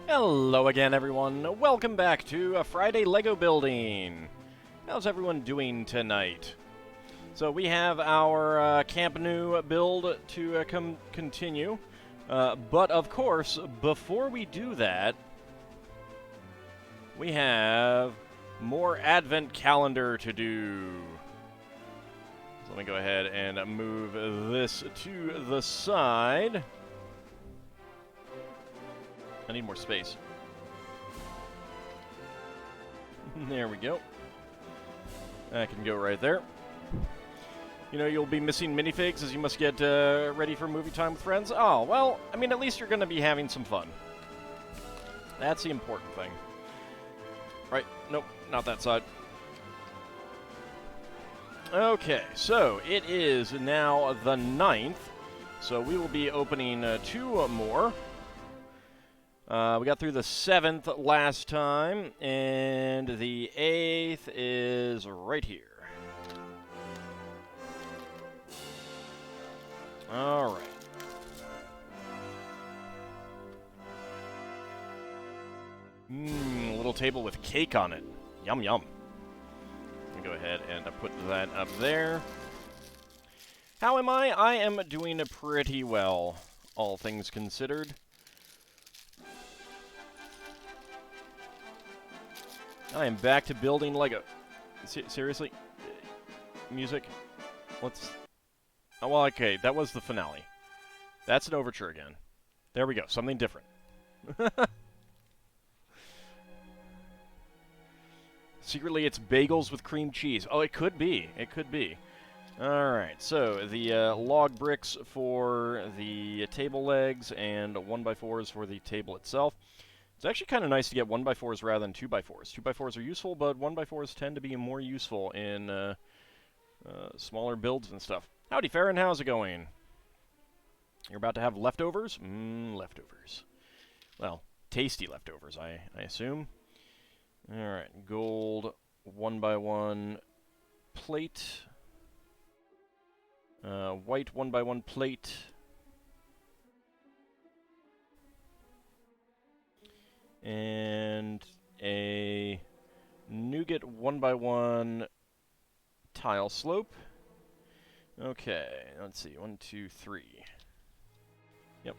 Hello again, everyone. Welcome back to a Friday Lego building. How's everyone doing tonight? So we have our Camp Nou build to continue. But of course, before we do that, we have more advent calendar to do. So let me go ahead and move this to the side. I need more space. There we go. That can go right there. You know, you'll be missing minifigs as you must get ready for movie time with friends. Oh, well, I mean, at least you're going to be having some fun. That's the important thing. Right, nope, not that side. Okay, so it is now the 9th, so we will be opening 2 more. We got through the 7th last time, and the 8th is right here. All right. A little table with cake on it. Yum, yum. Let me go ahead and put that up there. How am I? I am doing pretty well, all things considered. I am back to building Lego. Seriously? Music? Let's... Oh, well, okay, that was the finale. That's an overture again. There we go, something different. Secretly, it's bagels with cream cheese. Oh, it could be. It could be. Alright, so the log bricks for the table legs and 1x4s for the table itself. It's actually kind of nice to get 1x4s rather than 2x4s. 2x4s are useful, but 1x4s tend to be more useful in smaller builds and stuff. Howdy, Farron. How's it going? You're about to have leftovers? Leftovers. Well, tasty leftovers, I assume. Alright, gold 1x1 plate. White 1x1 plate. And a nougat 1x1 tile slope. Okay, let's see. 1, 2, 3. Yep.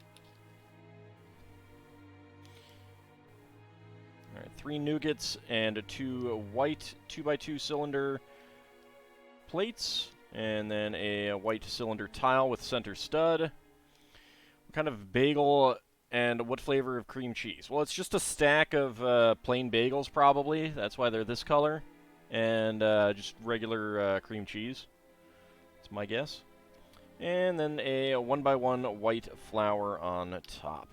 Alright, 3 nougats and 2 white 2x2 cylinder plates. And then a white cylinder tile with center stud. What kind of bagel and what flavor of cream cheese? Well, it's just a stack of plain bagels, probably. That's why they're this color. And just regular cream cheese. That's my guess. And then a 1x1 white flour on top.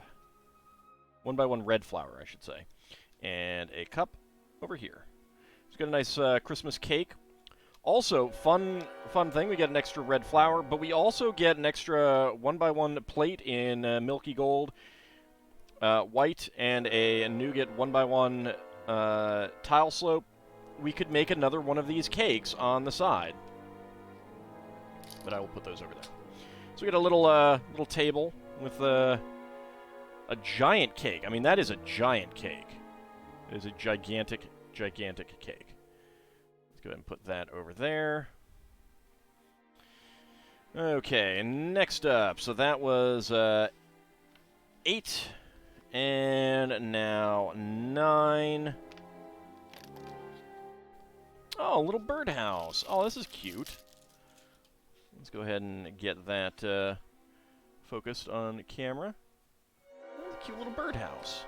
1x1 red flour, I should say. And a cup over here. It's got a nice Christmas cake. Also, fun thing, we get an extra red flour, but we also get an extra 1x1 plate in milky gold, white, and a nougat 1x1 tile slope. We could make another one of these cakes on the side. But I will put those over there. So we get a little table with a giant cake. I mean, that is a giant cake. It is a gigantic, gigantic cake. Let's go ahead and put that over there. Okay, next up. So that was 8, and now 9. Oh, a little birdhouse. Oh, this is cute. Let's go ahead and get that focused on camera. Oh, a cute little birdhouse.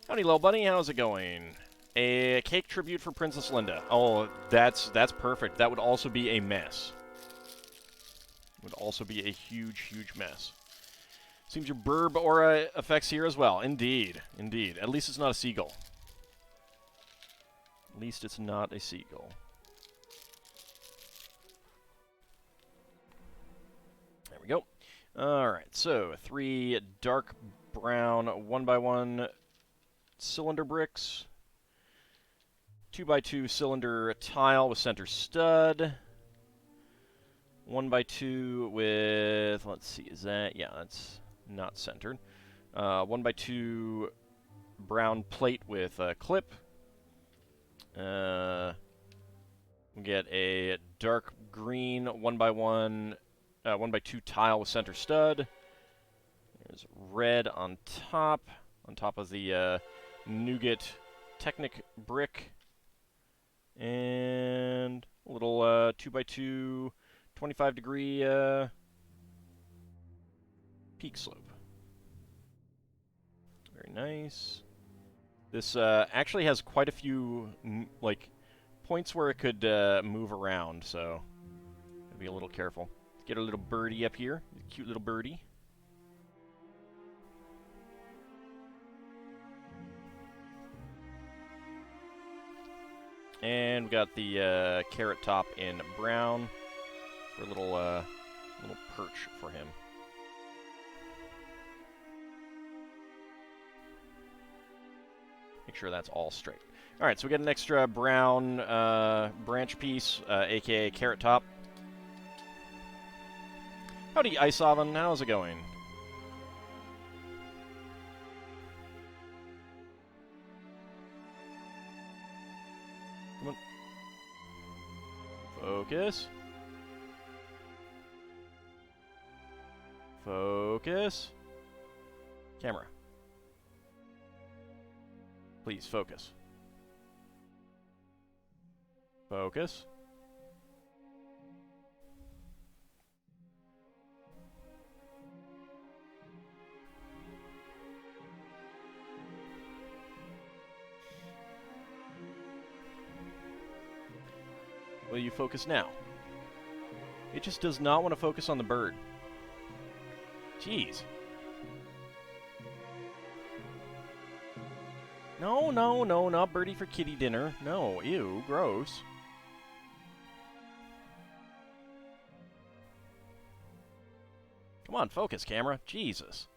Howdy, little buddy. How's it going? A cake tribute for Princess Linda. Oh, that's perfect. That would also be a mess. Would also be a huge, huge mess. Seems your burb aura affects here as well. Indeed, indeed. At least it's not a seagull. At least it's not a seagull. There we go. Alright, so 3 dark brown 1x1 cylinder bricks. 2x2 cylinder tile with center stud. 1x2 with, let's see, is that, yeah, that's not centered. 1x2 brown plate with a clip. We get a dark green 1x2 tile with center stud. There's red on top of the Nougat Technic brick. And a little 2x2 25-degree peak slope. Very nice. This actually has quite a few like points where it could move around, so be a little careful. Get a little birdie up here, a cute little birdie. And we got the carrot top in brown for a little perch for him. Make sure that's all straight. All right, so we get an extra brown branch piece, aka carrot top. Howdy, Ice Oven. How's it going? Come on. Focus. Focus. Camera. Please, focus. Focus. Will you focus now? It just does not want to focus on the bird. Jeez. No, no, no, not birdie for kitty dinner. No, ew, gross. Come on, focus, camera. Jesus.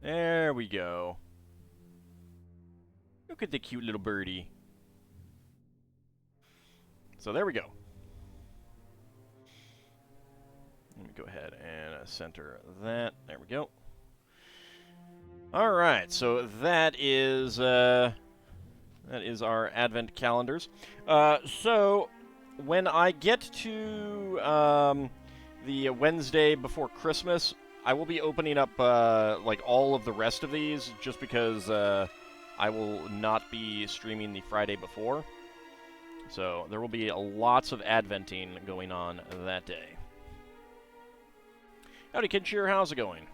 There we go. Look at the cute little birdie. So there we go. Let me go ahead and center that. There we go. All right, so that is our advent calendars. So when I get to the Wednesday before Christmas, I will be opening up like all of the rest of these, just because I will not be streaming the Friday before. So there will be lots of adventing going on that day. Howdy, Kinshir, how's it going?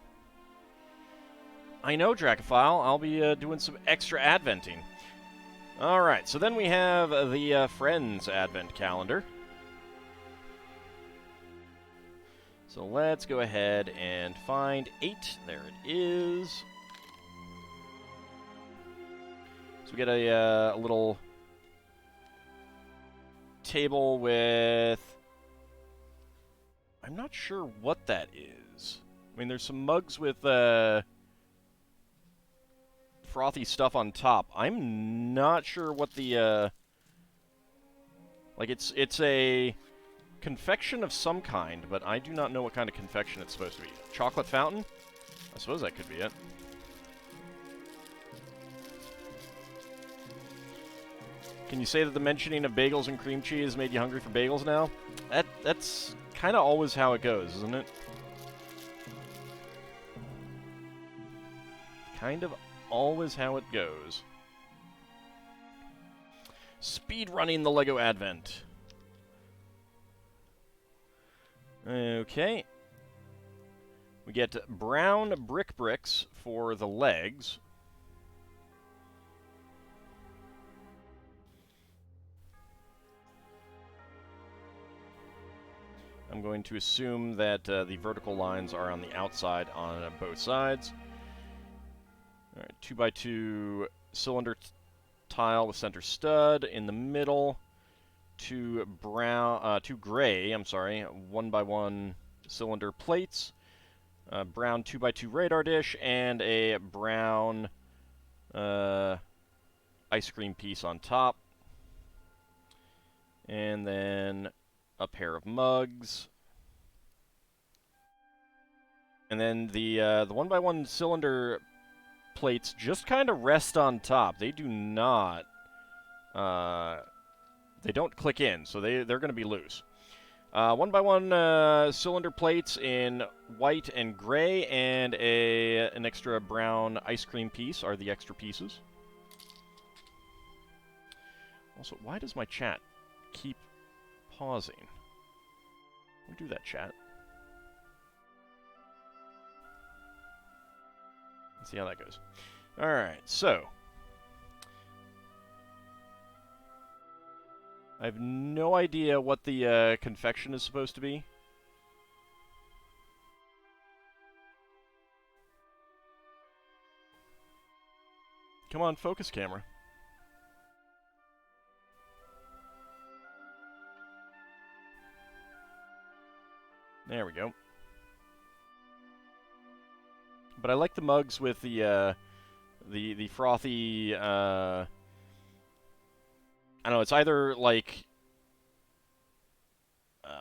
I know, Dracophile. I'll be doing some extra adventing. Alright, so then we have the Friends Advent Calendar. So let's go ahead and find 8. There it is. So we get a little table with... I'm not sure what that is. I mean, there's some mugs with frothy stuff on top. I'm not sure what the like it's a confection of some kind, but I do not know what kind of confection it's supposed to be. Chocolate fountain? I suppose that could be it. Can you say that the mentioning of bagels and cream cheese made you hungry for bagels now? That's kind of always how it goes, isn't it? Kind of always how it goes. Speed running the Lego Advent. Okay. We get brown brick bricks for the legs. I'm going to assume that the vertical lines are on the outside on both sides. All right, 2x2 cylinder tile with center stud in the middle. Two gray, 1x1 cylinder plates. Brown 2x2 radar dish and a brown ice cream piece on top. And then a pair of mugs. And then the 1x1 cylinder plates just kind of rest on top. They do not. They don't click in, so they're going to be loose. 1x1 cylinder plates in white and gray, and an extra brown ice cream piece are the extra pieces. Also, why does my chat keep pausing? We do that, chat. Let's see how that goes. Alright, so. I have no idea what the confection is supposed to be. Come on, focus camera. There we go. But I like the mugs with the frothy, I don't know, it's either like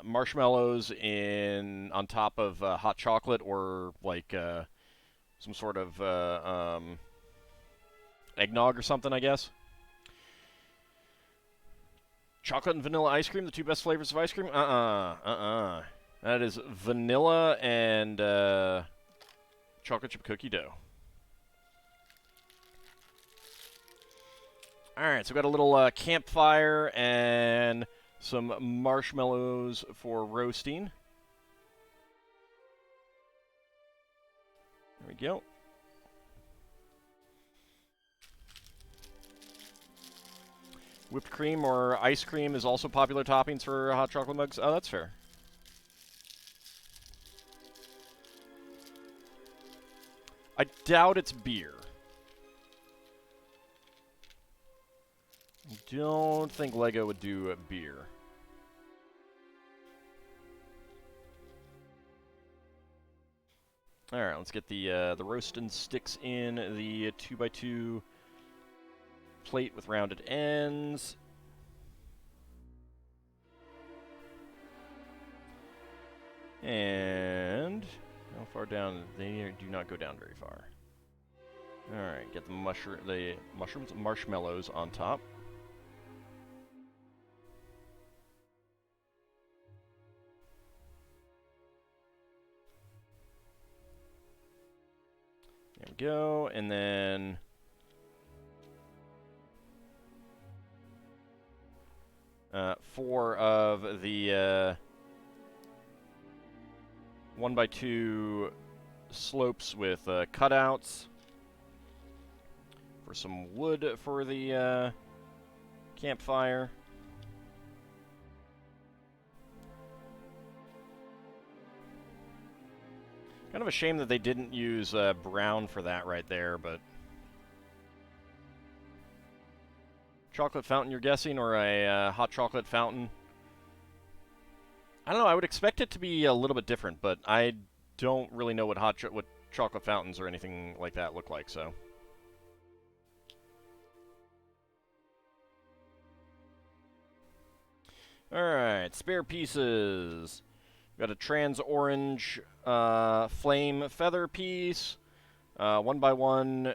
marshmallows on top of hot chocolate, or like some sort of eggnog or something, I guess. Chocolate and vanilla ice cream, the two best flavors of ice cream? That is vanilla and chocolate chip cookie dough. Alright, so we've got a little campfire and some marshmallows for roasting. There we go. Whipped cream or ice cream is also popular toppings for hot chocolate mugs. Oh, that's fair. I doubt it's beer. I don't think Lego would do a beer. Alright, let's get the roasting sticks in the 2x2 plate with rounded ends. And how far down? They do not go down very far. Alright, get the mushrooms, marshmallows on top. There we go, and then four of the 1x2 slopes with cutouts for some wood for the campfire. Kind of a shame that they didn't use brown for that right there, but... Chocolate fountain, you're guessing, or a hot chocolate fountain? I don't know, I would expect it to be a little bit different, but I don't really know what what chocolate fountains or anything like that look like, so... Alright, spare pieces. Got a trans orange flame feather piece, 1x1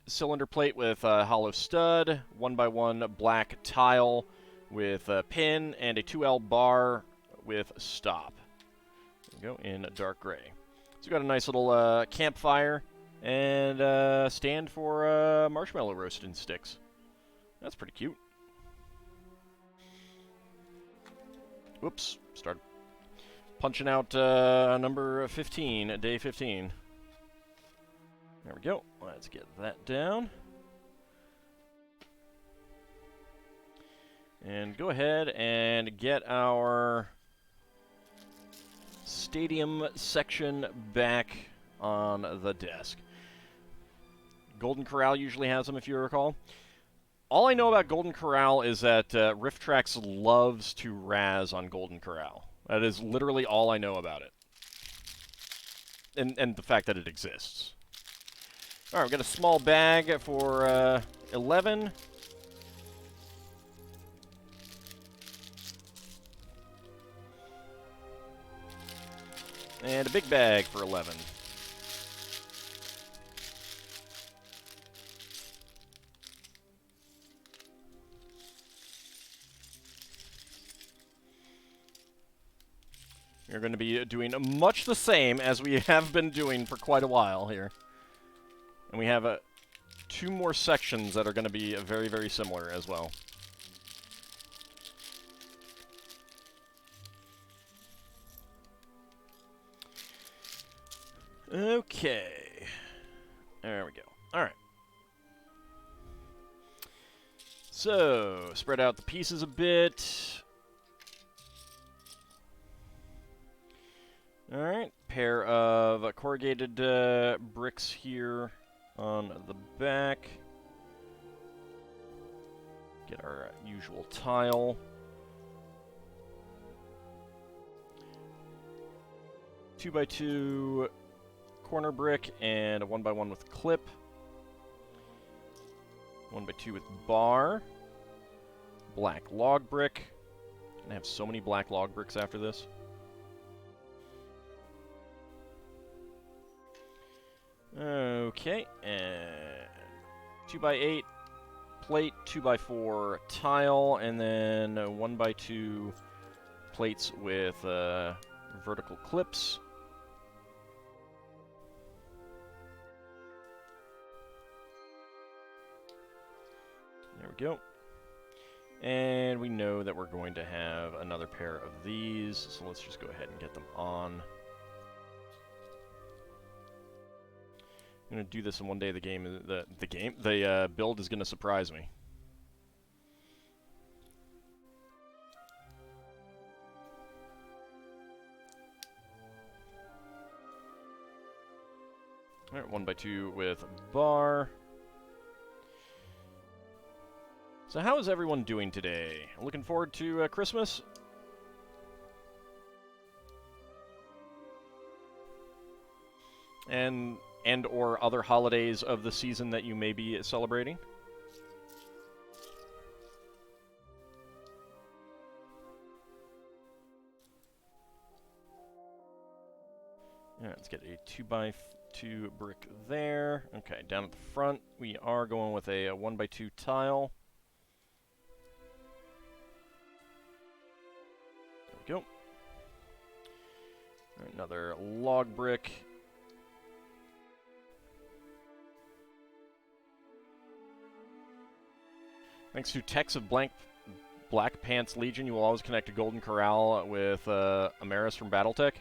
cylinder plate with a hollow stud, 1x1 black tile with a pin, and a 2L bar with stop. There we go, in dark gray. So we got a nice little campfire and stand for marshmallow roasting sticks. That's pretty cute. Whoops, started punching out number 15, day 15. There we go. Let's get that down. And go ahead and get our stadium section back on the desk. Golden Corral usually has them, if you recall. All I know about Golden Corral is that RiffTrax loves to razz on Golden Corral. That is literally all I know about it. And the fact that it exists. Alright, we've got a small bag for 11. And a big bag for 11. We're going to be doing much the same as we have been doing for quite a while here. And we have 2 more sections that are going to be very, very similar as well. Okay. There we go. Alright. So, spread out the pieces a bit. Alright. Pair of corrugated bricks here on the back. Get our usual tile. 2x2 corner brick and a 1x1 with clip. 1x2 with bar. Black log brick. Gonna have so many black log bricks after this. Okay, and 2x8 plate, 2x4 tile, and then 1x2 plates with vertical clips. There we go. And we know that we're going to have another pair of these, so let's just go ahead and get them on. I'm going to do this in one day. The build is going to surprise me. Alright, 1x2 with bar. So how is everyone doing today? Looking forward to Christmas? And or other holidays of the season that you may be celebrating? Alright, let's get a 2x2 brick there. Okay, down at the front, we are going with a 1x2 tile. There we go. Right, another log brick. Thanks to Tex of Black Pants Legion, you will always connect to Golden Corral with Amaris from Battletech.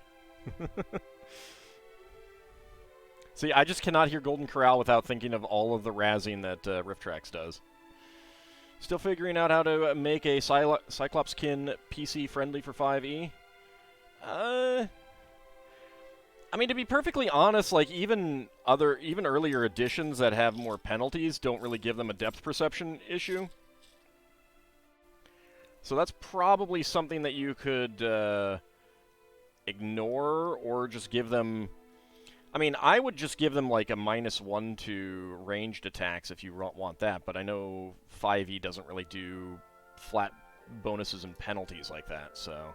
See, I just cannot hear Golden Corral without thinking of all of the razzing that Rifttrax does. Still figuring out how to make a Cyclopskin PC friendly for 5e. I mean, to be perfectly honest, like even earlier editions that have more penalties don't really give them a depth perception issue. So that's probably something that you could ignore or just give them... I mean, I would just give them like a -1 to ranged attacks if you want that, but I know 5e doesn't really do flat bonuses and penalties like that, so...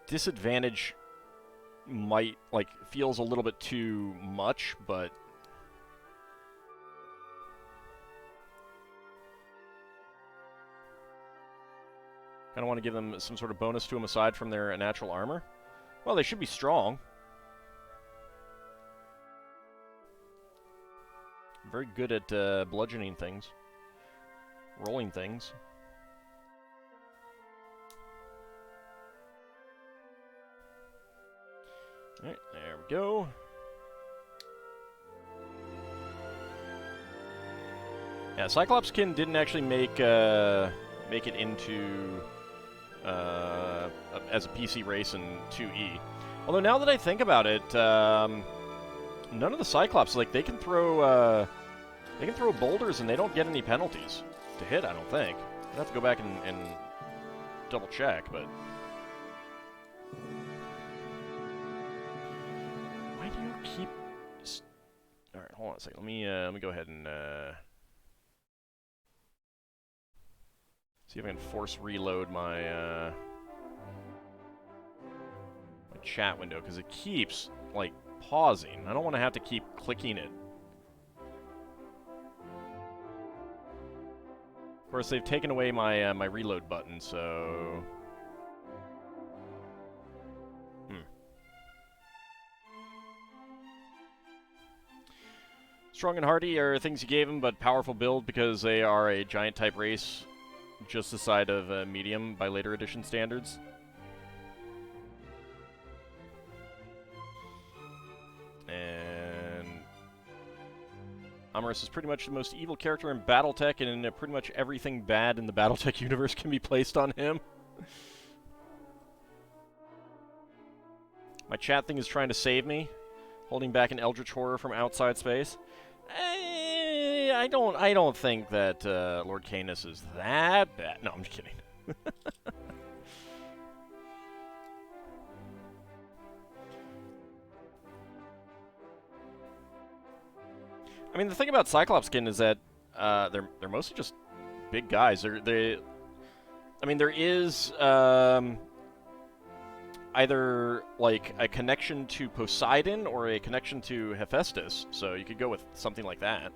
disadvantage might, like, feels a little bit too much, but... kind of want to give them some sort of bonus to them aside from their natural armor. Well, they should be strong. Very good at bludgeoning things. Rolling things. Alright, there we go. Yeah, Cyclopskin didn't actually make it into as a PC race in 2E. Although now that I think about it, none of the Cyclops, like, they can throw boulders and they don't get any penalties to hit, I don't think. I'd have to go back and double check, but... why do you keep... Alright, hold on a second. Let me go ahead and see if I can force reload my my chat window, because it keeps, like, pausing. I don't want to have to keep clicking it. Of course, they've taken away my my reload button, so... Strong and hardy are things you gave them, but powerful build because they are a giant type race, just the side of medium by later edition standards. And Amorous is pretty much the most evil character in BattleTech, and pretty much everything bad in the BattleTech universe can be placed on him. My chat thing is trying to save me, holding back an eldritch horror from outside space. I don't think that Lord Canis is that bad. No, I'm just kidding. I mean, the thing about Cyclops skin is that they're mostly just big guys. I mean, there is either like a connection to Poseidon or a connection to Hephaestus, so you could go with something like that.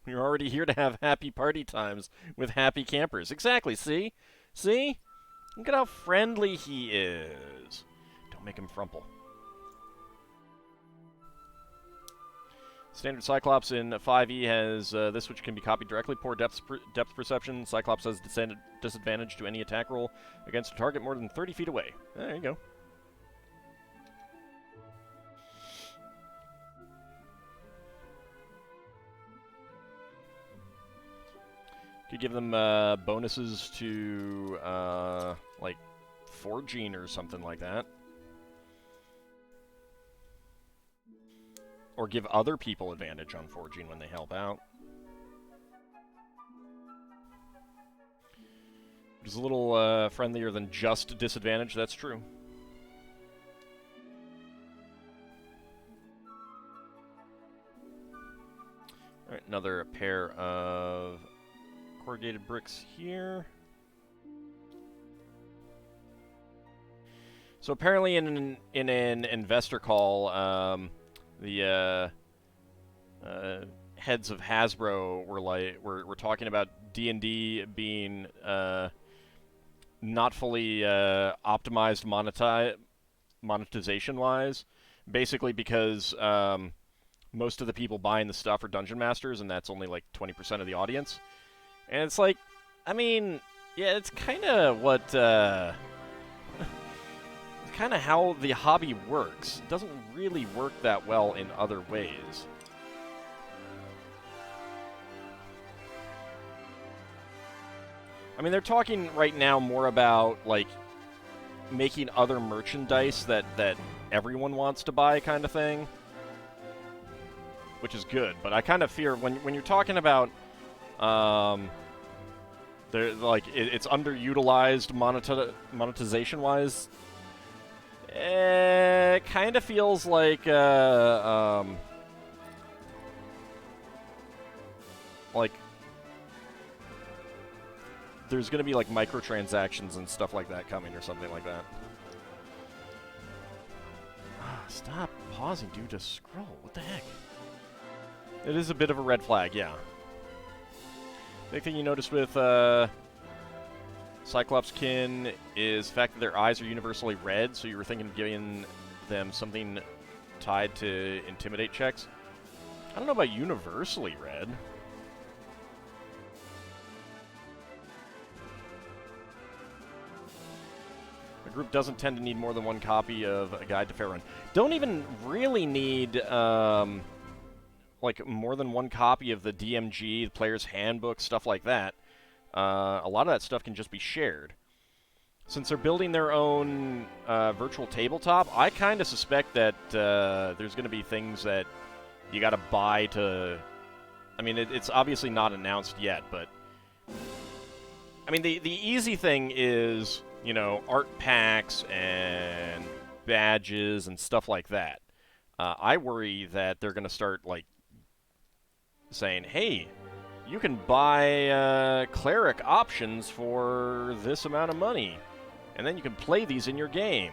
You're already here to have happy party times with happy campers. Exactly, see? See? Look at how friendly he is. Don't make him frumple. Standard Cyclops in 5e has this, which can be copied directly. Poor depth perception. Cyclops has disadvantage to any attack roll against a target more than 30 feet away. There you go. Could give them bonuses to, like, forging or something like that. Or give other people advantage on forging when they help out. It's a little friendlier than just disadvantage, that's true. Alright, another pair of corrugated bricks here. So apparently in an investor call, the heads of Hasbro were talking about D&D being not fully optimized monetization-wise, basically because most of the people buying the stuff are Dungeon Masters, and that's only like 20% of the audience. And it's like, I mean, yeah, it's kind of what, kind of how the hobby works. It doesn't really work that well in other ways. I mean, they're talking right now more about, like, making other merchandise that everyone wants to buy kind of thing, which is good. But I kind of fear when you're talking about it's underutilized monetization-wise. It kind of feels like there's going to be like microtransactions and stuff like that coming or something like that. Stop pausing, dude, to scroll. What the heck? It is a bit of a red flag, yeah. Big thing you notice with Cyclops kin is the fact that their eyes are universally red, so you were thinking of giving them something tied to intimidate checks. I don't know about universally red. The group doesn't tend to need more than one copy of A Guide to Fair Run. Don't even really need like more than one copy of the DMG, the Player's Handbook, stuff like that. A lot of that stuff can just be shared. Since they're building their own virtual tabletop, I kind of suspect that there's going to be things that you got to buy to... I mean, it's obviously not announced yet, but... I mean, the easy thing is, you know, art packs and badges and stuff like that. I worry that they're going to start, like, saying, hey, you can buy cleric options for this amount of money, and then you can play these in your game.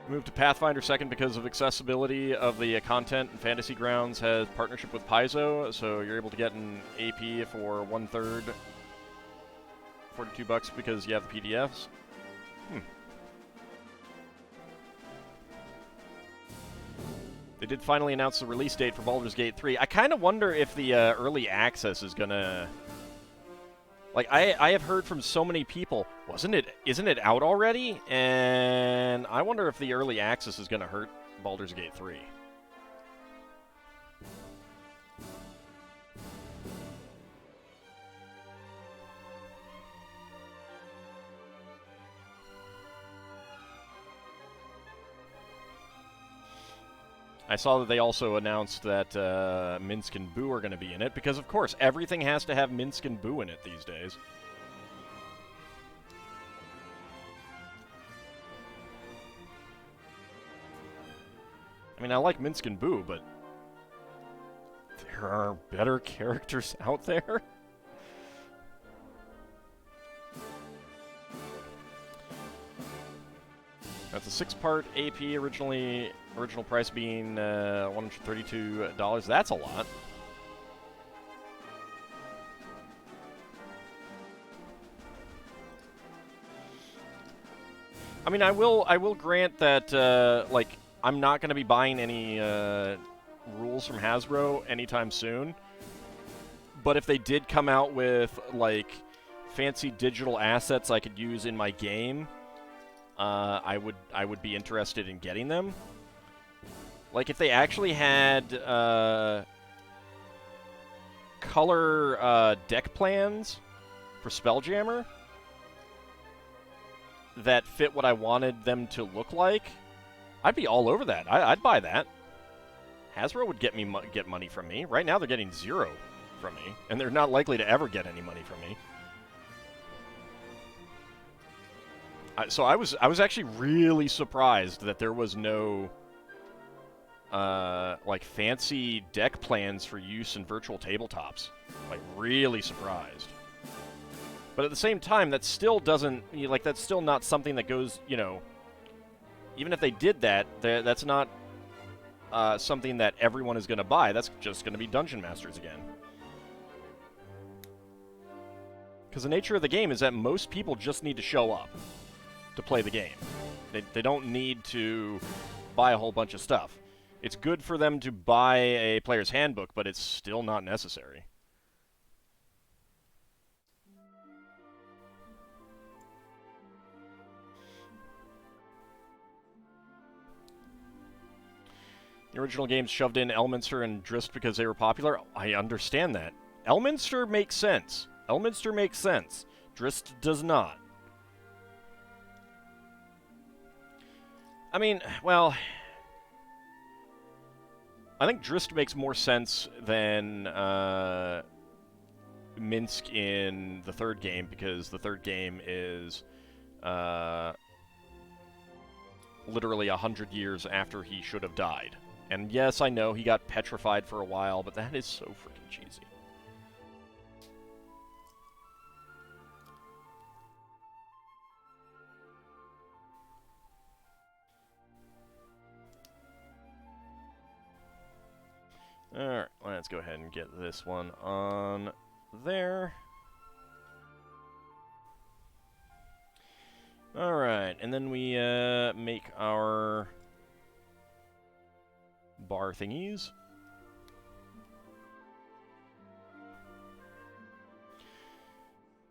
Moved to Pathfinder 2nd because of accessibility of the content, and Fantasy Grounds has partnership with Paizo, so you're able to get an AP for 1/3, $42 because you have the PDFs. They did finally announce the release date for Baldur's Gate 3. I kind of wonder if the early access is gonna... Like, I have heard from so many people, isn't it out already? And I wonder if the early access is gonna hurt Baldur's Gate 3. I saw that they also announced that Minsk and Boo are going to be in it, because of course, everything has to have Minsk and Boo in it these days. I mean, I like Minsk and Boo, but there are better characters out there. That's a 6-part AP, original price being $132. That's a lot. I mean, I will grant that like, I'm not going to be buying any rules from Hasbro anytime soon. But if they did come out with like fancy digital assets I could use in my game, I would be interested in getting them. Like, if they actually had color deck plans for Spelljammer that fit what I wanted them to look like, I'd be all over that. I'd buy that. Hasbro would get money from me. Right now, they're getting 0 from me, and they're not likely to ever get any money from me. So I was actually really surprised that there was no like fancy deck plans for use in virtual tabletops. Like, really surprised. But at the same time, that still doesn't, like, that's still not something that goes, you know, even if they did that, that's not something that everyone is going to buy. That's just going to be Dungeon Masters again. Because the nature of the game is that most people just need to show up to play the game. They don't need to buy a whole bunch of stuff. It's good for them to buy a player's handbook, but it's still not necessary. The original games shoved in Elminster and Drist because they were popular. I understand that. Elminster makes sense. Elminster makes sense. Drist does not. I mean, well, I think Drist makes more sense than Minsk in the third game, because the third game is literally 100 years after he should have died. And yes, I know he got petrified for a while, but that is so freaking cheesy. Alright, let's go ahead and get this one on there. Alright, and then we make our bar thingies.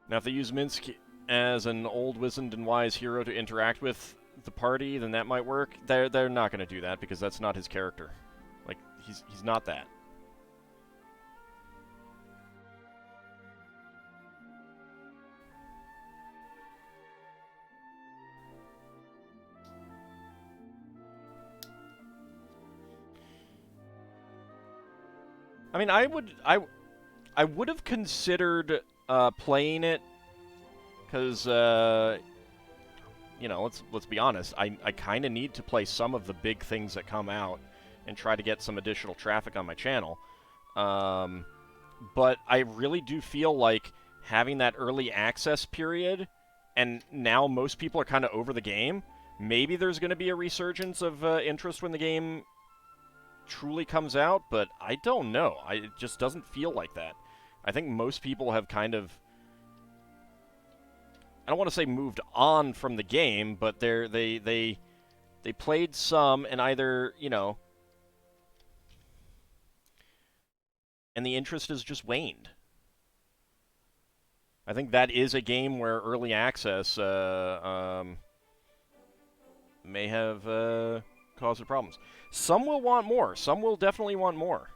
Now, if they use Minsk as an old, wizened, and wise hero to interact with the party, then that might work. They're not going to do that, because that's not his character. Like, he's not that. I mean, I would have considered playing it, because you know, let's be honest, I kind of need to play some of the big things that come out and try to get some additional traffic on my channel. But I really do feel like having that early access period, and now most people are kind of over the game, maybe there's going to be a resurgence of interest when the game truly comes out, but I don't know. It just doesn't feel like that. I think most people have kind of I don't want to say moved on from the game, but they played some and either, you know, and the interest has just waned. I think that is a game where early access may have caused problems. Some will want more. Some will definitely want more.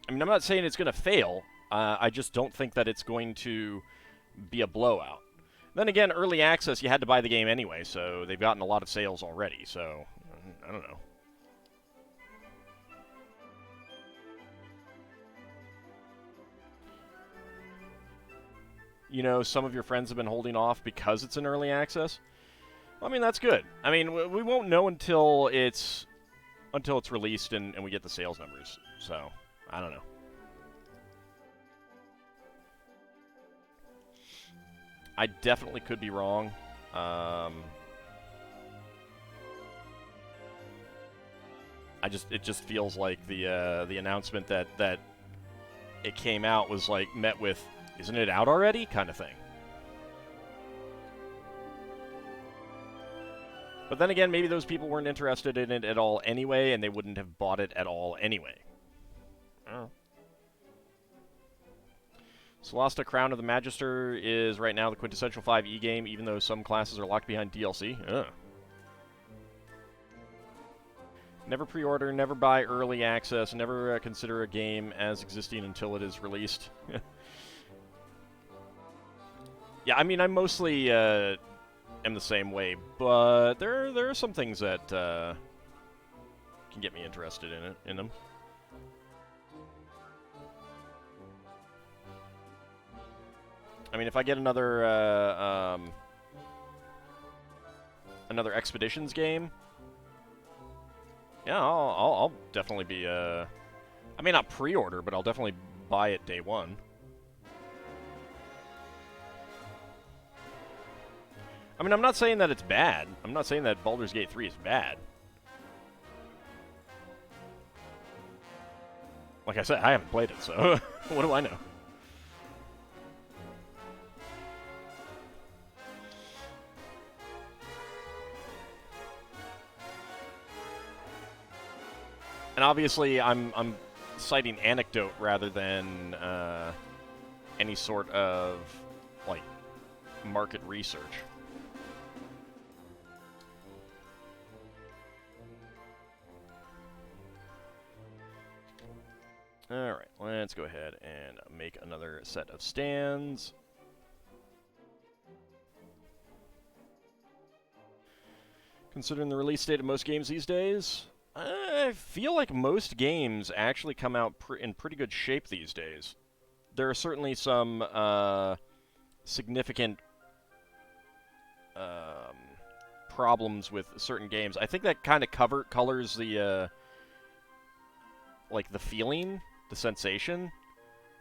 I mean, I'm not saying it's going to fail. I just don't think that it's going to be a blowout. Then again, early access, you had to buy the game anyway, so they've gotten a lot of sales already, so I don't know. You know, some of your friends have been holding off because it's in early access. I mean, that's good. I mean, we won't know until it's released and we get the sales numbers. So, I don't know. I definitely could be wrong. It just feels like the announcement that it came out was like met with, isn't it out already, kind of thing. But then again, maybe those people weren't interested in it at all anyway, and they wouldn't have bought it at all anyway. Oh. Celesta Crown of the Magister is right now the quintessential 5e game, even though some classes are locked behind DLC. Ugh. Never pre-order, never buy early access, never consider a game as existing until it is released. Yeah, I mean, I mostly am the same way, but there are some things that can get me interested in them. I mean, if I get another Expeditions game, yeah, I'll definitely be. I may not pre-order, but I'll definitely buy it day one. I mean, I'm not saying that it's bad. I'm not saying that Baldur's Gate 3 is bad. Like I said, I haven't played it, so what do I know? And obviously, I'm citing anecdote rather than any sort of, like, market research. Alright, let's go ahead and make another set of stands. Considering the release date of most games these days, I feel like most games actually come out in pretty good shape these days. There are certainly some significant problems with certain games. I think that kind of colors the like the feeling, the sensation.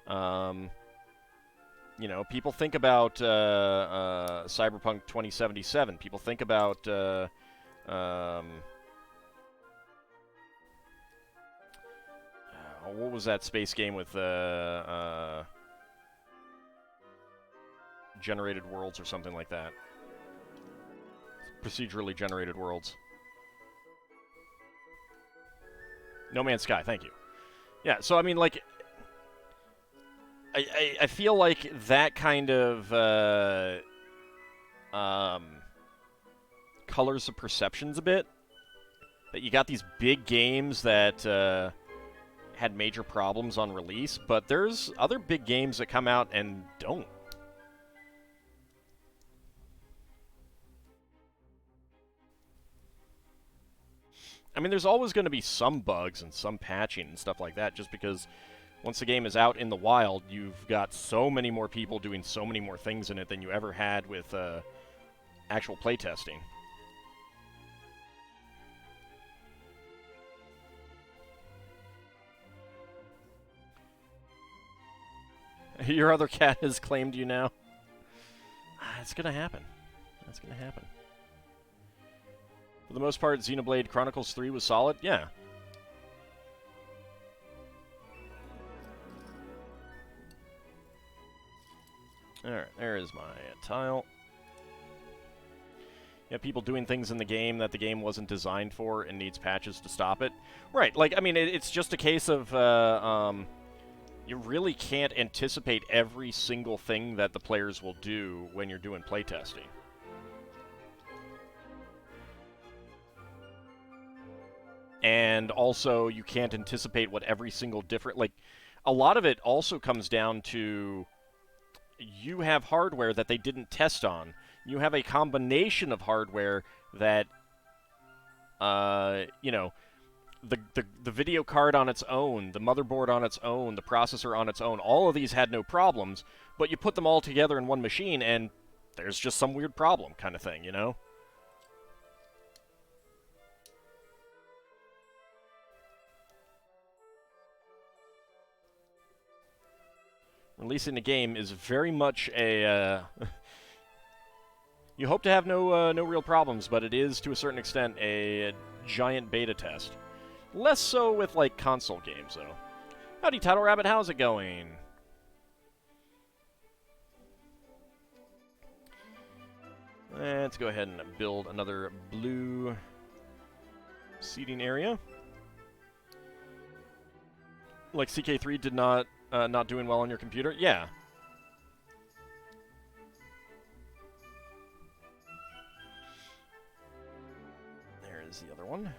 You know, people think about Cyberpunk 2077. People think about what was that space game with generated worlds or something like that? Procedurally generated worlds. No Man's Sky, thank you. Yeah, so I mean, like, I feel like that kind of colors the perceptions a bit. That you got these big games that had major problems on release, but there's other big games that come out and don't. I mean, there's always going to be some bugs and some patching and stuff like that, just because once the game is out in the wild, you've got so many more people doing so many more things in it than you ever had with actual playtesting. Your other cat has claimed you now. It's going to happen. That's going to happen. For the most part, Xenoblade Chronicles 3 was solid. Yeah. Alright, there is my tile. Yeah, people doing things in the game that the game wasn't designed for and needs patches to stop it. Right, like, I mean, it's just a case of, you really can't anticipate every single thing that the players will do when you're doing playtesting. And also, you can't anticipate what every single different... Like, a lot of it also comes down to you have hardware that they didn't test on. You have a combination of hardware that, you know, the video card on its own, the motherboard on its own, the processor on its own, all of these had no problems, but you put them all together in one machine and there's just some weird problem kind of thing, you know? Releasing a game is very much a... you hope to have no real problems, but it is, to a certain extent, a giant beta test. Less so with, like, console games, though. Howdy, Title Rabbit, how's it going? Let's go ahead and build another blue seating area. Like CK3 did not doing well on your computer? Yeah. There is the other one.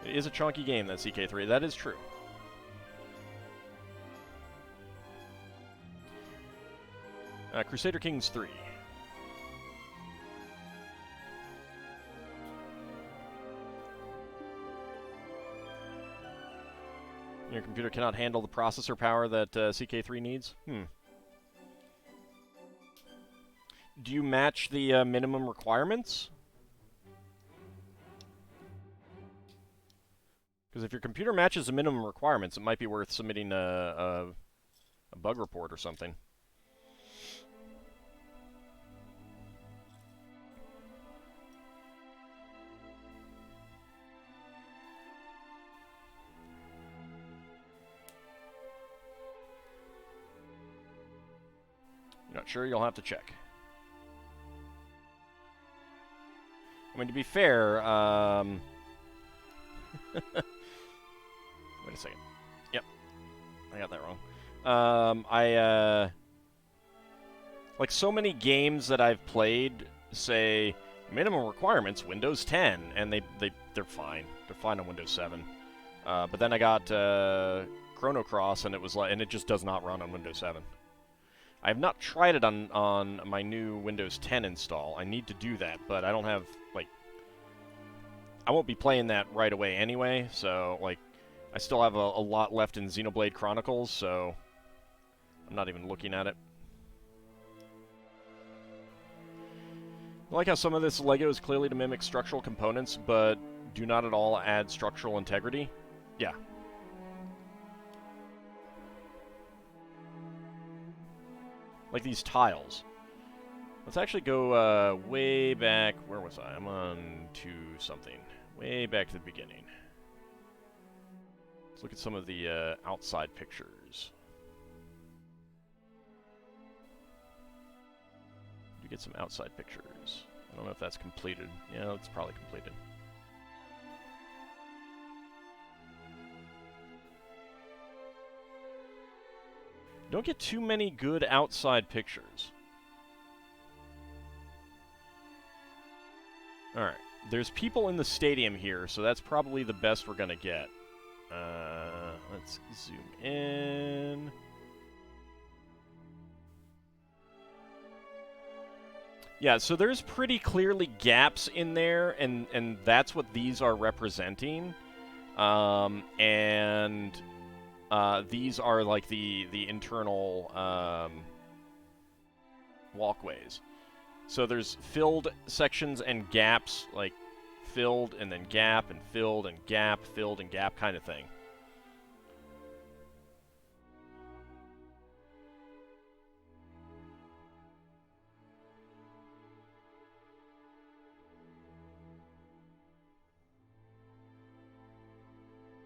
It is a chunky game, that CK3. That is true. Crusader Kings 3. Your computer cannot handle the processor power that CK3 needs? Do you match the minimum requirements? Because if your computer matches the minimum requirements, it might be worth submitting a bug report or something. You're not sure? You'll have to check. I mean, to be fair, wait a second. Yep. I got that wrong. Like, so many games that I've played say minimum requirements Windows 10, and they're fine. They're fine on Windows 7. But then I got Chrono Cross, and it just does not run on Windows 7. I have not tried it on my new Windows 10 install. I need to do that, but I don't have, like... I won't be playing that right away anyway, so, like, I still have a lot left in Xenoblade Chronicles, so I'm not even looking at it. I like how some of this LEGO is clearly to mimic structural components, but do not at all add structural integrity. Yeah. Like these tiles. Let's actually go way back. Where was I? I'm on to something. Way back to the beginning. Let's look at some of the outside pictures. You get some outside pictures. I don't know if that's completed. Yeah, it's probably completed. Don't get too many good outside pictures. Alright. There's people in the stadium here, so that's probably the best we're gonna get. Let's zoom in. Yeah, so there's pretty clearly gaps in there, and that's what these are representing. These are like the internal walkways. So there's filled sections and gaps, like filled and then gap and filled and gap kind of thing.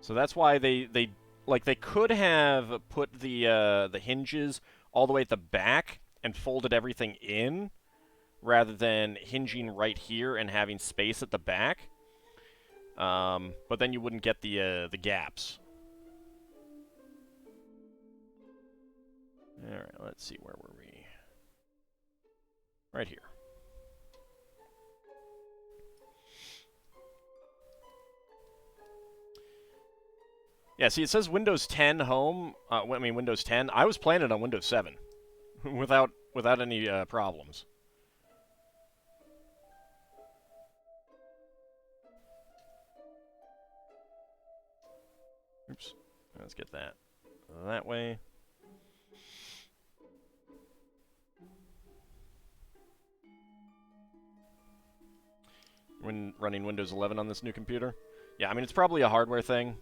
So that's why they like, they could have put the hinges all the way at the back and folded everything in, rather than hinging right here and having space at the back. But then you wouldn't get the gaps. All right, let's see, where were we? Right here. Yeah, see, it says Windows 10 Home. I mean, Windows 10. I was playing it on Windows 7 without any problems. Oops. Let's get that way. When running Windows 11 on this new computer. Yeah, I mean, it's probably a hardware thing.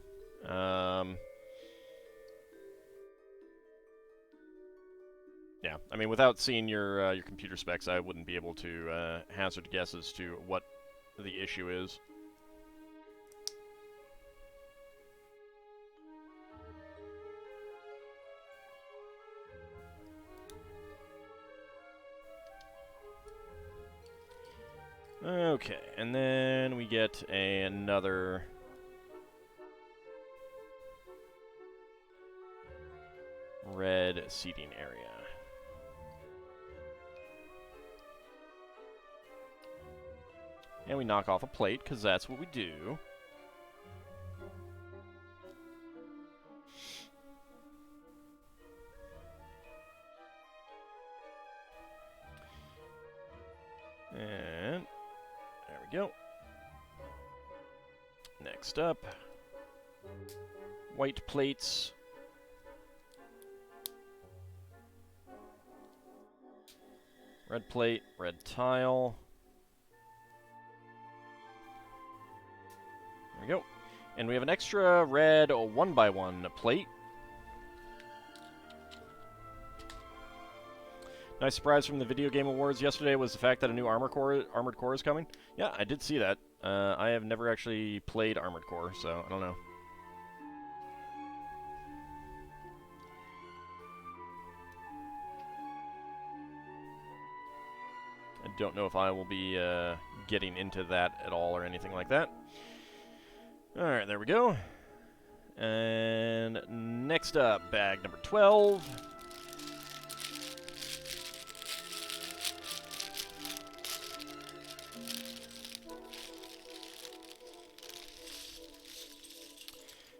Yeah, I mean, without seeing your computer specs, I wouldn't be able to hazard guesses to what the issue is. Okay, and then we get another red seating area. And we knock off a plate, because that's what we do. And there we go. Next up, white plates. Red plate, red tile. There we go. And we have an extra red 1x1 plate. Nice surprise from the Video Game Awards yesterday was the fact that a new Armored Core is coming. Yeah, I did see that. I have never actually played Armored Core, so I don't know. I don't know if I will be getting into that at all or anything like that. Alright, there we go. And next up, bag number 12.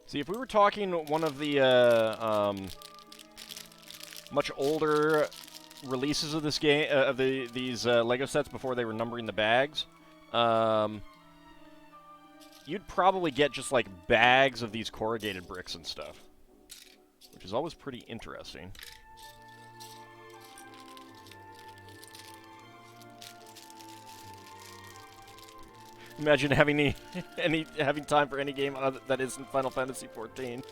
See, if we were talking one of the much older releases of this game, of these Lego sets before they were numbering the bags, you'd probably get just like bags of these corrugated bricks and stuff, which is always pretty interesting. Imagine having having time for any game that isn't Final Fantasy XIV.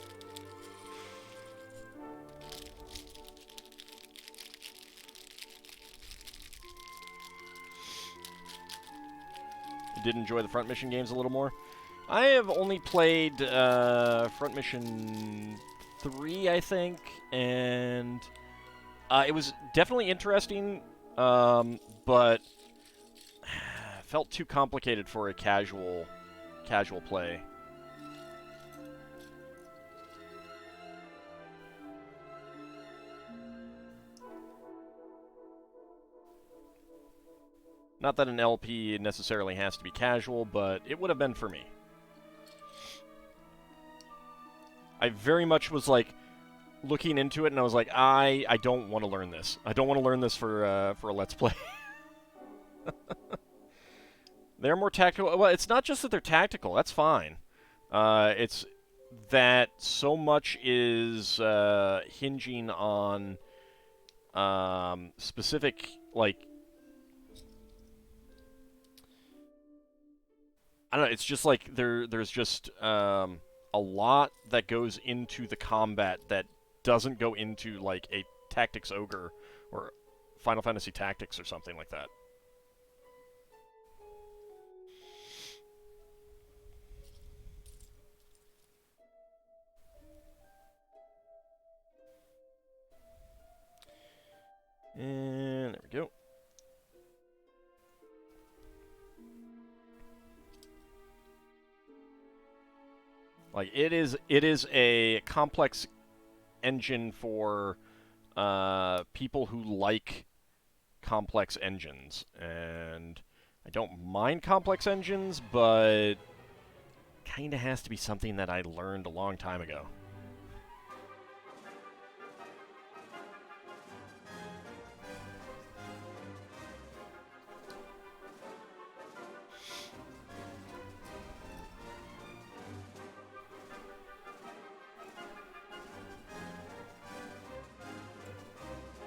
You did enjoy the Front Mission games a little more? I have only played Front Mission 3, I think, and it was definitely interesting, but felt too complicated for a casual play. Not that an LP necessarily has to be casual, but it would have been for me. I very much was like looking into it, and I was like, I don't want to learn this. I don't want to learn this for a Let's Play. They're more tactical. Well, it's not just that they're tactical. That's fine. It's that so much is hinging on specific, like, I don't know. It's just like there's just a lot that goes into the combat that doesn't go into like a Tactics Ogre or Final Fantasy Tactics or something like that. And there we go. Like, it is a complex engine for people who like complex engines. And I don't mind complex engines, but kind of has to be something that I learned a long time ago.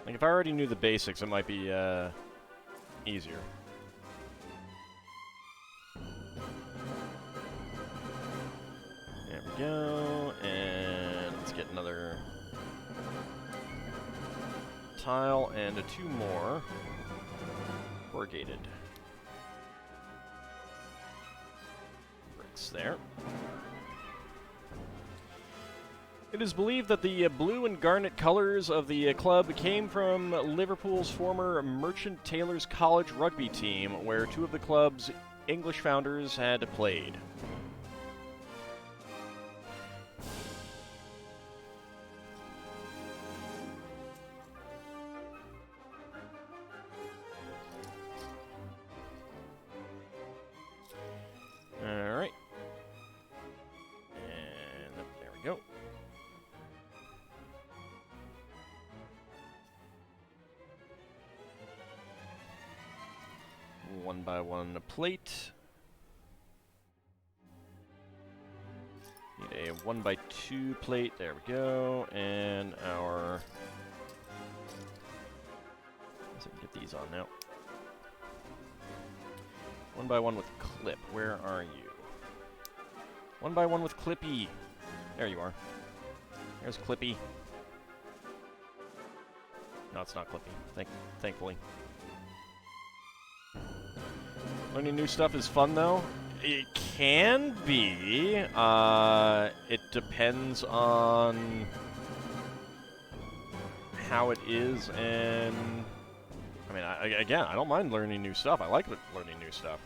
Like, if I already knew the basics, it might be easier. There we go, and let's get another tile and 2 more corrugated bricks there. It is believed that the blue and garnet colors of the club came from Liverpool's former Merchant Taylors College rugby team, where 2 of the club's English founders had played. Alright. And there we go. One by one plate. Need a 1x2 plate. There we go. And our... let's see if we can get these on now. 1x1 with clip. Where are you? 1x1 with Clippy. There you are. There's Clippy. No, it's not Clippy. Thankfully. Learning new stuff is fun, though. It can be. It depends on how it is, and I mean, again, I don't mind learning new stuff. I like learning new stuff.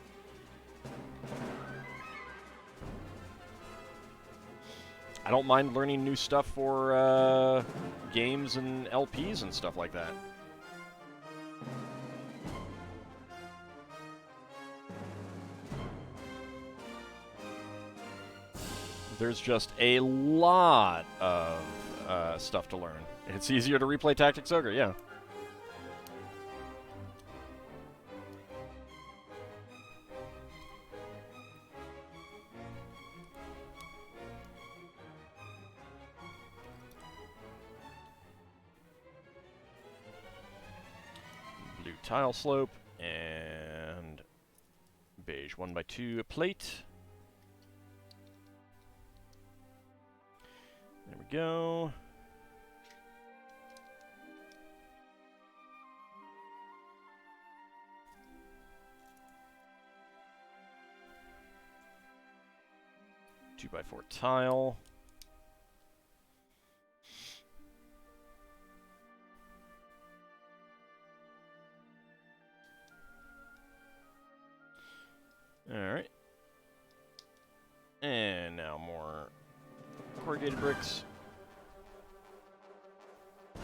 I don't mind learning new stuff for games and LPs and stuff like that. There's just a lot of stuff to learn. It's easier to replay Tactics Ogre, yeah. Blue tile slope and beige 1x2 plate. There we go. Two by 4 tile. All right. And now more corrugated bricks. There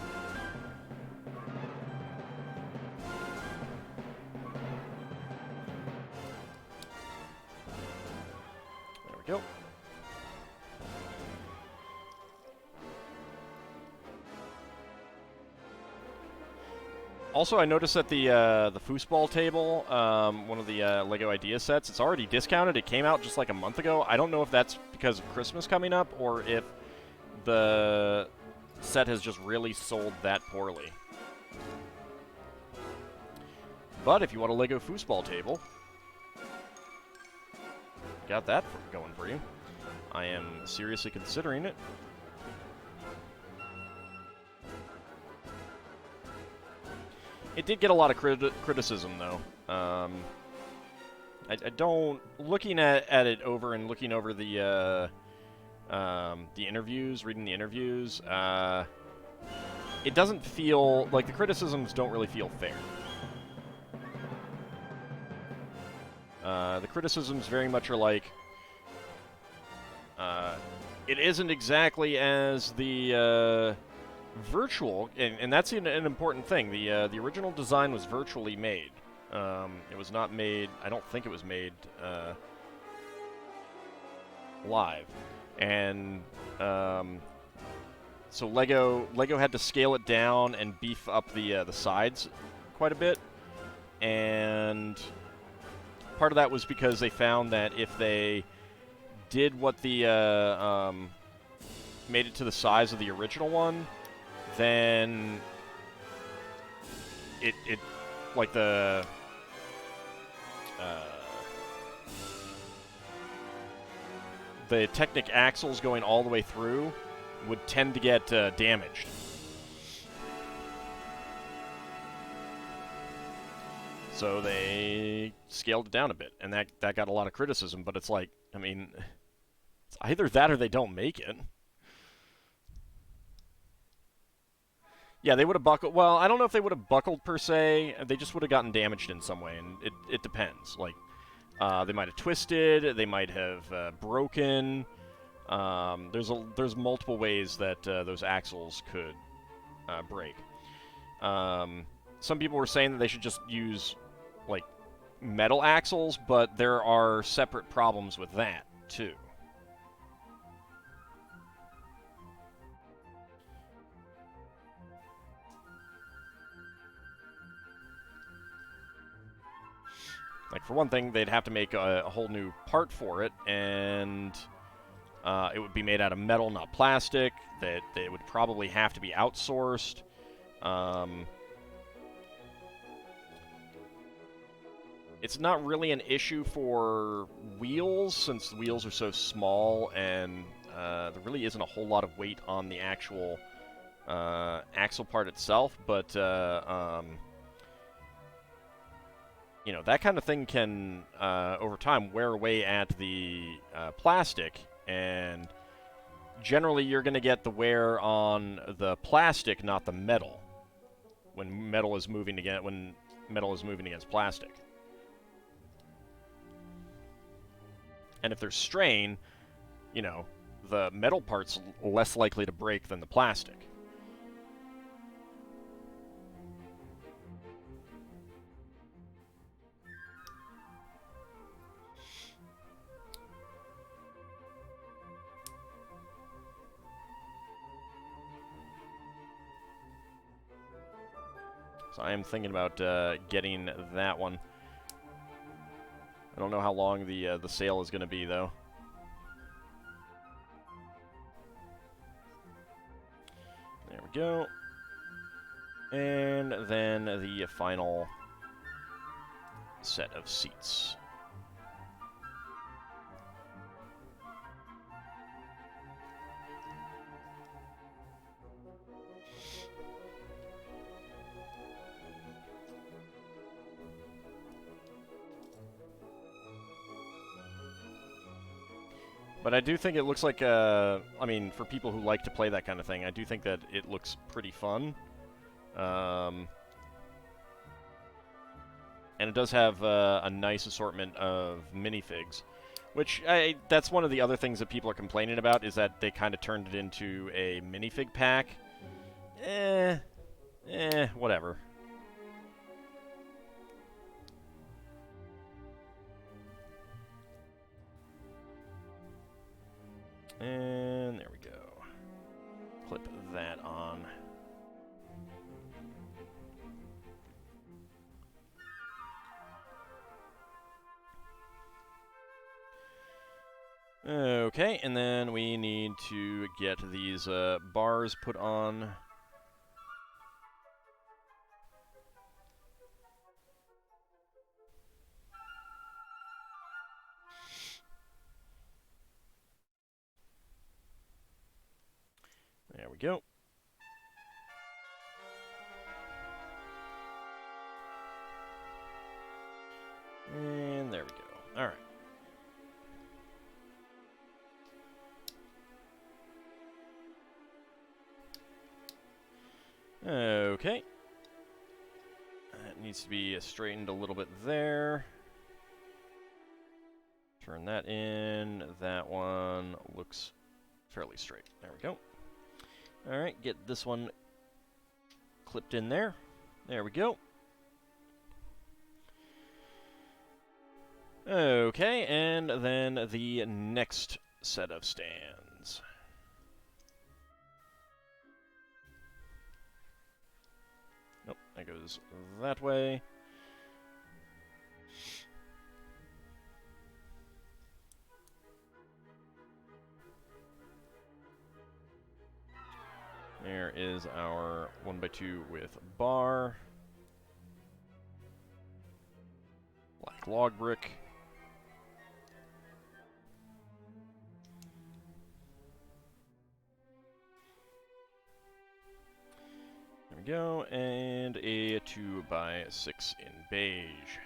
we go. Also, I noticed that the foosball table, one of the LEGO idea sets, it's already discounted. It came out just like a month ago. I don't know if that's because of Christmas coming up or if the set has just really sold that poorly. But if you want a LEGO foosball table, got that going for you. I am seriously considering it. It did get a lot of criticism, though. I don't... looking at it over and looking over the interviews, reading the interviews, it doesn't feel like the criticisms don't really feel fair. The criticisms very much are like, it isn't exactly as the virtual, and that's an important thing. The original design was virtually made. It was not made. I don't think it was made live, and so Lego had to scale it down and beef up the sides quite a bit, and part of that was because they found that if they did what the made it to the size of the original one, then it like the Technic axles going all the way through would tend to get damaged. So they scaled it down a bit, and that got a lot of criticism, but it's like, I mean, it's either that or they don't make it. Yeah, they would have buckled. Well, I don't know if they would have buckled per se. They just would have gotten damaged in some way, and it depends. Like, they might have twisted, they might have broken. There's multiple ways that those axles could break. Some people were saying that they should just use like metal axles, but there are separate problems with that too. Like, for one thing, they'd have to make a whole new part for it, and it would be made out of metal, not plastic. That it would probably have to be outsourced. It's not really an issue for wheels, since the wheels are so small, and there really isn't a whole lot of weight on the actual axle part itself, but you know, that kind of thing can, over time, wear away at the plastic, and generally you're going to get the wear on the plastic, not the metal, when metal is moving against plastic. And if there's strain, you know, the metal part's less likely to break than the plastic. So I am thinking about getting that one. I don't know how long the sale is going to be, though. There we go. And then the final set of seats. But I do think it looks like, I mean, for people who like to play that kind of thing, I do think that it looks pretty fun. And it does have a nice assortment of minifigs, which that's one of the other things that people are complaining about, is that they kind of turned it into a minifig pack. Whatever. And there we go. Clip that on. Okay, and then we need to get these bars put on. There we go. And there we go. All right. Okay. That needs to be straightened a little bit there. Turn that in. That one looks fairly straight. There we go. Alright, get this one clipped in there. There we go. Okay, and then the next set of stands. Nope, that goes that way. There is our 1x2 with bar. Black log brick. There we go, and a 2x6 in beige.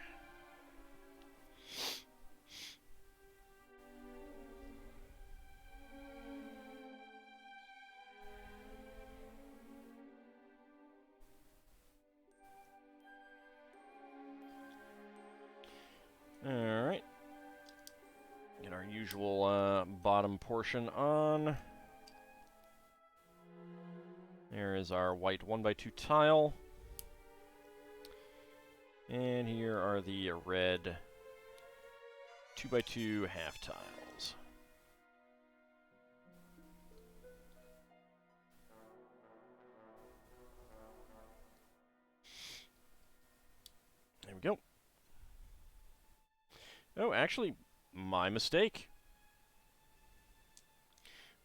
Alright. Get our usual bottom portion on. There is our white 1x2 tile. And here are the red 2x2 half tiles. There we go. Oh, actually, my mistake.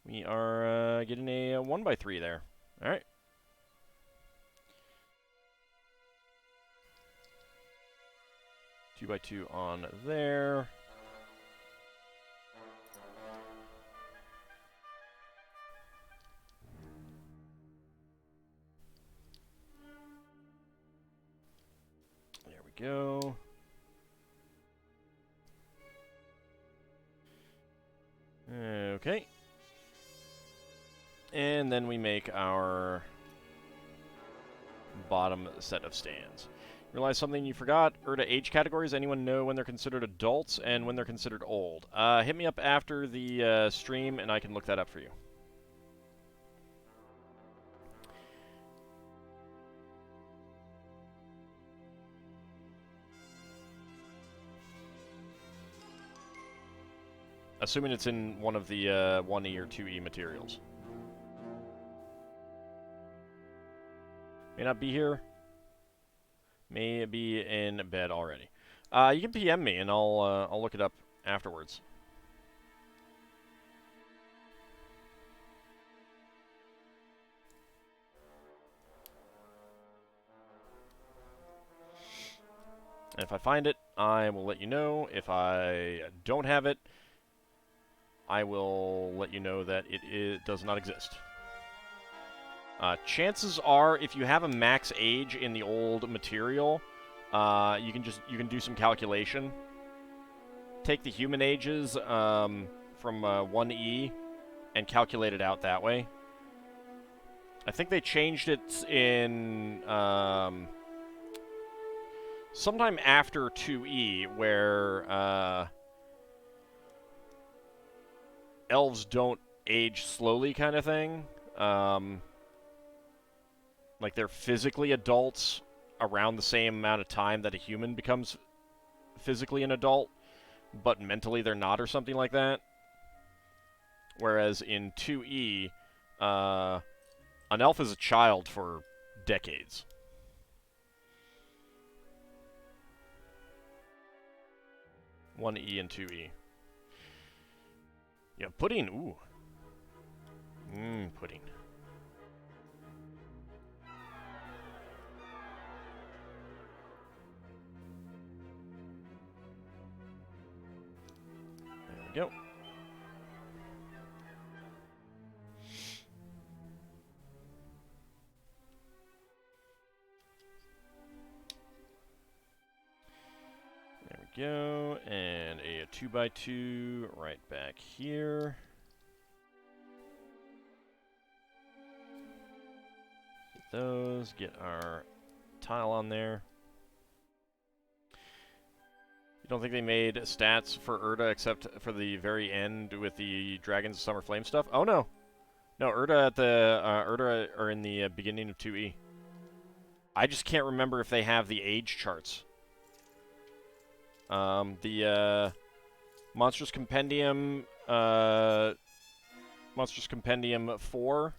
We are getting a 1x3 there. All right. Two by two on there. There we go. Okay. And then we make our bottom set of stands. Realize something you forgot. Urda age categories. Anyone know when they're considered adults and when they're considered old? Hit me up after the stream and I can look that up for you. Assuming it's in one of the 1E or 2E materials. May not be here. May be in bed already. You can PM me and I'll look it up afterwards. And if I find it, I will let you know. If I don't have it, I will let you know that it does not exist. Chances are, if you have a max age in the old material, you can do some calculation. Take the human ages from 1E and calculate it out that way. I think they changed it in sometime after 2E, where elves don't age slowly, kind of thing. Like, they're physically adults around the same amount of time that a human becomes physically an adult, but mentally they're not, or something like that. Whereas in 2E, an elf is a child for decades. One E and 2E. Yeah, pudding. Ooh. Pudding. There we go. There we go, and a 2x2 right back here. those, get our tile on there. You don't think they made stats for Urda except for the very end with the Dragons of Summer Flame stuff? Oh no. No, Urda are in the beginning of 2E. I just can't remember if they have the age charts. The Monstrous Compendium, Monstrous Compendium 4,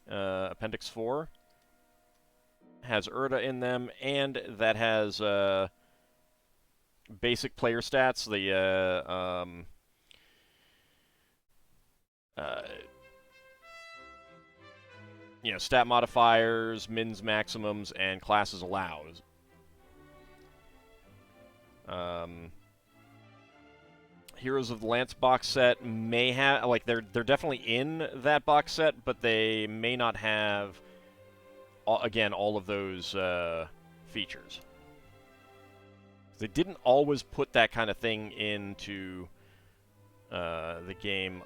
Appendix 4, has Urda in them, and that has basic player stats, the you know, stat modifiers, mins, maximums, and classes allows. Heroes of the Lance box set may have, like, they're definitely in that box set, but they may not have, again, all of those features. They didn't always put that kind of thing into the game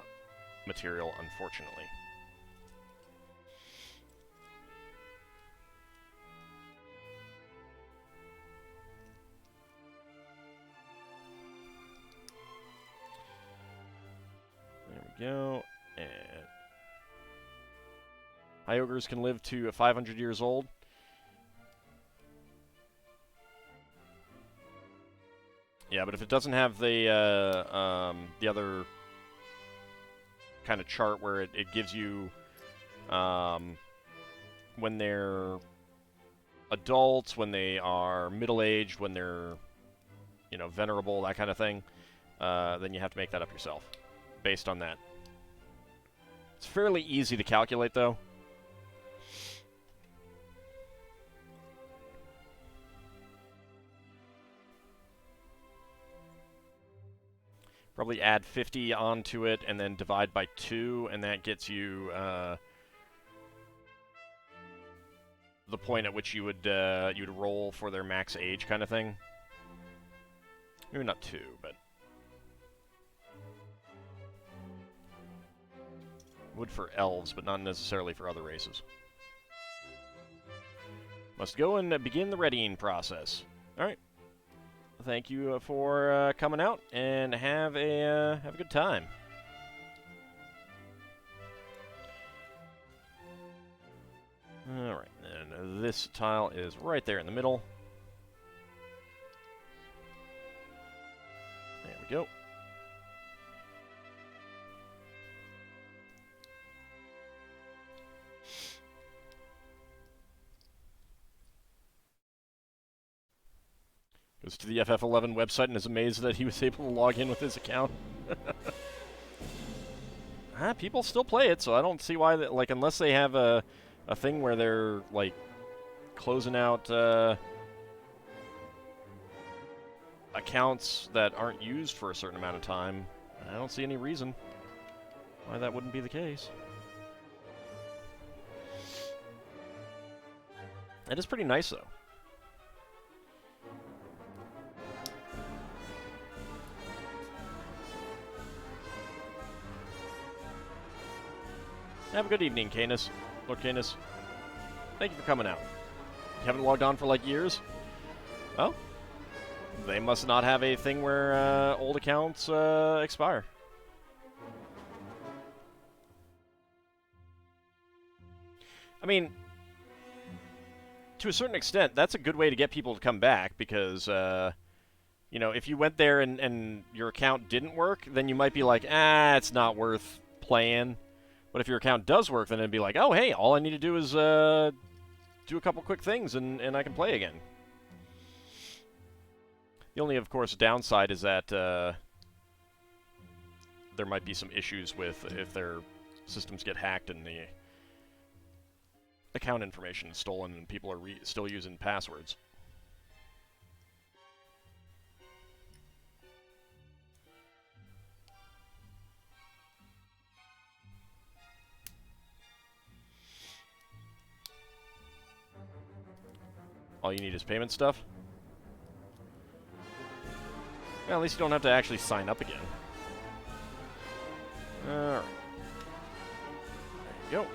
material, unfortunately. There we go. And high ogres can live to 500 years old. Yeah, but if it doesn't have the other kind of chart where it gives you when they're adults, when they are middle-aged, when they're, you know, venerable, that kind of thing, then you have to make that up yourself based on that. It's fairly easy to calculate, though. Probably add 50 onto it and then divide by 2, and that gets you the point at which you would you'd roll for their max age kind of thing. Maybe not 2, but would for elves, but not necessarily for other races. Must go and begin the readying process. All right. Thank you for coming out, and have a good time. All right, and this tile is right there in the middle. There we go. Goes to the FF11 website and is amazed that he was able to log in with his account. People still play it, so I don't see why, like, unless they have a thing where they're, like, closing out accounts that aren't used for a certain amount of time, I don't see any reason why that wouldn't be the case. It is pretty nice, though. Have a good evening, Canis. Lord Canis. Thank you for coming out. You haven't logged on for, like, years? Well, they must not have a thing where old accounts expire. I mean, to a certain extent, that's a good way to get people to come back, because, you know, if you went there and your account didn't work, then you might be like, it's not worth playing. But if your account does work, then it'd be like, oh, hey, all I need to do is do a couple quick things, and I can play again. The only, of course, downside is that there might be some issues with if their systems get hacked and the account information is stolen and people are still using passwords. All you need is payment stuff? Well, at least you don't have to actually sign up again. Alright. There you go.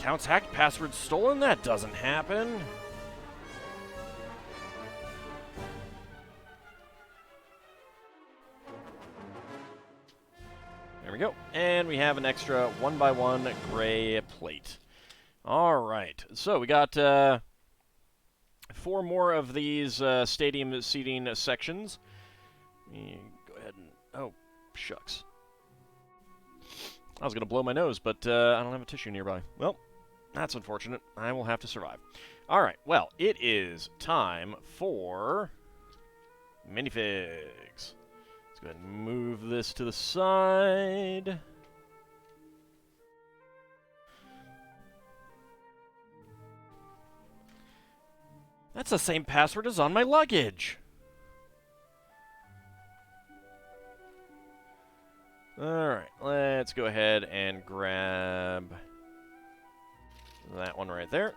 Accounts hacked, password stolen? That doesn't happen. There we go. And we have an extra 1x1 gray plate. All right. So we got 4 more of these stadium seating sections. Go ahead and... Oh, shucks. I was going to blow my nose, but I don't have a tissue nearby. Well, that's unfortunate. I will have to survive. All right. Well, it is time for minifigs. Let's go ahead and move this to the side. That's the same password as on my luggage. Alright, let's go ahead and grab that one right there.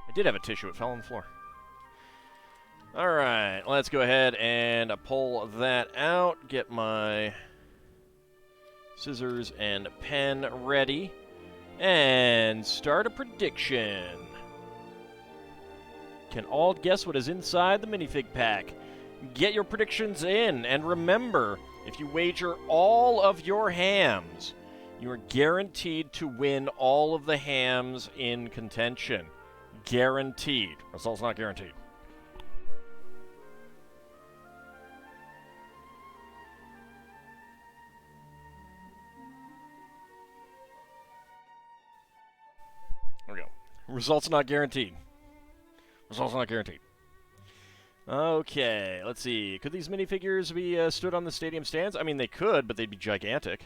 I did have a tissue, it fell on the floor. Alright, let's go ahead and pull that out, get my scissors and pen ready, and start a prediction. Can all guess what is inside the minifig pack? Get your predictions in, and remember, if you wager all of your hams, you are guaranteed to win all of the hams in contention. Guaranteed. Results not guaranteed. There we go. Results not guaranteed. Results not guaranteed. Okay, let's see. Could these minifigures be stood on the stadium stands? I mean, they could, but they'd be gigantic.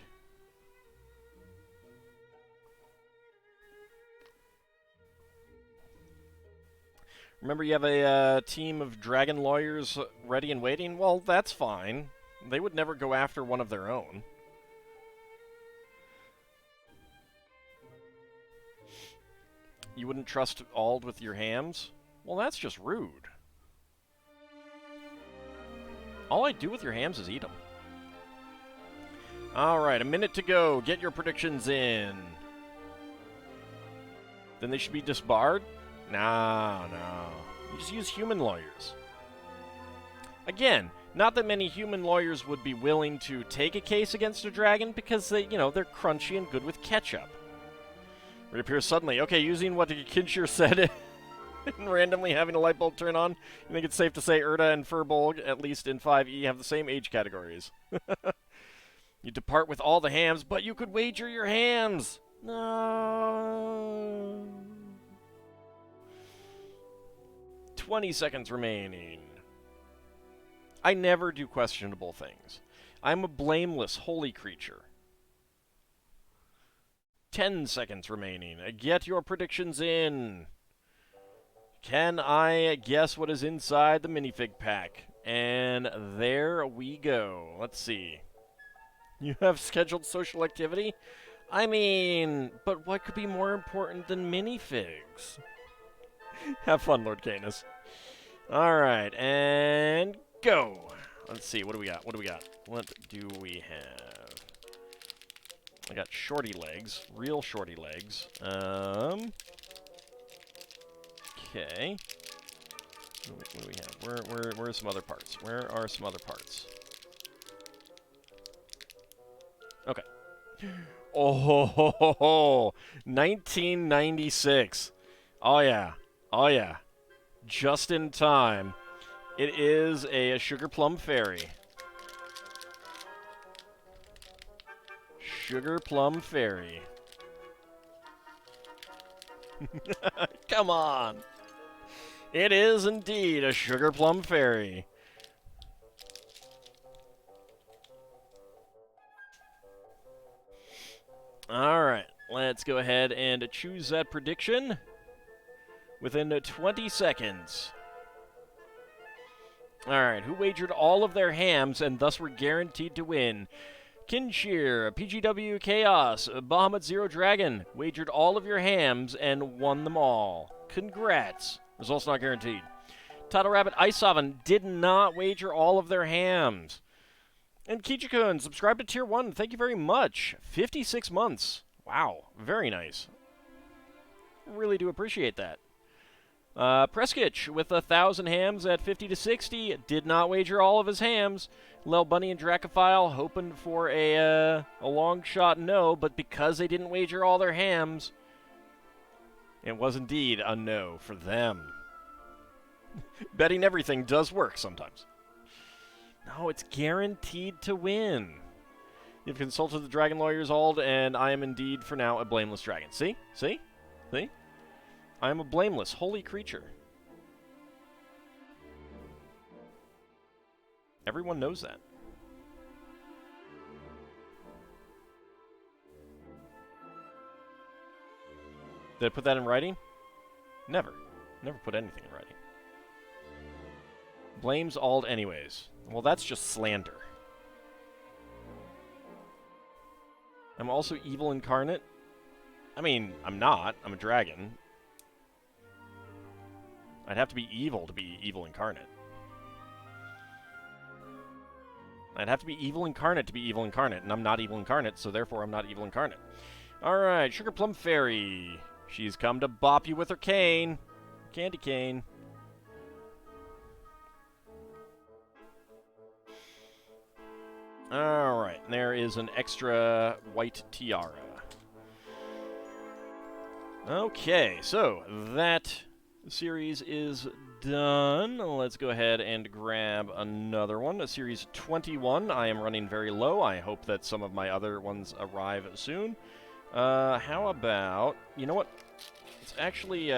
Remember, you have a team of dragon lawyers ready and waiting? Well, that's fine. They would never go after one of their own. You wouldn't trust Ald with your hams? Well, that's just rude. All I do with your hams is eat them. Alright, a minute to go. Get your predictions in. Then they should be disbarred? No. You just use human lawyers. Again, not that many human lawyers would be willing to take a case against a dragon because they, they're crunchy and good with ketchup. Reappears suddenly. Okay, using what Kinshir said and randomly having a light bulb turn on, you think it's safe to say Erda and Furbolg, at least in 5e, have the same age categories. You depart with all the hams, but you could wager your hams. No. 20 seconds remaining. I never do questionable things. I'm a blameless, holy creature. 10 seconds remaining. Get your predictions in. Can I guess what is inside the minifig pack? And there we go. Let's see. You have scheduled social activity? I mean, but what could be more important than minifigs? Have fun, Lord Canis. Alright, and go. Let's see, what do we got? What do we have? I got shorty legs, real shorty legs. Okay. What do we have? Where are some other parts? Where are some other parts? Okay. Oh, 1996. Oh yeah. Oh yeah. Just in time. It is a Sugar Plum Fairy. Sugar Plum Fairy. Come on. It is indeed a Sugar Plum Fairy. Alright, let's go ahead and choose that prediction within 20 seconds. Alright, who wagered all of their hams and thus were guaranteed to win? Kinshir, PGW Chaos, Bahamut Zero Dragon wagered all of your hams and won them all. Congrats. Results not guaranteed. Title Rabbit Ice Oven did not wager all of their hams. And Kichikun, subscribe to Tier 1. Thank you very much. 56 months. Wow. Very nice. Really do appreciate that. Preskitch with 1,000 hams at 50 to 60. Did not wager all of his hams. Lel Bunny and Dracophile hoping for a long shot no, but because they didn't wager all their hams, it was indeed a no for them. Betting everything does work sometimes. No, it's guaranteed to win. You've consulted the dragon lawyers, Ald, and I am indeed, for now, a blameless dragon. See? See? See? I am a blameless, holy creature. Everyone knows that. Did I put that in writing? Never. Never put anything in writing. Blames Ald anyways. Well, that's just slander. I'm also evil incarnate. I mean, I'm not. I'm a dragon. I'd have to be evil incarnate. I'd have to be evil incarnate to be evil incarnate, and I'm not evil incarnate, so therefore I'm not evil incarnate. Alright, Sugar Plum Fairy. She's come to bop you with her cane. Candy cane. Alright, there is an extra white tiara. Okay, so that series is done. Let's go ahead and grab another one. Series 21. I am running very low. I hope that some of my other ones arrive soon. How about... You know what? Let's actually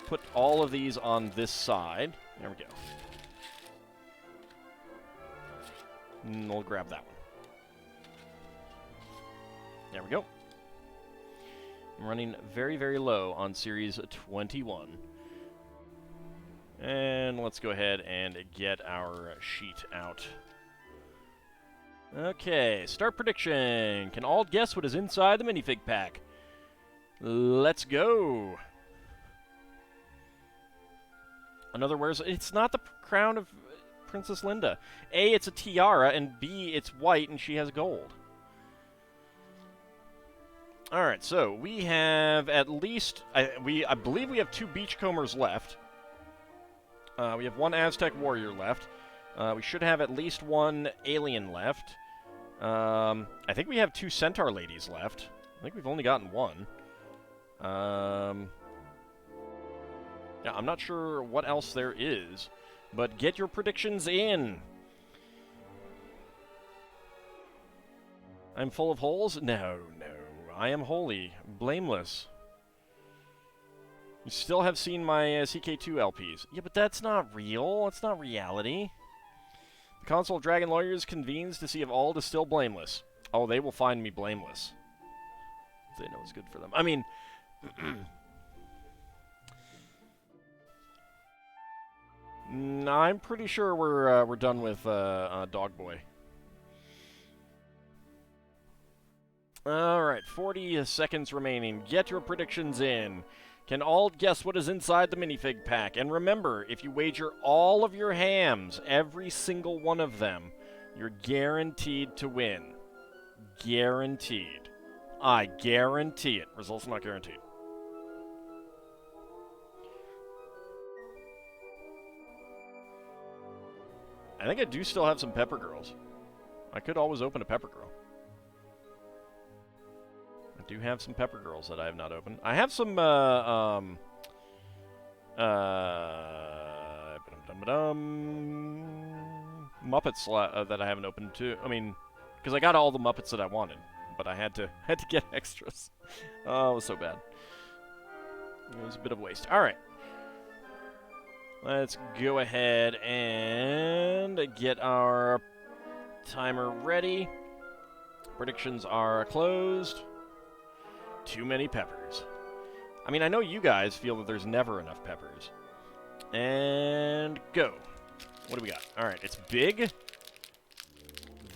put all of these on this side. There we go. And we'll grab that one. There we go. I'm running very, very low on Series 21. And let's go ahead and get our sheet out. Okay, start prediction. Can Ald guess what is inside the minifig pack? Let's go. Another words. It's not the crown of Princess Linda. A, it's a tiara, and B, it's white, and she has gold. Alright, so we have at least... I believe we have 2 Beachcombers left. We have 1 Aztec warrior left. We should have at least 1 alien left. I think we have 2 centaur ladies left. I think we've only gotten 1. Yeah, I'm not sure what else there is, but get your predictions in. I'm full of holes? No, no. I am holy, blameless. You still have seen my CK2 LPs. Yeah, but that's not real. That's not reality. The Council of Dragon Lawyers convenes to see if Ald is still blameless. Oh, they will find me blameless. They know it's good for them. I mean... I'm pretty sure we're done with Dog Boy. Alright, 40 seconds remaining. Get your predictions in. Can Ald guess what is inside the minifig pack? And remember, if you wager all of your hams, every single one of them, you're guaranteed to win. Guaranteed. I guarantee it. Results not guaranteed. I think I do still have some Pepper Girls. I could always open a Pepper Girl. I do have some Pepper Girls that I have not opened. I have some, Muppets that I haven't opened too. I mean, because I got all the Muppets that I wanted, but I had to get extras. Oh, it was so bad. It was a bit of a waste. All right. Let's go ahead and get our timer ready. Predictions are closed. Too many peppers. I mean, I know you guys feel that there's never enough peppers. And go. What do we got? All right, it's big.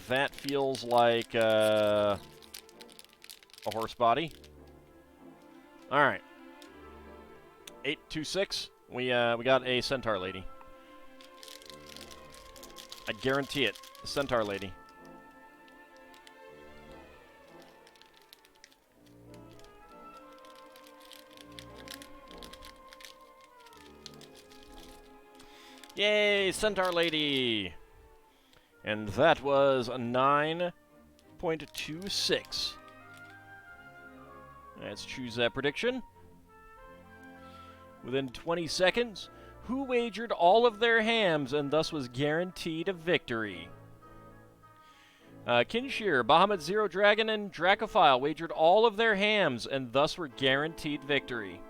That feels like a horse body. All right. 826. We got a Centaur lady. I guarantee it. A Centaur lady. Yay, Centaur lady! And that was a 9.26. Let's choose that prediction. Within 20 seconds, who wagered all of their hams and thus was guaranteed a victory? Kinshir, Bahamut Zero Dragon, and Dracophile wagered all of their hams and thus were guaranteed victory.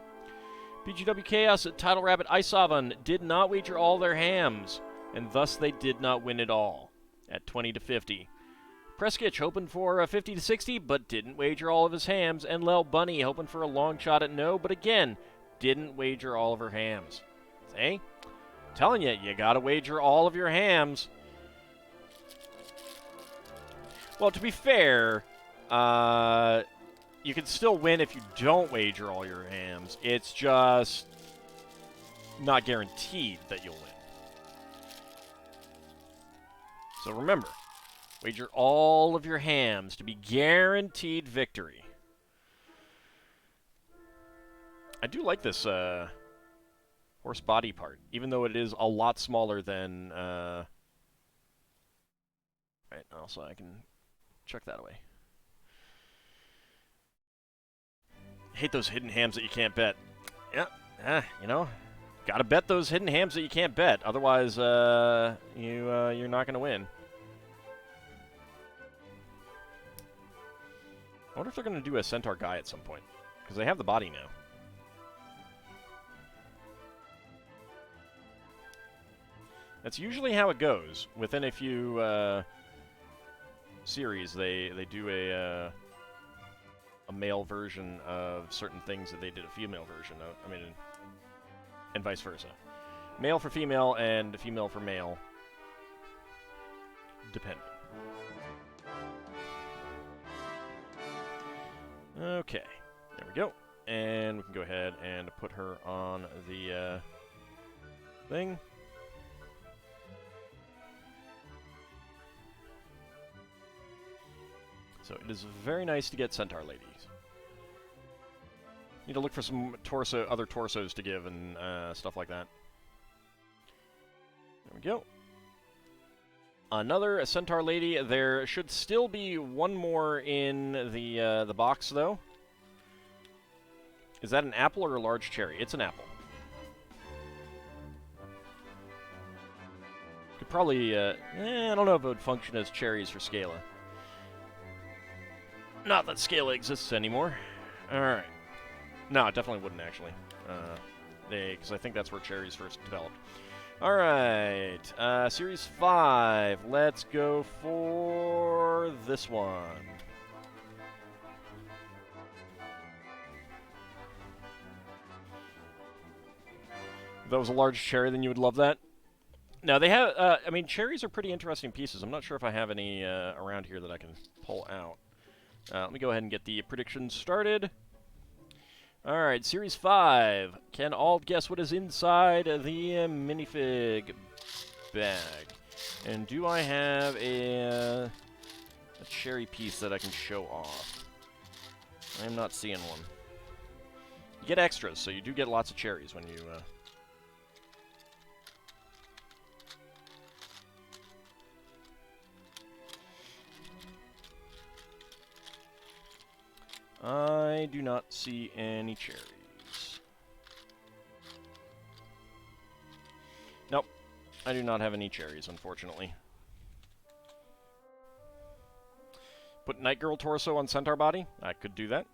BGW Chaos, Tidal Rabbit, Isovan did not wager all their hams, and thus they did not win it all at 20-50. Preskitch hoping for a 50-60, but didn't wager all of his hams, and Lel Bunny hoping for a long shot at no, but again, didn't wager all of her hams. See? Telling you, you gotta wager all of your hams. Well, to be fair, you can still win if you don't wager all your hams. It's just not guaranteed that you'll win. So remember, wager all of your hams to be guaranteed victory. I do like this horse body part, even though it is a lot smaller than... Right, also I can check that away. Hate those hidden hams that you can't bet. Yeah, you know, gotta bet those hidden hams that you can't bet. Otherwise, you're not gonna win. I wonder if they're gonna do a Centaur guy at some point, because they have the body now. That's usually how it goes. Within a few series, they do a male version of certain things that they did a female version of. I mean, and vice versa. Male for female and female for male, depending. Okay, there we go. And we can go ahead and put her on the thing. So it is very nice to get Centaur ladies. Need to look for some other torsos to give and stuff like that. There we go. Another Centaur lady. There should still be one more in the box, though. Is that an apple or a large cherry? It's an apple. Could probably, I don't know if it would function as cherries for Scala. Not that Scala exists anymore. Alright. No, it definitely wouldn't, actually. Because I think that's where cherries first developed. Alright. Series 5. Let's go for this one. If that was a large cherry, then you would love that. Now, they have... I mean, cherries are pretty interesting pieces. I'm not sure if I have any around here that I can pull out. Let me go ahead and get the predictions started. Alright, Series 5. Can all guess what is inside the minifig bag? And do I have a cherry piece that I can show off? I'm not seeing one. You get extras, so you do get lots of cherries when you... I do not see any cherries. Nope. I do not have any cherries, unfortunately. Put Night Girl torso on Centaur body? I could do that.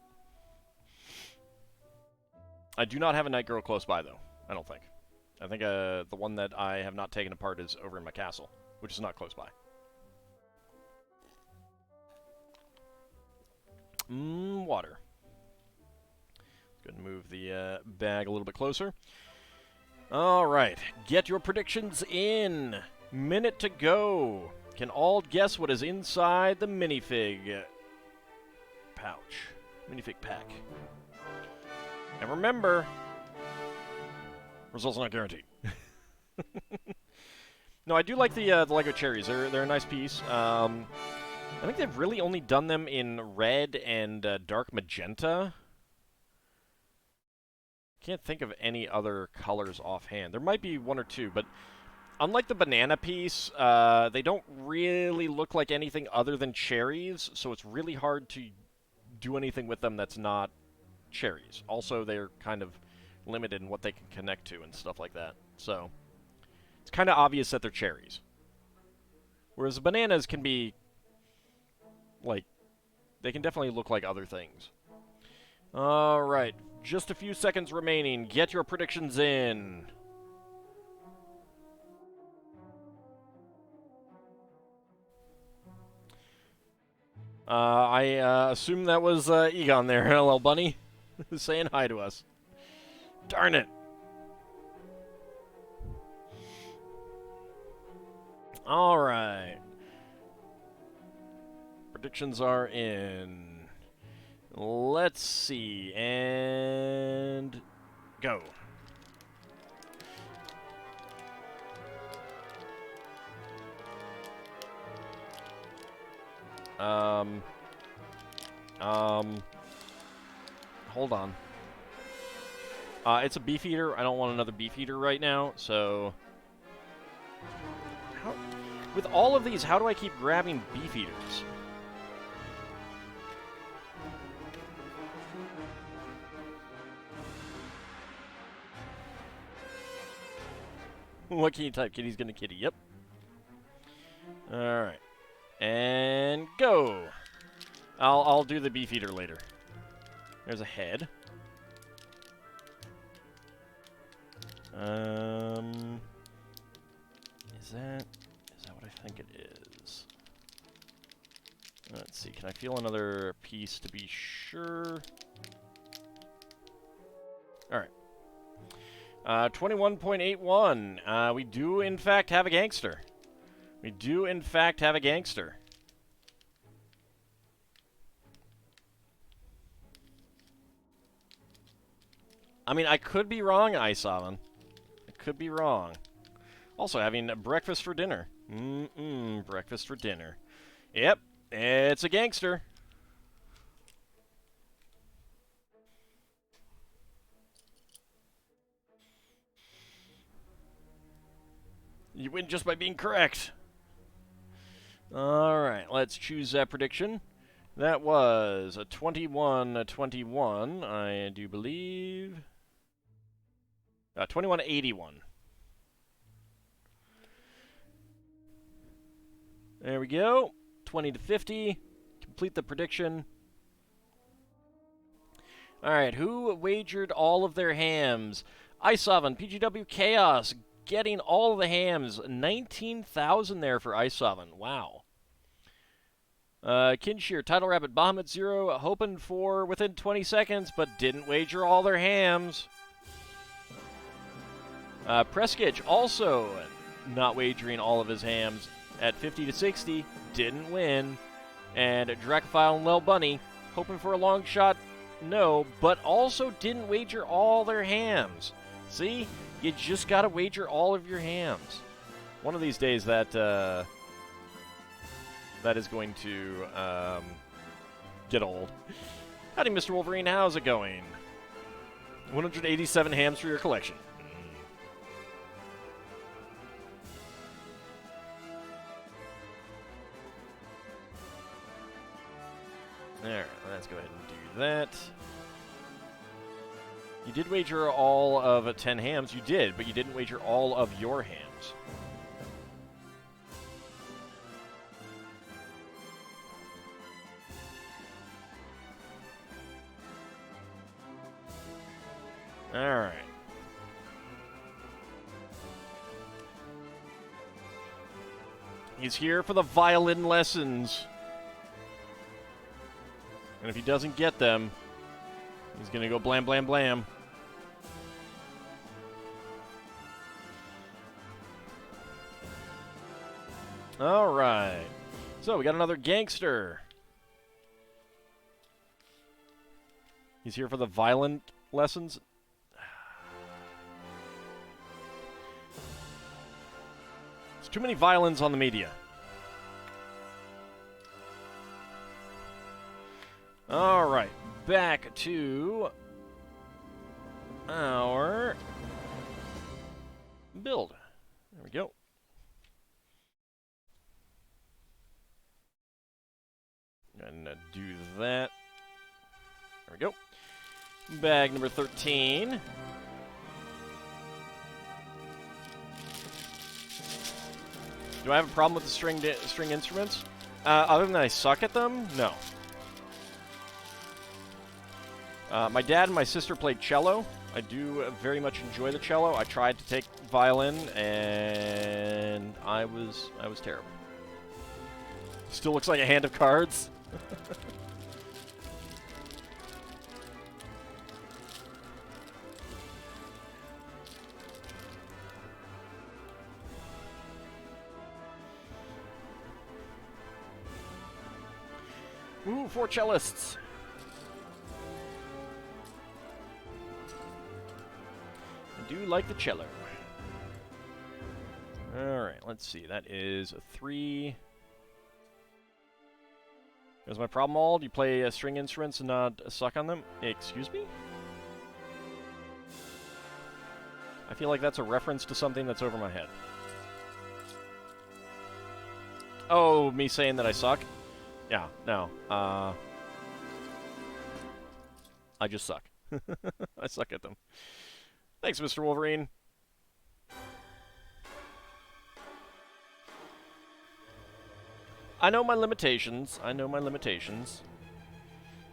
I do not have a Night Girl close by, though. I don't think. I think the one that I have not taken apart is over in my castle, which is not close by. Water. Go ahead and move the bag a little bit closer. All right. Get your predictions in. Minute to go. Can all guess what is inside the minifig pouch? Minifig pack. And remember, Results not guaranteed. No, I do like the Lego cherries. They're a nice piece. I think they've really only done them in red and dark magenta. Can't think of any other colors offhand. There might be one or two, but unlike the banana piece, they don't really look like anything other than cherries, so it's really hard to do anything with them that's not cherries. Also, they're kind of limited in what they can connect to and stuff like that. So it's kind of obvious that they're cherries. Whereas bananas can be, like, they can definitely look like other things. Alright, just a few seconds remaining. Get your predictions in. I assume that was Egon there, hello bunny, saying hi to us. Darn it. Alright. Predictions are in. Let's see. And go. Hold on. It's a beefeater. I don't want another beefeater right now, so... With all of these, how do I keep grabbing beefeaters? What can you type? Kitty's gonna kitty. Yep. Alright. And go! I'll do the beefeater later. There's a head. Is that what I think it is? Let's see, can I feel another piece to be sure? Alright. 21.81. We do, in fact, have a gangster. We do, in fact, have a gangster. I mean, I could be wrong, Ice-Oven. I could be wrong. Also, having breakfast for dinner. Breakfast for dinner. Yep, it's a gangster. You win just by being correct. Alright, let's choose that prediction. That was a 21-21, I do believe. 21-81. There we go. 20-50. Complete the prediction. Alright, who wagered all of their hams? Ice-Oven, PGW Chaos, getting all of the hams. 19,000 there for Ice-Oven. Wow. Kinshear, Title Rabbit, Bahamut Zero, hoping for within 20 seconds, but didn't wager all their hams. Preskitch also not wagering all of his hams at 50-60, didn't win. And Dracophile and Lil Bunny, hoping for a long shot, no, but also didn't wager all their hams. See? You just gotta wager all of your hams. One of these days that is going to get old. Howdy, Mr. Wolverine. How's it going? 187 hams for your collection. Alright, let's go ahead and do that. You did wager all of 10 hams. You did, but you didn't wager all of your hams. Alright. He's here for the violin lessons. And if he doesn't get them, he's going to go blam, blam, blam. Alright. So, we got another gangster. He's here for the violin lessons. Too many violins on the media. Alright, back to our build. There we go. And do that. There we go. Bag number 13. Do I have a problem with the string instruments? Other than I suck at them? No. My dad and my sister played cello. I do very much enjoy the cello. I tried to take violin, and I was terrible. Still looks like a hand of cards. Ooh, 4 cellists. I do like the cello. Alright, let's see. That is a 3. Is my problem all? Do you play string instruments and not suck on them? Excuse me? I feel like that's a reference to something that's over my head. Oh, me saying that I suck? Yeah, no. I just suck. I suck at them. Thanks, Mr. Wolverine. I know my limitations. I know my limitations.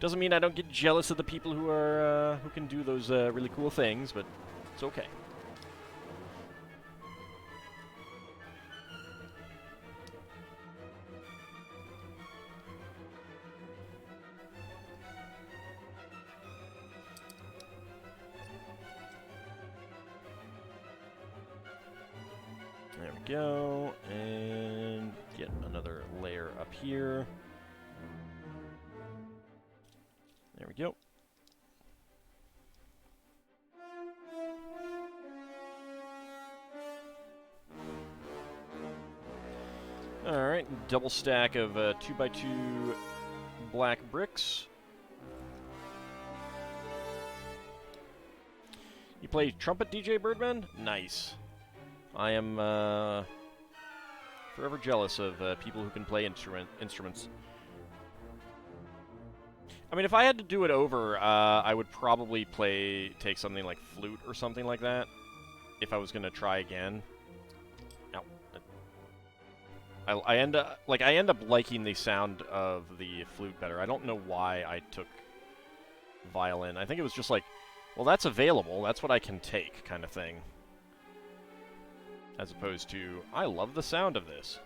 Doesn't mean I don't get jealous of the people who are who can do those really cool things, but it's okay. There we go, and get another layer up here. There we go. Alright, double stack of 2x2 black bricks. You play trumpet, DJ Birdman? Nice. I am forever jealous of people who can play instruments. I mean, if I had to do it over, I would probably take something like flute or something like that. If I was gonna try again. Ow. I end up liking the sound of the flute better. I don't know why I took violin. I think it was just like, well, that's available. That's what I can take, kind of thing. As opposed to, I love the sound of this.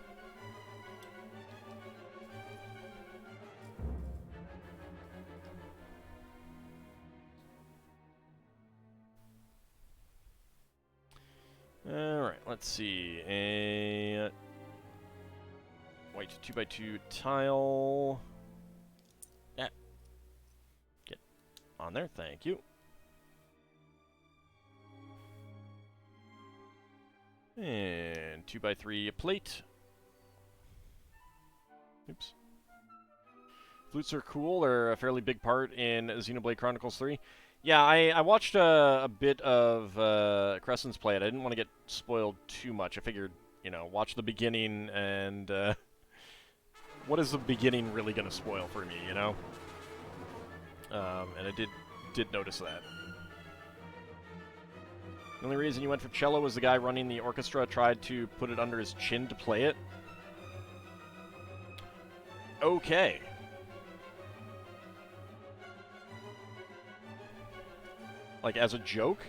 Alright, let's see. A white 2x2 tile. Yeah. Get on there, thank you. And 2x3 plate. Oops. Flutes are cool. They're a fairly big part in Xenoblade Chronicles 3. Yeah, I watched a bit of Crescent's play it. I didn't want to get spoiled too much. I figured, you know, watch the beginning and what is the beginning really going to spoil for me, you know? And I did notice that. The only reason you went for cello was the guy running the orchestra tried to put it under his chin to play it. Okay. Like, as a joke?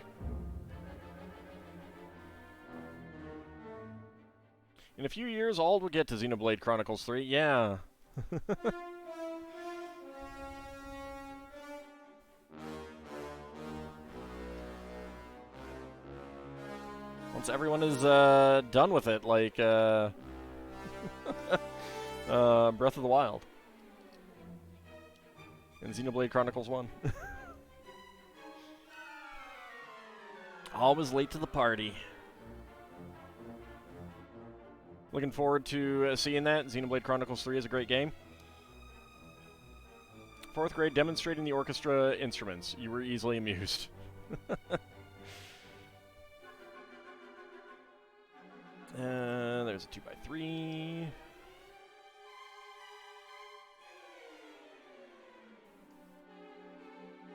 In a few years, Ald will get to Xenoblade Chronicles 3. Yeah. Once everyone is done with it, like Breath of the Wild and Xenoblade Chronicles 1. Always late to the party. Looking forward to seeing that. Xenoblade Chronicles 3 is a great game. 4th grade, demonstrating the orchestra instruments. You were easily amused. There's a 2x3.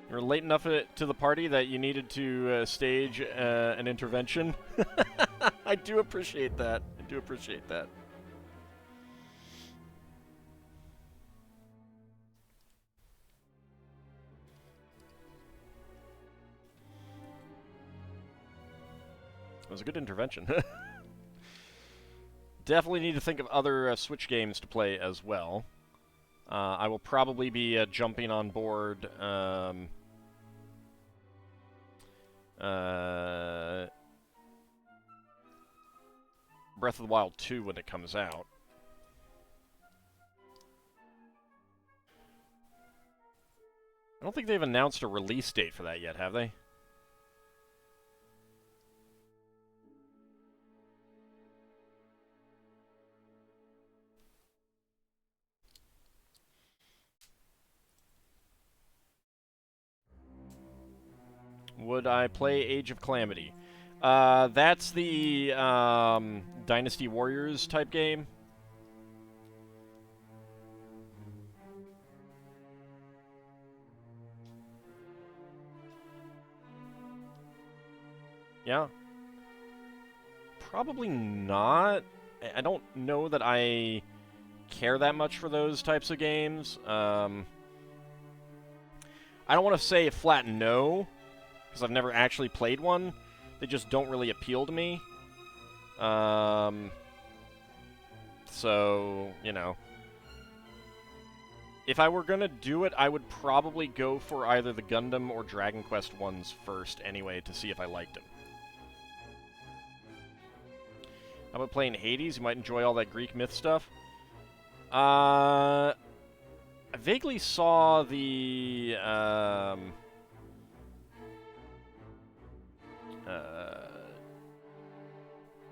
You were late enough to the party that you needed to stage an intervention. I do appreciate that. I do appreciate that. It was a good intervention. Definitely need to think of other Switch games to play as well. I will probably be jumping on board Breath of the Wild 2 when it comes out. I don't think they've announced a release date for that yet, have they? Would I play Age of Calamity? That's the Dynasty Warriors type game. Yeah. Probably not. I don't know that I care that much for those types of games. I don't want to say a flat no, because I've never actually played one. They just don't really appeal to me. So, you know. If I were going to do it, I would probably go for either the Gundam or Dragon Quest ones first anyway to see if I liked them. How about playing Hades? You might enjoy all that Greek myth stuff. I vaguely saw the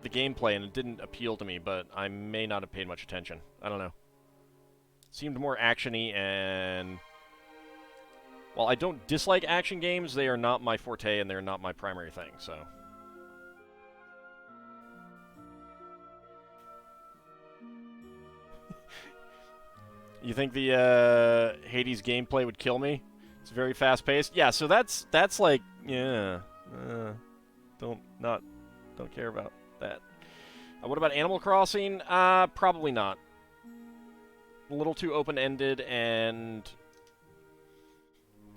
gameplay, and it didn't appeal to me, but I may not have paid much attention. I don't know. It seemed more action-y, and while I don't dislike action games, they are not my forte, and they're not my primary thing, so... You think the Hades gameplay would kill me? It's very fast-paced. Yeah, so that's like, yeah, don't care about that. What about Animal Crossing? Probably not. A little too open-ended, and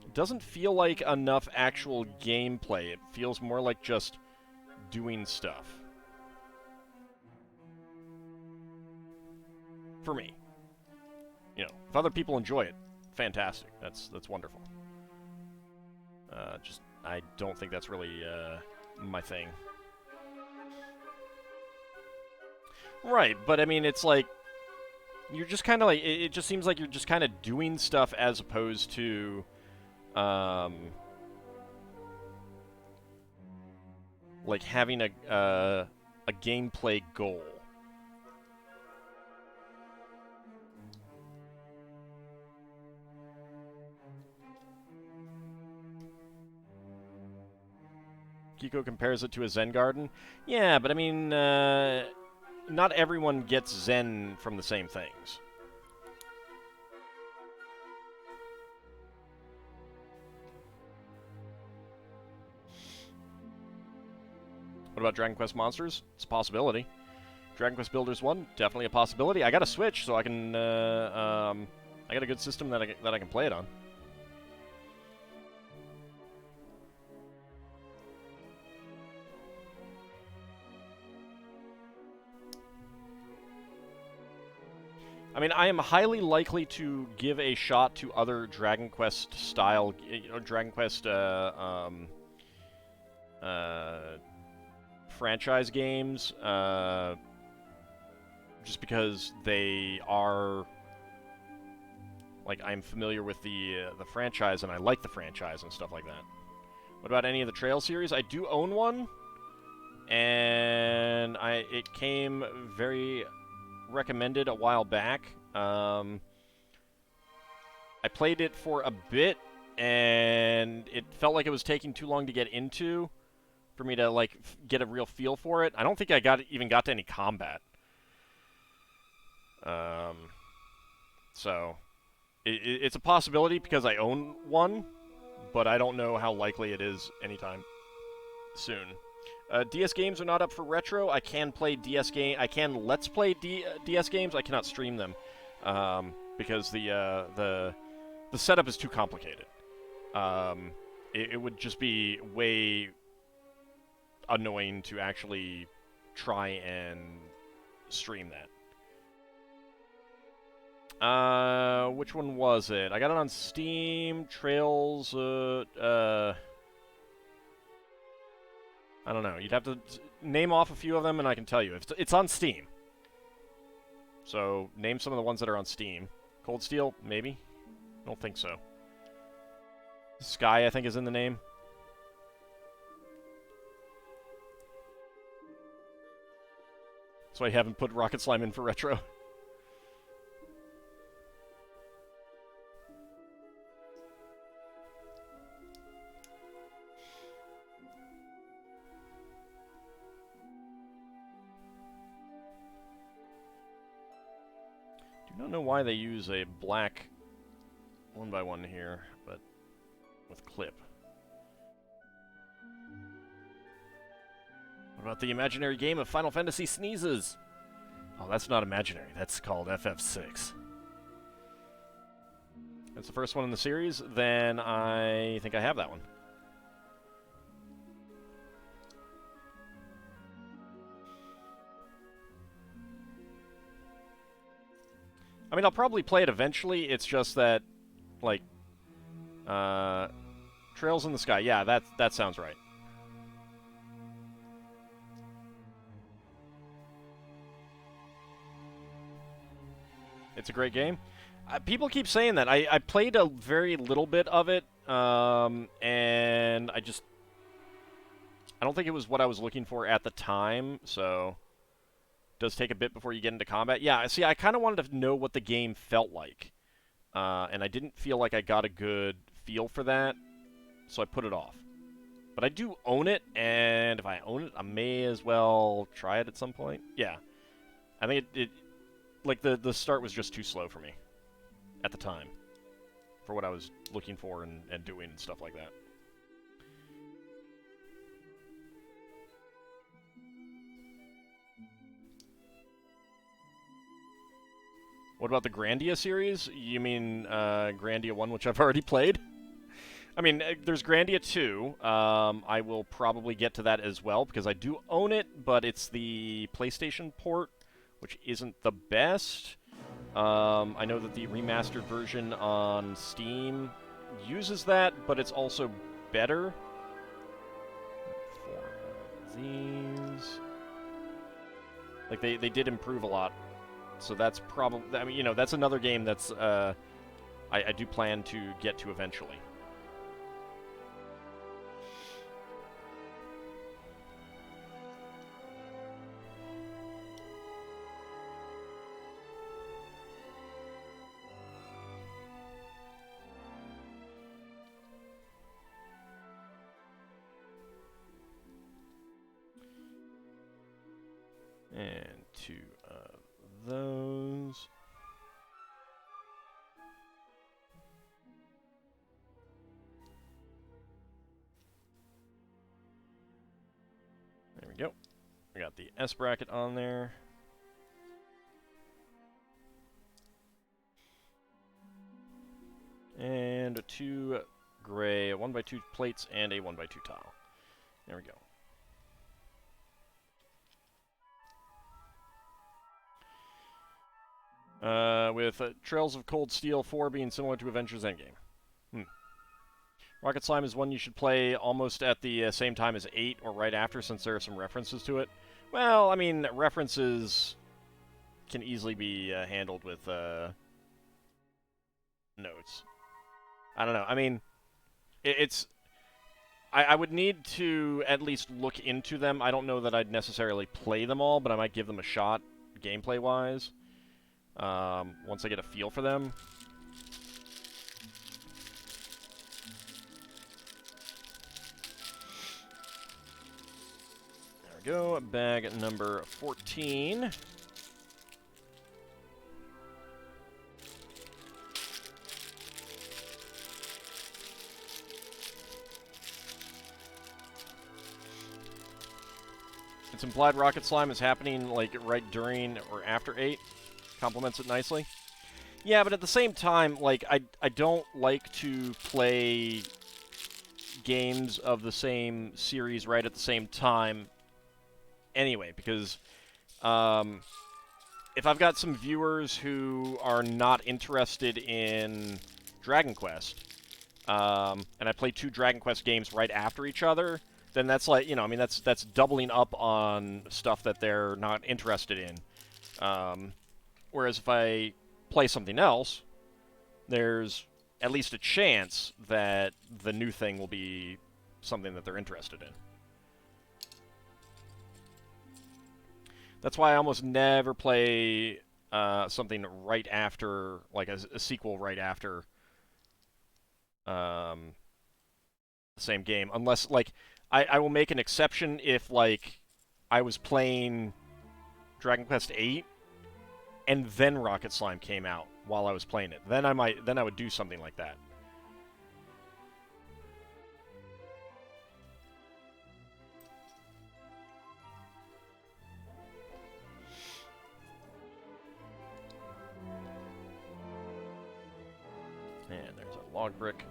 it doesn't feel like enough actual gameplay. It feels more like just doing stuff. For me. You know, if other people enjoy it, fantastic. That's wonderful. Just, I don't think that's really my thing. Right, but I mean, it's like, you're just kind of like, it just seems like you're just kind of doing stuff as opposed to, like having a gameplay goal. Kiko compares it to a Zen garden. Yeah, but I mean, not everyone gets Zen from the same things. What about Dragon Quest Monsters? It's a possibility. Dragon Quest Builders 1, definitely a possibility. I got a Switch, so I can, I got a good system that I can play it on. I mean, I am highly likely to give a shot to other Dragon Quest style, Dragon Quest franchise games, just because they are, like, I'm familiar with the franchise and I like the franchise and stuff like that. What about any of the Trail series? I do own one, and and it came very recommended a while back. I played it for a bit, and it felt like it was taking too long to get into for me to like get a real feel for it. I don't think I even got to any combat. So it's a possibility because I own one, but I don't know how likely it is anytime soon. DS games are not up for retro. I can play DS game. I can let's play DS games. I cannot stream them because the setup is too complicated. It would just be way annoying to actually try and stream that. Which one was it? I got it on Steam, Trails, I don't know. You'd have to name off a few of them, and I can tell you. It's on Steam. So, name some of the ones that are on Steam. Cold Steel, maybe? I don't think so. Sky, I think, is in the name. So I haven't put Rocket Slime in for retro. I don't know why they use a black 1x1 here, but with clip. What about the imaginary game of Final Fantasy Sneezes? Oh, that's not imaginary. That's called FF6. That's the first one in the series. Then I think I have that one. I mean, I'll probably play it eventually. It's just that, like, Trails in the Sky. Yeah, that sounds right. It's a great game. People keep saying that. I played a very little bit of it, and I don't think it was what I was looking for at the time, so it does take a bit before you get into combat. Yeah, see, I kind of wanted to know what the game felt like, and I didn't feel like I got a good feel for that, so I put it off. But I do own it, and if I own it, I may as well try it at some point. Yeah. I think it like, the start was just too slow for me at the time for what I was looking for and doing and stuff like that. What about the Grandia series? You mean Grandia 1, which I've already played? I mean, there's Grandia 2. I will probably get to that as well, because I do own it, but it's the PlayStation port, which isn't the best. I know that the remastered version on Steam uses that, but it's also better. For these, like, they did improve a lot. So that's probably, I mean, you know, that's another game that's, I do plan to get to eventually. And 2 of those. There we go. We got the S bracket on there. And 2 gray 1x2 plates and a 1x2 tile. There we go. With Trails of Cold Steel 4 being similar to Avengers Endgame. Rocket Slime is one you should play almost at the same time as 8 or right after, since there are some references to it. Well, I mean, references can easily be handled with notes. I don't know. I mean, I would need to at least look into them. I don't know that I'd necessarily play them all, but I might give them a shot, gameplay-wise, once I get a feel for them. There we go, bag number 14. It's implied Rocket Slime is happening, like, right during or after 8. Complements it nicely. Yeah, but at the same time, like, I don't like to play games of the same series right at the same time anyway, because if I've got some viewers who are not interested in Dragon Quest, and I play 2 Dragon Quest games right after each other, then that's like, you know, I mean, that's doubling up on stuff that they're not interested in. Whereas if I play something else, there's at least a chance that the new thing will be something that they're interested in. That's why I almost never play something right after, like a sequel right after the same game, unless, like, I will make an exception if, like, I was playing Dragon Quest VIII and then Rocket Slime came out while I was playing it. Then I would do something like that. And there's a log brick.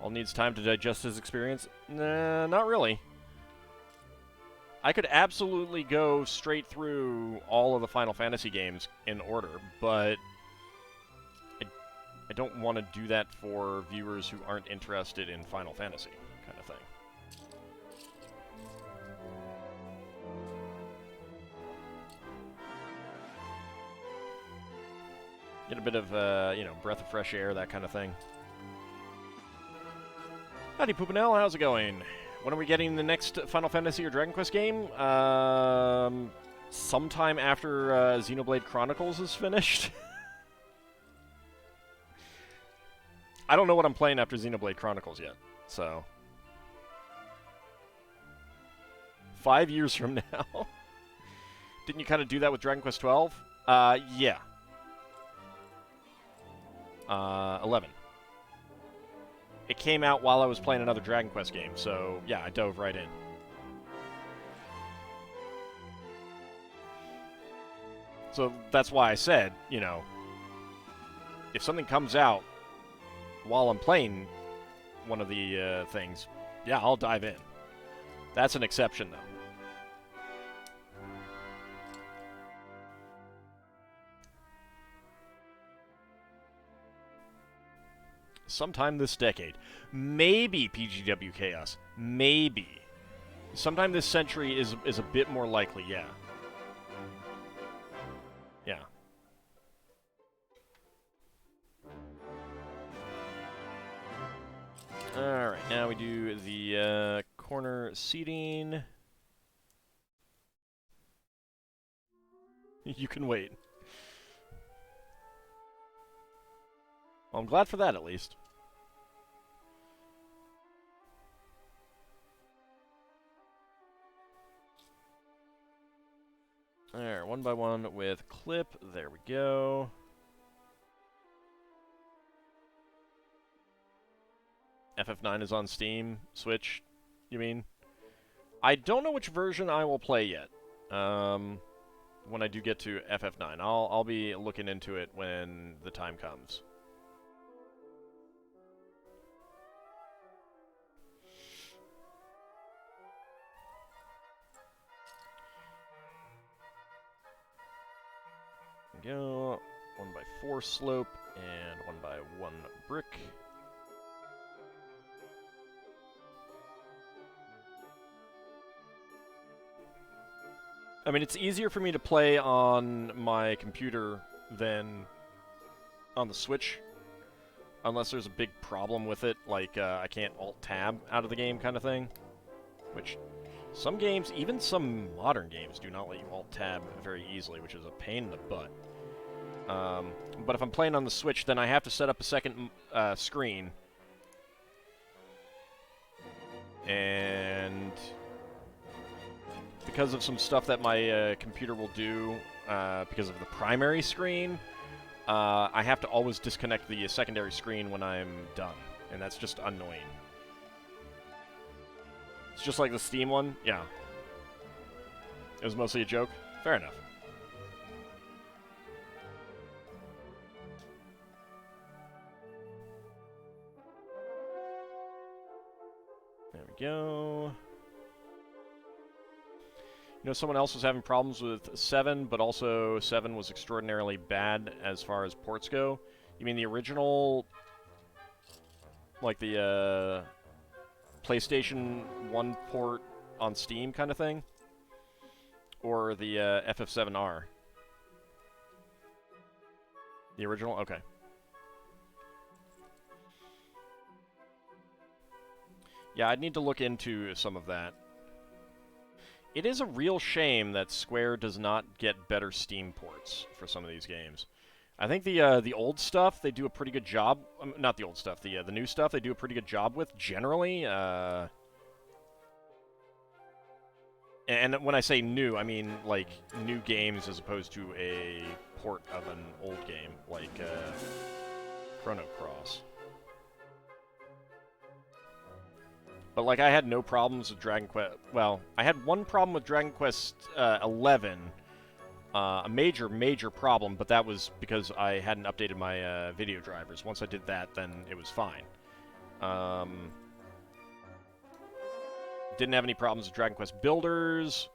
All needs time to digest his experience? Nah, not really. I could absolutely go straight through all of the Final Fantasy games in order, but I don't want to do that for viewers who aren't interested in Final Fantasy, kind of thing. Get a bit of, you know, breath of fresh air, that kind of thing. Howdy, Poopanel, how's it going? When are we getting the next Final Fantasy or Dragon Quest game? Sometime after Xenoblade Chronicles is finished. I don't know what I'm playing after Xenoblade Chronicles yet, so... 5 years from now? Didn't you kind of do that with Dragon Quest 12? Yeah. 11. It came out while I was playing another Dragon Quest game, so yeah, I dove right in. So that's why I said, you know, if something comes out while I'm playing one of the things, yeah, I'll dive in. That's an exception, though. Sometime this decade. Maybe PGW Chaos. Maybe. Sometime this century is a bit more likely, yeah. Yeah. Alright, now we do the corner seating. You can wait. Well, I'm glad for that, at least. There, one by one with clip. There we go. FF9 is on Steam. Switch, you mean? I don't know which version I will play yet. When I do get to FF9. I'll be looking into it when the time comes. Go 1x4 slope and 1x1 brick. I mean, it's easier for me to play on my computer than on the Switch, unless there's a big problem with it, like I can't Alt-Tab out of the game kind of thing, which some games, even some modern games, do not let you Alt-Tab very easily, which is a pain in the butt. But if I'm playing on the Switch, then I have to set up a second screen. And because of some stuff that my computer will do, because of the primary screen, I have to always disconnect the secondary screen when I'm done. And that's just annoying. It's just like the Steam one? Yeah. It was mostly a joke? Fair enough. There we go. You know, someone else was having problems with 7, but also 7 was extraordinarily bad as far as ports go. You mean the original, like the PlayStation 1 port on Steam kind of thing? Or the FF7R? The original? Okay. Yeah, I'd need to look into some of that. It is a real shame that Square does not get better Steam ports for some of these games. I think the old stuff, they do a pretty good job. Not the old stuff, the new stuff, they do a pretty good job with, generally. And when I say new, I mean, like, new games as opposed to a port of an old game, like Chrono Cross. But, like, I had no problems with Dragon Quest... Well, I had one problem with Dragon Quest 11. A major, major problem, but that was because I hadn't updated my video drivers. Once I did that, then it was fine. Didn't have any problems with Dragon Quest Builders.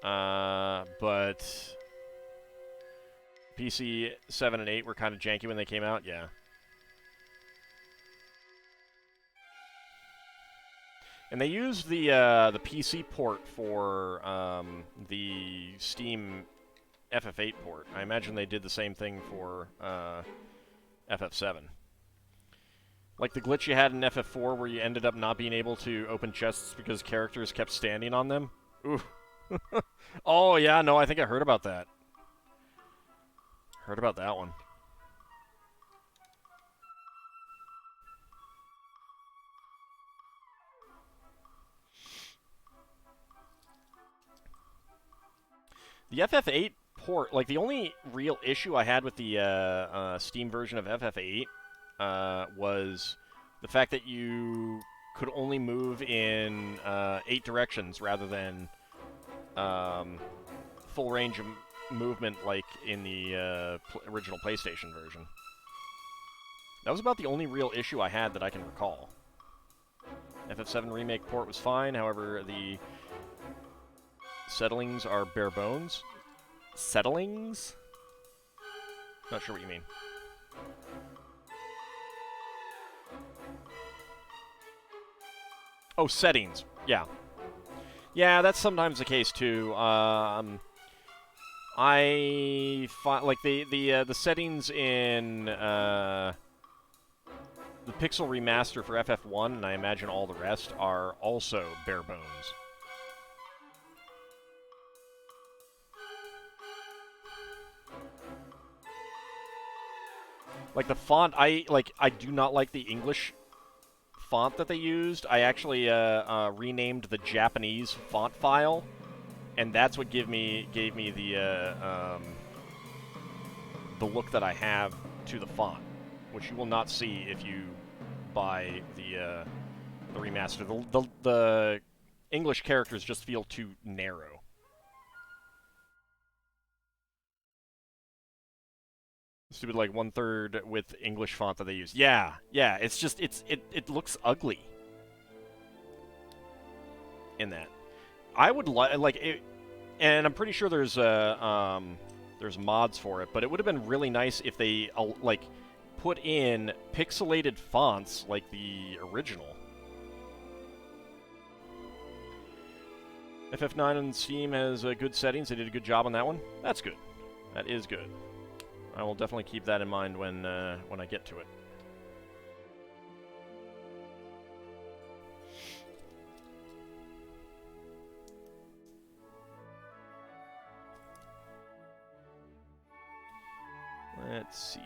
But... PC 7 and 8 were kind of janky when they came out, yeah. And they used the PC port for the Steam FF8 port. I imagine they did the same thing for FF7. Like the glitch you had in FF4 where you ended up not being able to open chests because characters kept standing on them. Ooh. Oh, yeah, no, I think I heard about that. Heard about that one. The FF8 port, like, the only real issue I had with the Steam version of FF8 was the fact that you could only move in 8 directions rather than full range of movement like in the original PlayStation version. That was about the only real issue I had that I can recall. FF7 Remake port was fine, however, the settlings are bare bones. Settlings? Not sure what you mean. Oh, settings. Yeah. Yeah, that's sometimes the case too. I find like the settings in the Pixel Remaster for FF1, and I imagine all the rest, are also bare bones. Like the font, I do not like the English font that they used. I actually renamed the Japanese font file, and that's what gave me the look that I have to the font, which you will not see if you buy the remaster. The English characters just feel too narrow. Stupid, like, 1/3 with English font that they use. Yeah, yeah, it's just, it looks ugly in that. I would like it, and I'm pretty sure there's mods for it, but it would have been really nice if they, like, put in pixelated fonts like the original. FF9 on Steam has good settings. They did a good job on that one. That's good. That is good. I will definitely keep that in mind when I get to it. Let's see.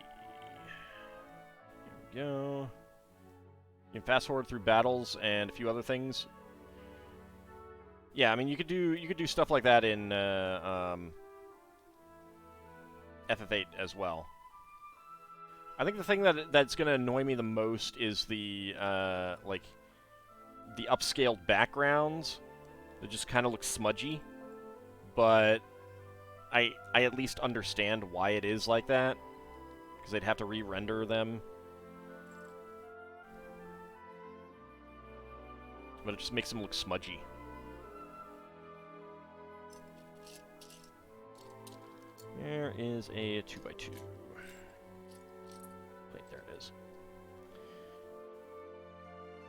Here we go. You can fast forward through battles and a few other things. Yeah, I mean you could do stuff like that in FF8 as well. I think the thing that's gonna annoy me the most is the like the upscaled backgrounds that just kind of look smudgy, but I at least understand why it is like that, because they'd have to re-render them. But it just makes them look smudgy. There is a 2x2. Wait, there it is.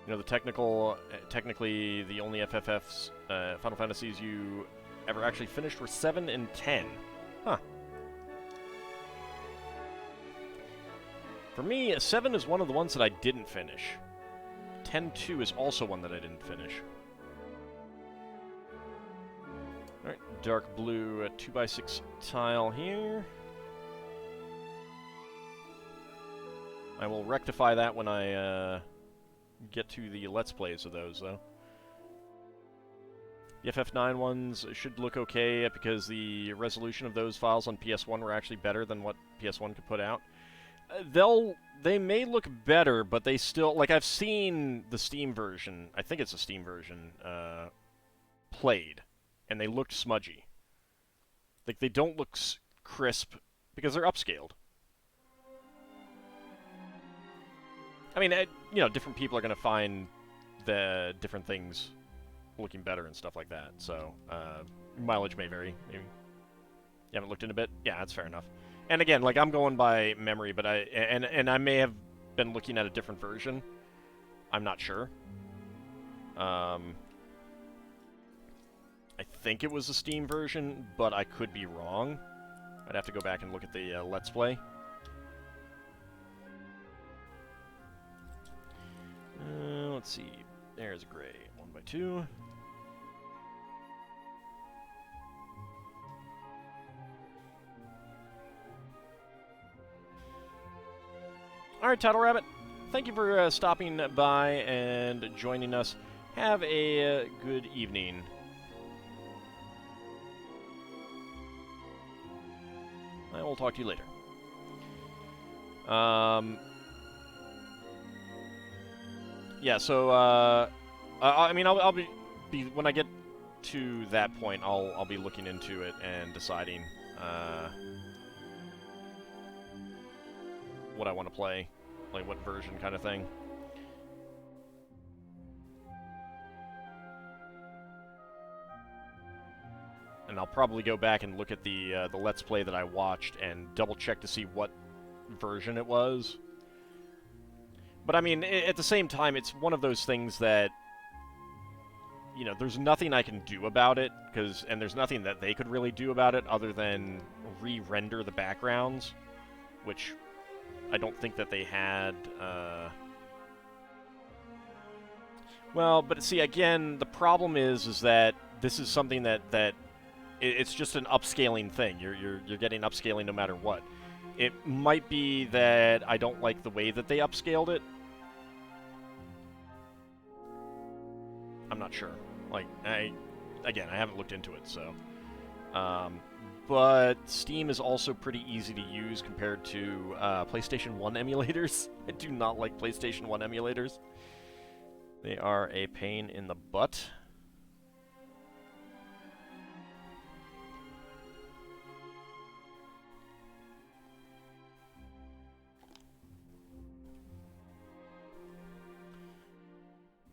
You know, technically, the only FFFs, Final Fantasies you ever actually finished were 7 and 10. Huh. For me, 7 is one of the ones that I didn't finish. 10-2 is also one that I didn't finish. Alright, dark blue 2x6 tile here. I will rectify that when I get to the Let's Plays of those, though. The FF9 ones should look okay because the resolution of those files on PS1 were actually better than what PS1 could put out. They may look better, but they still, like, I've seen the Steam version, I think it's a Steam version, played, and they looked smudgy. Like, they don't look crisp because they're upscaled. I mean, you know, different people are going to find the different things looking better and stuff like that, so, mileage may vary, maybe. You haven't looked in a bit? Yeah, that's fair enough. And again, like, I'm going by memory, but I may have been looking at a different version. I'm not sure. I think it was a Steam version, but I could be wrong. I'd have to go back and look at the Let's Play. Let's see. There's gray. 1x2. Alright, Title Rabbit. Thank you for stopping by and joining us. Have a good evening. I will talk to you later. Yeah, so, I mean, I'll be when I get to that point, I'll be looking into it and deciding, what I want to play, like what version kind of thing. And I'll probably go back and look at the Let's Play that I watched and double check to see what version it was. But I mean, at the same time, it's one of those things that, you know, there's nothing I can do about it, and there's nothing that they could really do about it other than re-render the backgrounds, which I don't think that they had, well, but see, again, the problem is that this is something that it's just an upscaling thing. You're getting upscaling no matter what. It might be that I don't like the way that they upscaled it. I'm not sure. Like, again, I haven't looked into it, so, but Steam is also pretty easy to use compared to PlayStation 1 emulators. I do not like PlayStation 1 emulators. They are a pain in the butt.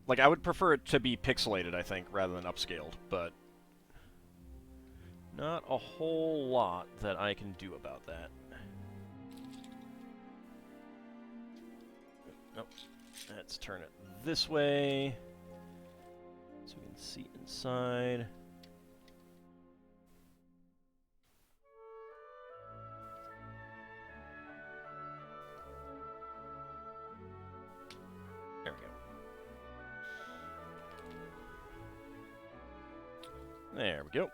Like, I would prefer it to be pixelated, I think, rather than upscaled, but not a whole lot that I can do about that. Nope. Let's turn it this way so we can see inside. There we go. There we go.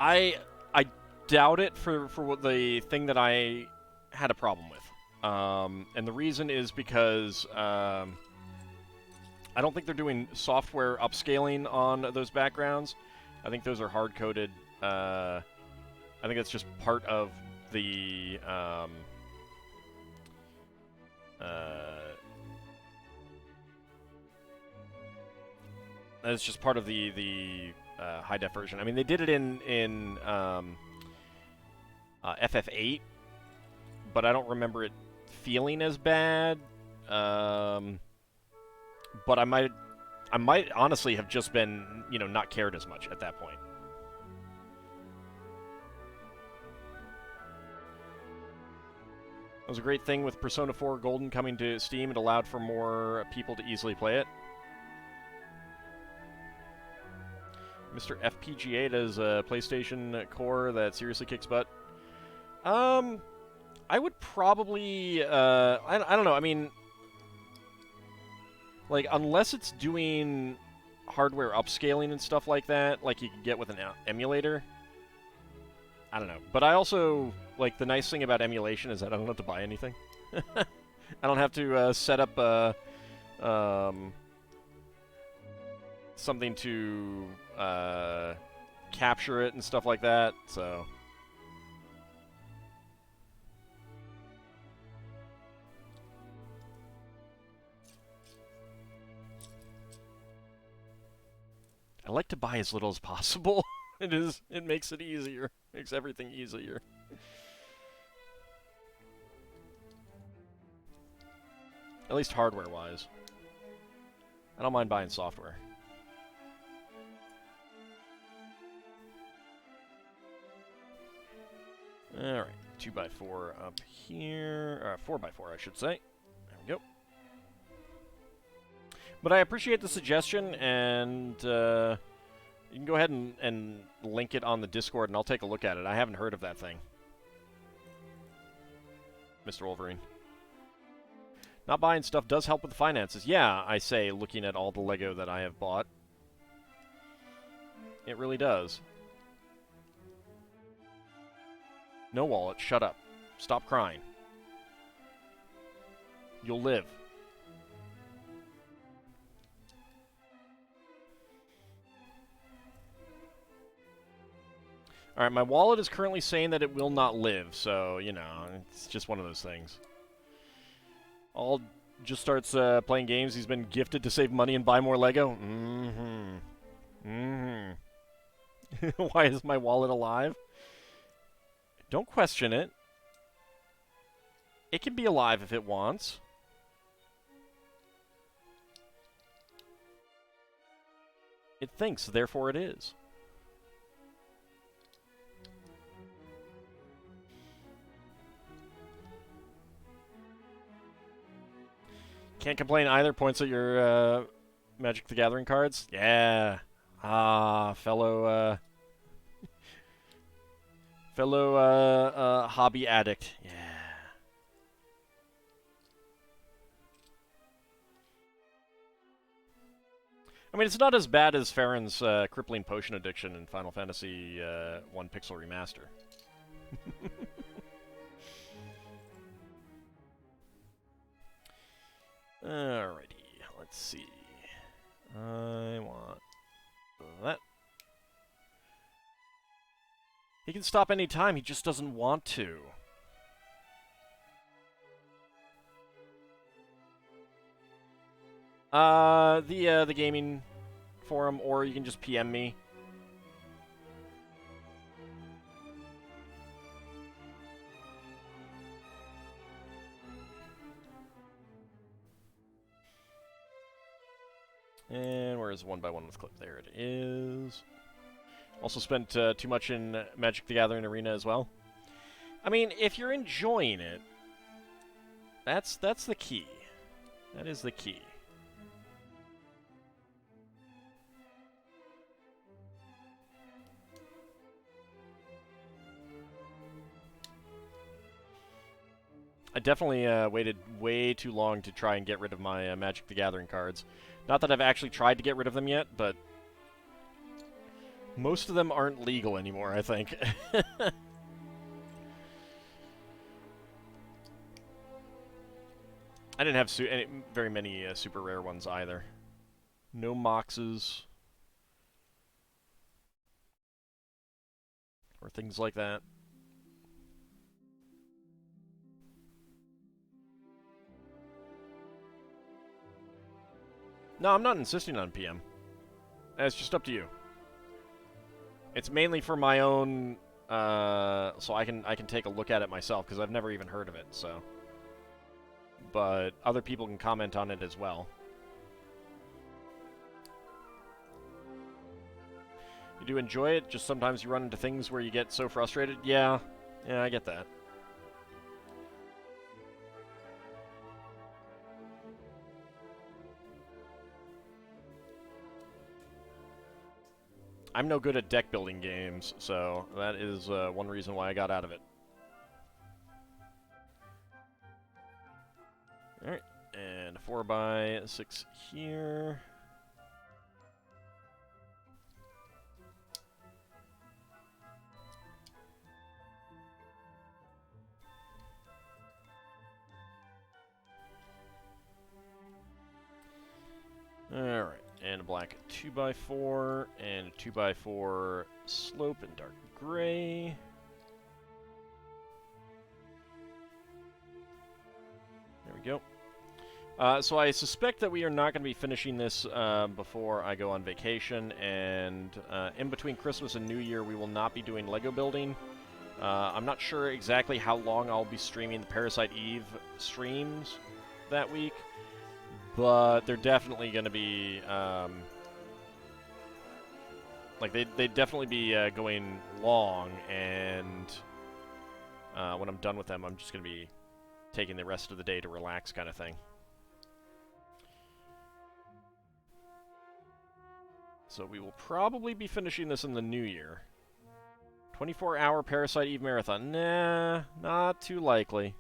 I doubt it for what the thing that I had a problem with. And the reason is because I don't think they're doing software upscaling on those backgrounds. I think those are hard-coded. I think that's just part of the that's just part of the high def version. I mean, they did it in FF8, but I don't remember it feeling as bad. But I might honestly have just been, you know, not cared as much at that point. It was a great thing with Persona 4 Golden coming to Steam. It allowed for more people to easily play it. Mr. FPGA does a PlayStation core that seriously kicks butt. I would probably, I don't know, I mean, like, unless it's doing hardware upscaling and stuff like that, like you can get with an emulator, I don't know. But I also, like, the nice thing about emulation is that I don't have to buy anything. I don't have to set up something to capture it and stuff like that, so... I like to buy as little as possible. It makes it easier. Makes everything easier. At least hardware-wise. I don't mind buying software. Alright, 2x4 up here. 4x4, I should say. There we go. But I appreciate the suggestion, and you can go ahead and link it on the Discord, and I'll take a look at it. I haven't heard of that thing. Mr. Wolverine. Not buying stuff does help with the finances. Yeah, I say, looking at all the Lego that I have bought. It really does. No, Wallet, shut up. Stop crying. You'll live. Alright, my wallet is currently saying that it will not live, so, you know, it's just one of those things. All just starts playing games. He's been gifted to save money and buy more Lego. Why is my wallet alive? Don't question it. It can be alive if it wants. It thinks, therefore it is. Can't complain either. Points at your Magic the Gathering cards. Yeah. Fellow hobby addict. Yeah. I mean, it's not as bad as Farron's crippling potion addiction in Final Fantasy 1 Pixel Remaster. Alrighty, let's see. I want that. He can stop any time, he just doesn't want to. The gaming forum, or you can just PM me. And where is 1x1 with clip? There it is. Also spent too much in Magic the Gathering Arena as well. I mean, if you're enjoying it, that's the key. That is the key. I definitely waited way too long to try and get rid of my Magic the Gathering cards. Not that I've actually tried to get rid of them yet, but Most of them aren't legal anymore, I think. I didn't have very many super rare ones either. No Moxes. Or things like that. No, I'm not insisting on PM. It's just up to you. It's mainly for my own, so I can take a look at it myself, because I've never even heard of it, so. But other people can comment on it as well. You do enjoy it, just sometimes you run into things where you get so frustrated. Yeah, I get that. I'm no good at deck building games, so that is one reason why I got out of it. Alright, and 4x6 here. Alright, and a black 2x4, and a 2x4 slope in dark gray. There we go. So I suspect that we are not going to be finishing this before I go on vacation, and in between Christmas and New Year we will not be doing Lego building. I'm not sure exactly how long I'll be streaming the Parasite Eve streams that week, but they're definitely going to be, like, they'd definitely be going long, and when I'm done with them, I'm just going to be taking the rest of the day to relax kind of thing. So we will probably be finishing this in the new year. 24-hour Parasite Eve marathon. Nah, not too likely.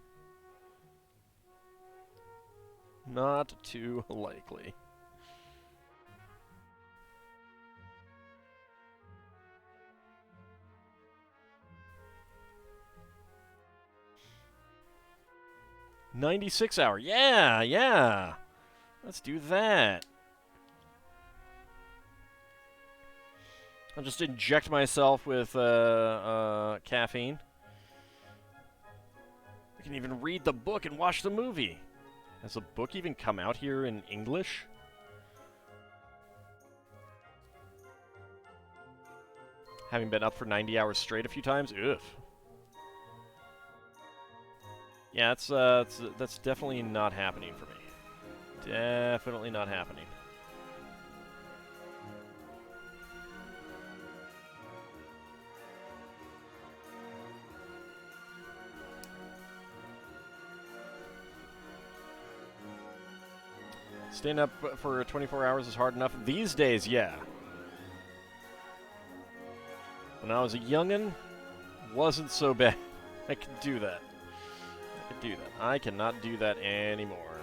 Not too likely. $96-hour. Yeah. Let's do that. I'll just inject myself with caffeine. I can even read the book and watch the movie. Has the book even come out here in English? Having been up for 90 hours straight a few times? Ugh. Yeah, that's definitely not happening for me. Definitely not happening. Staying up for 24 hours is hard enough. These days, yeah. When I was a youngin', wasn't so bad. I could do that. I cannot do that anymore.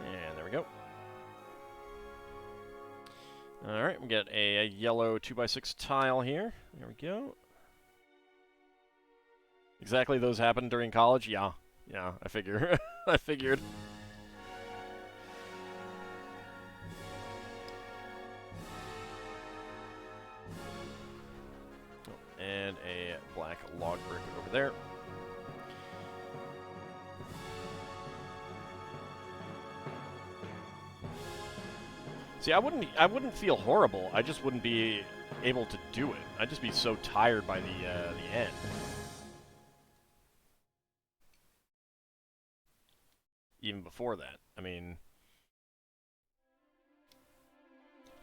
And there we go. Alright, we got a yellow 2x6 tile here. There we go. Exactly, those happened during college? Yeah, I figure. I figured. And a black log brick over there. See, I wouldn't feel horrible. I just wouldn't be able to do it. I'd just be so tired by the end. Even before that, I mean,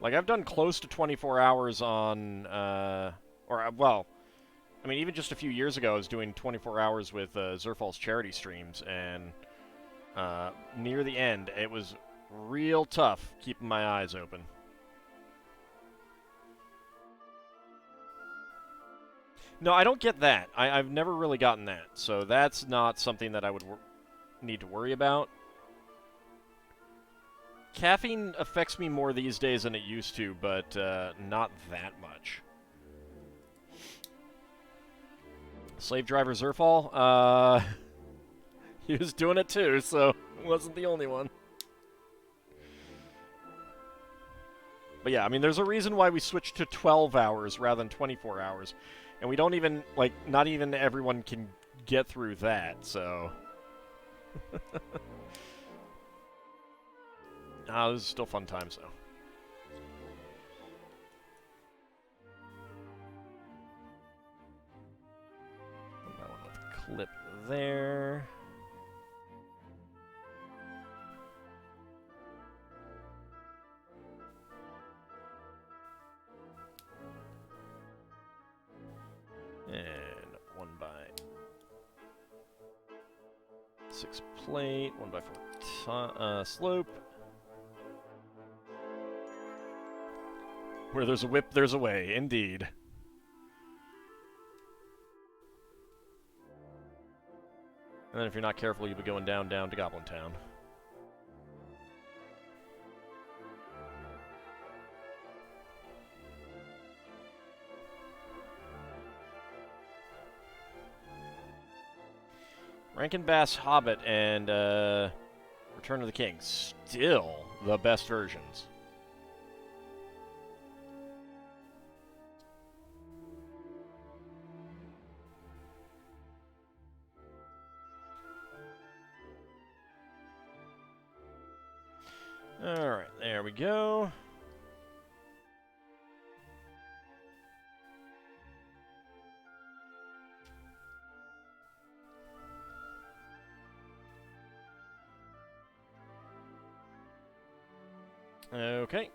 like, I've done close to 24 hours on, well, I mean, even just a few years ago, I was doing 24 hours with Zerfall's charity streams, and near the end, it was real tough keeping my eyes open. No, I don't get that. I've never really gotten that, so that's not something that I would need to worry about. Caffeine affects me more these days than it used to, but not that much. Slave driver Zerfall? He was doing it too, so wasn't the only one. But yeah, I mean, there's a reason why we switched to 12 hours rather than 24 hours. And we don't even, like, not even everyone can get through that, so... This is still fun times, though. That one with the clip there. And 1x6 plate, 1x4 slope. Where there's a whip, there's a way, indeed. And then if you're not careful, you'll be going down to Goblin Town. Rankin Bass Hobbit and Return of the King. Still the best versions. Alright, there we go. Okay.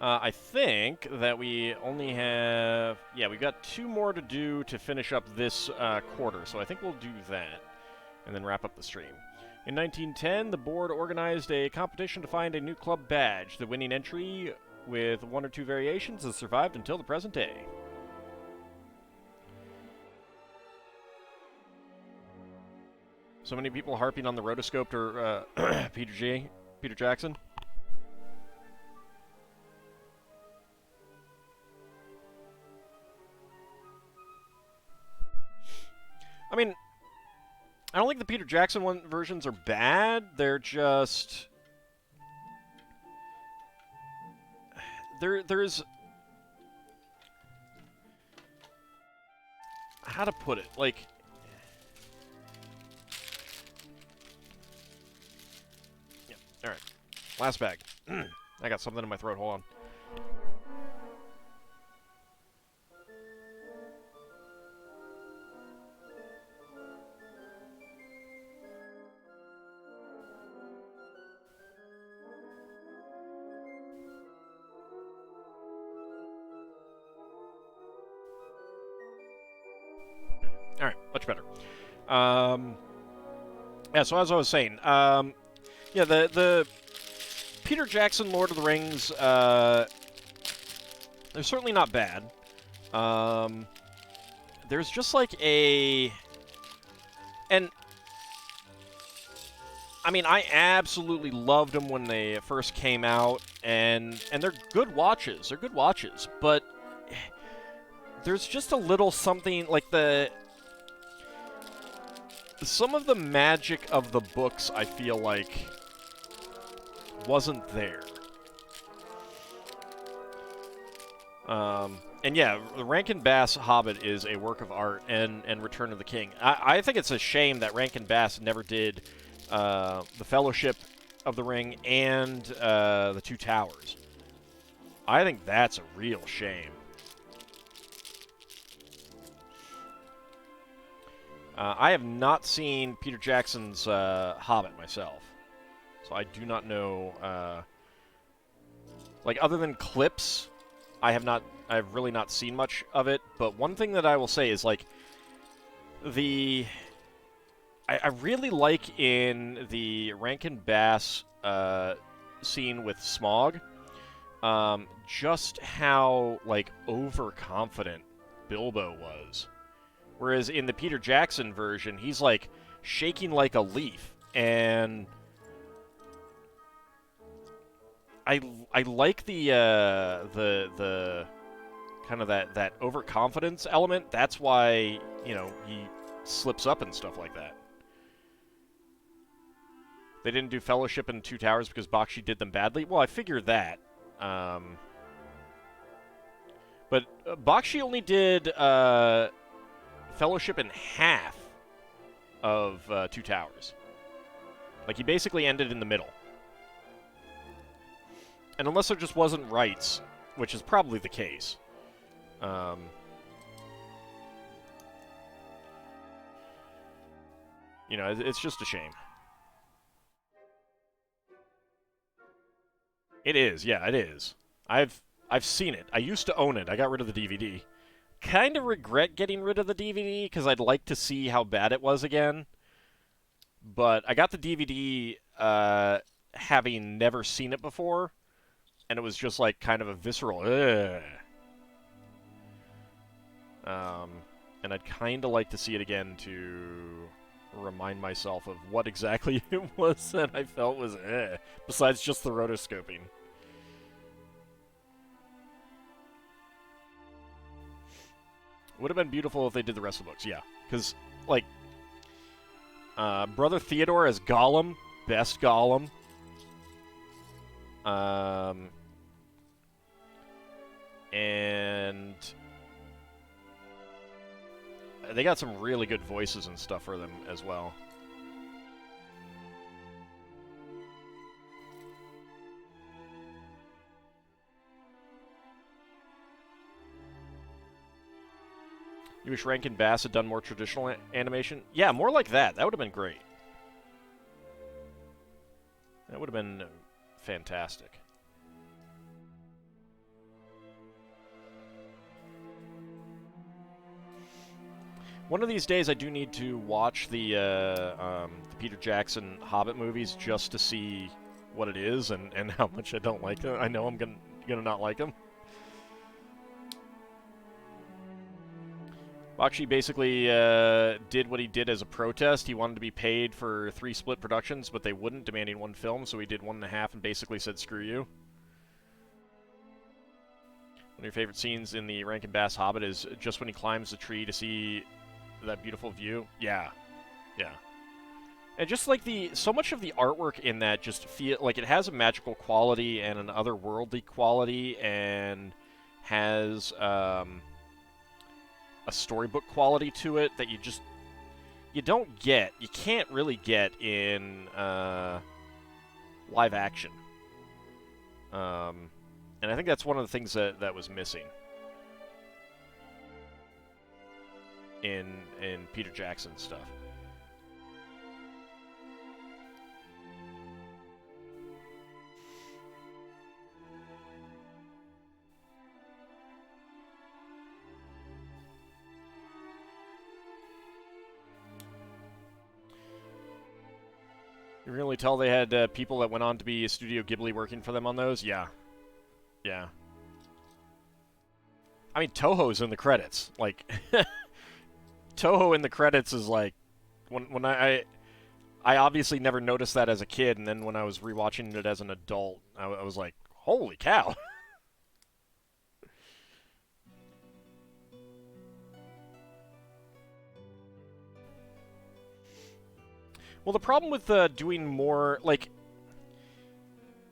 I think that we only have... Yeah, we've got 2 more to do to finish up this quarter, so I think we'll do that, and then wrap up the stream. In 1910, the board organized a competition to find a new club badge. The winning entry, with 1 or 2 variations, has survived until the present day. So many people harping on the rotoscoped or Peter Jackson. I mean, I don't think the Peter Jackson versions are bad. They're just... There's... How to put it? Like... Yeah, alright. Last bag. I got something in my throat. Hold on. Alright, much better. Yeah, so as I was saying, yeah, the Peter Jackson Lord of the Rings, they're certainly not bad. There's just like a... And, I mean, I absolutely loved them when they first came out, and they're good watches. They're good watches, but there's just a little something, like some of the magic of the books, I feel like, wasn't there. And yeah, the Rankin Bass Hobbit is a work of art, and Return of the King. I think it's a shame that Rankin Bass never did the Fellowship of the Ring and the Two Towers. I think that's a real shame. I have not seen Peter Jackson's Hobbit myself, so I do not know. Like, other than clips, I've really not seen much of it. But one thing that I will say is, like, I really like in the Rankin Bass scene with Smaug, just how, like, overconfident Bilbo was. Whereas in the Peter Jackson version, he's, like, shaking like a leaf. And I like the kind of that overconfidence element. That's why, you know, he slips up and stuff like that. They didn't do Fellowship and Two Towers because Bakshi did them badly. Well, I figured that. But Bakshi only did Fellowship in half of Two Towers. Like, he basically ended in the middle. And unless there just wasn't rights, which is probably the case, you know, it's just a shame. It is, yeah, it is. I've seen it. I used to own it. I got rid of the DVD. Kind of regret getting rid of the DVD because I'd like to see how bad it was again. But I got the DVD having never seen it before, and it was just like kind of a visceral ugh. And I'd kind of like to see it again to remind myself of what exactly it was that I felt was besides just the rotoscoping. Would have been beautiful if they did the rest of the books, yeah. Because, like, Brother Theodore as Gollum, best Gollum. And they got some really good voices and stuff for them as well. You wish Rankin Bass had done more traditional animation? Yeah, more like that. That would have been great. That would have been fantastic. One of these days, I do need to watch the Peter Jackson Hobbit movies just to see what it is and how much I don't like them. I know I'm gonna not like them. Bakshi basically did what he did as a protest. He wanted to be paid for 3 split productions, but they wouldn't, demanding 1 film, so he did 1.5 and basically said, screw you. One of your favorite scenes in the Rankin Bass Hobbit is just when he climbs the tree to see that beautiful view. Yeah. Yeah. And just like so much of the artwork in that just feel like it has a magical quality and an otherworldly quality and has a storybook quality to it that you can't really get in live action. And I think that's one of the things that was missing in Peter Jackson's stuff. You can really tell they had people that went on to be Studio Ghibli working for them on those? Yeah. Yeah. I mean, Toho's in the credits. Like, Toho in the credits is like, when I obviously never noticed that as a kid, and then when I was rewatching it as an adult, I was like, holy cow. Well, the problem with doing more, like,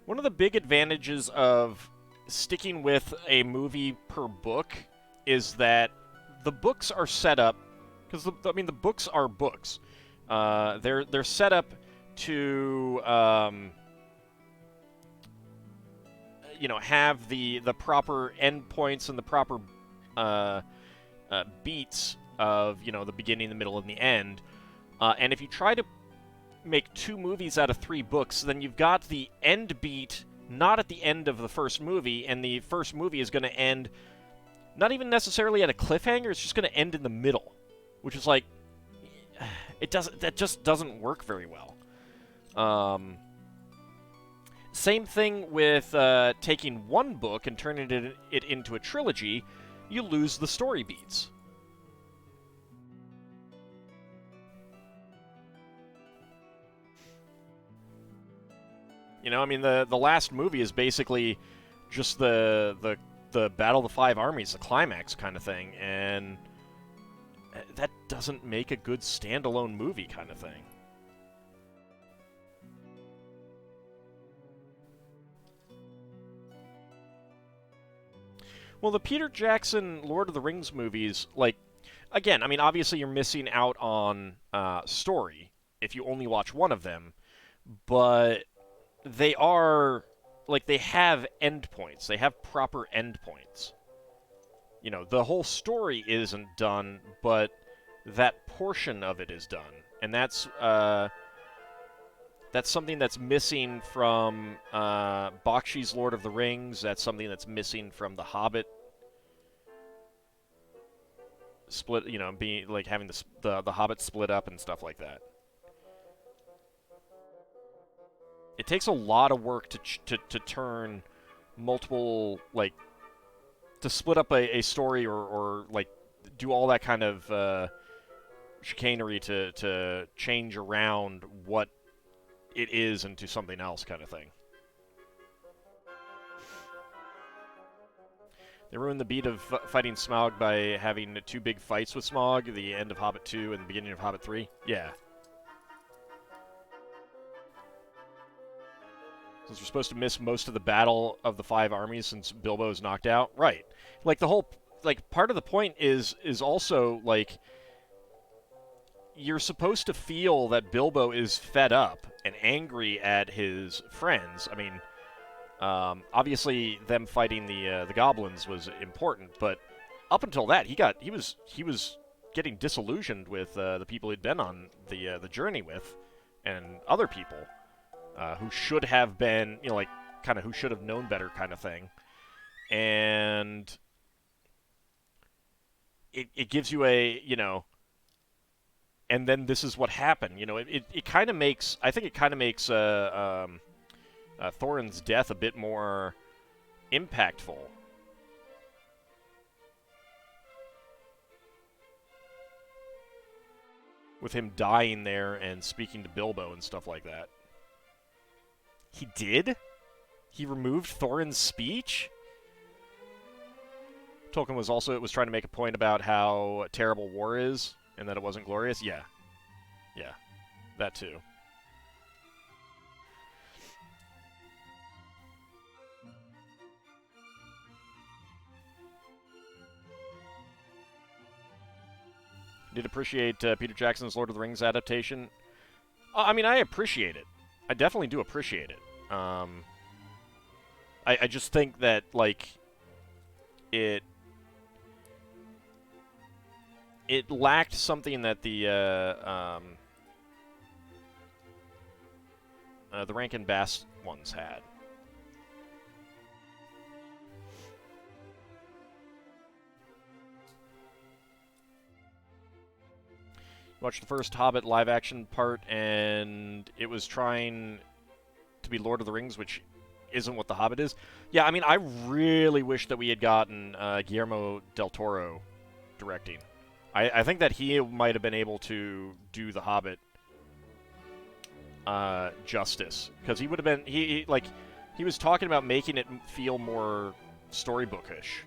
one of the big advantages of sticking with a movie per book is that the books are set up, because, I mean, the books are books. They're set up to, you know, have the proper endpoints and the proper beats of, you know, the beginning, the middle, and the end. And if you try to make 2 movies out of 3 books, then you've got the end beat not at the end of the first movie, and the first movie is going to end not even necessarily at a cliffhanger, it's just going to end in the middle, which is like, that just doesn't work very well. Same thing with taking one book and turning it into a trilogy. You lose the story beats. You know, I mean, the last movie is basically just the Battle of the Five Armies, the climax kind of thing, and that doesn't make a good standalone movie kind of thing. Well, the Peter Jackson Lord of the Rings movies, like, again, I mean, obviously you're missing out on story if you only watch one of them, but they are, like, they have endpoints. They have proper endpoints. You know, the whole story isn't done, but that portion of it is done. And that's something that's missing from Bakshi's Lord of the Rings. That's something that's missing from The Hobbit. Split, you know, being like having the Hobbit split up and stuff like that. It takes a lot of work to turn multiple, like, to split up a story or like do all that kind of chicanery to change around what it is into something else kind of thing. They ruined the beat of fighting Smaug by having two big fights with Smaug, the end of Hobbit 2 and the beginning of Hobbit 3. Yeah. Since we're supposed to miss most of the battle of the five armies since Bilbo's knocked out. Right. Like, the whole, like, part of the point is also, like, you're supposed to feel that Bilbo is fed up and angry at his friends. I mean, obviously them fighting the goblins was important, but up until that, he was getting disillusioned with the people he'd been on the journey with, and other people who should have been, you know, like, kind of who should have known better kind of thing. And it gives you a, you know, and then this is what happened. You know, it kind of makes, I think it kind of makes Thorin's death a bit more impactful. With him dying there and speaking to Bilbo and stuff like that. He did? He removed Thorin's speech? Tolkien was trying to make a point about how terrible war is and that it wasn't glorious. Yeah. Yeah. That too. Did appreciate Peter Jackson's Lord of the Rings adaptation. I mean, I appreciate it. I definitely do appreciate it. I just think that, like, it lacked something that the Rankin Bass ones had. Watched the first Hobbit live-action part, and it was trying to be Lord of the Rings, which isn't what The Hobbit is. Yeah, I mean, I really wish that we had gotten Guillermo del Toro directing. I think that he might have been able to do The Hobbit justice, because he would have been he was talking about making it feel more storybookish.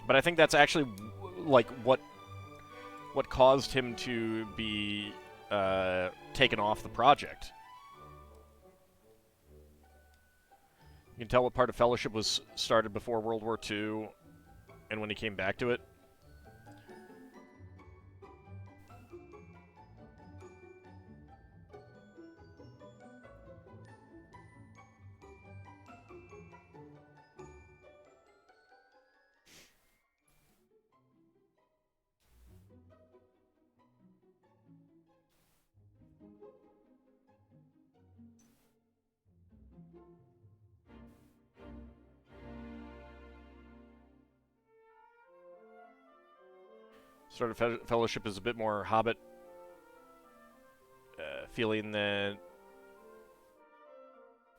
But I think that's actually, like, what caused him to be taken off the project. You can tell what part of Fellowship was started before World War II and when he came back to it. Started Fellowship is a bit more Hobbit feeling than...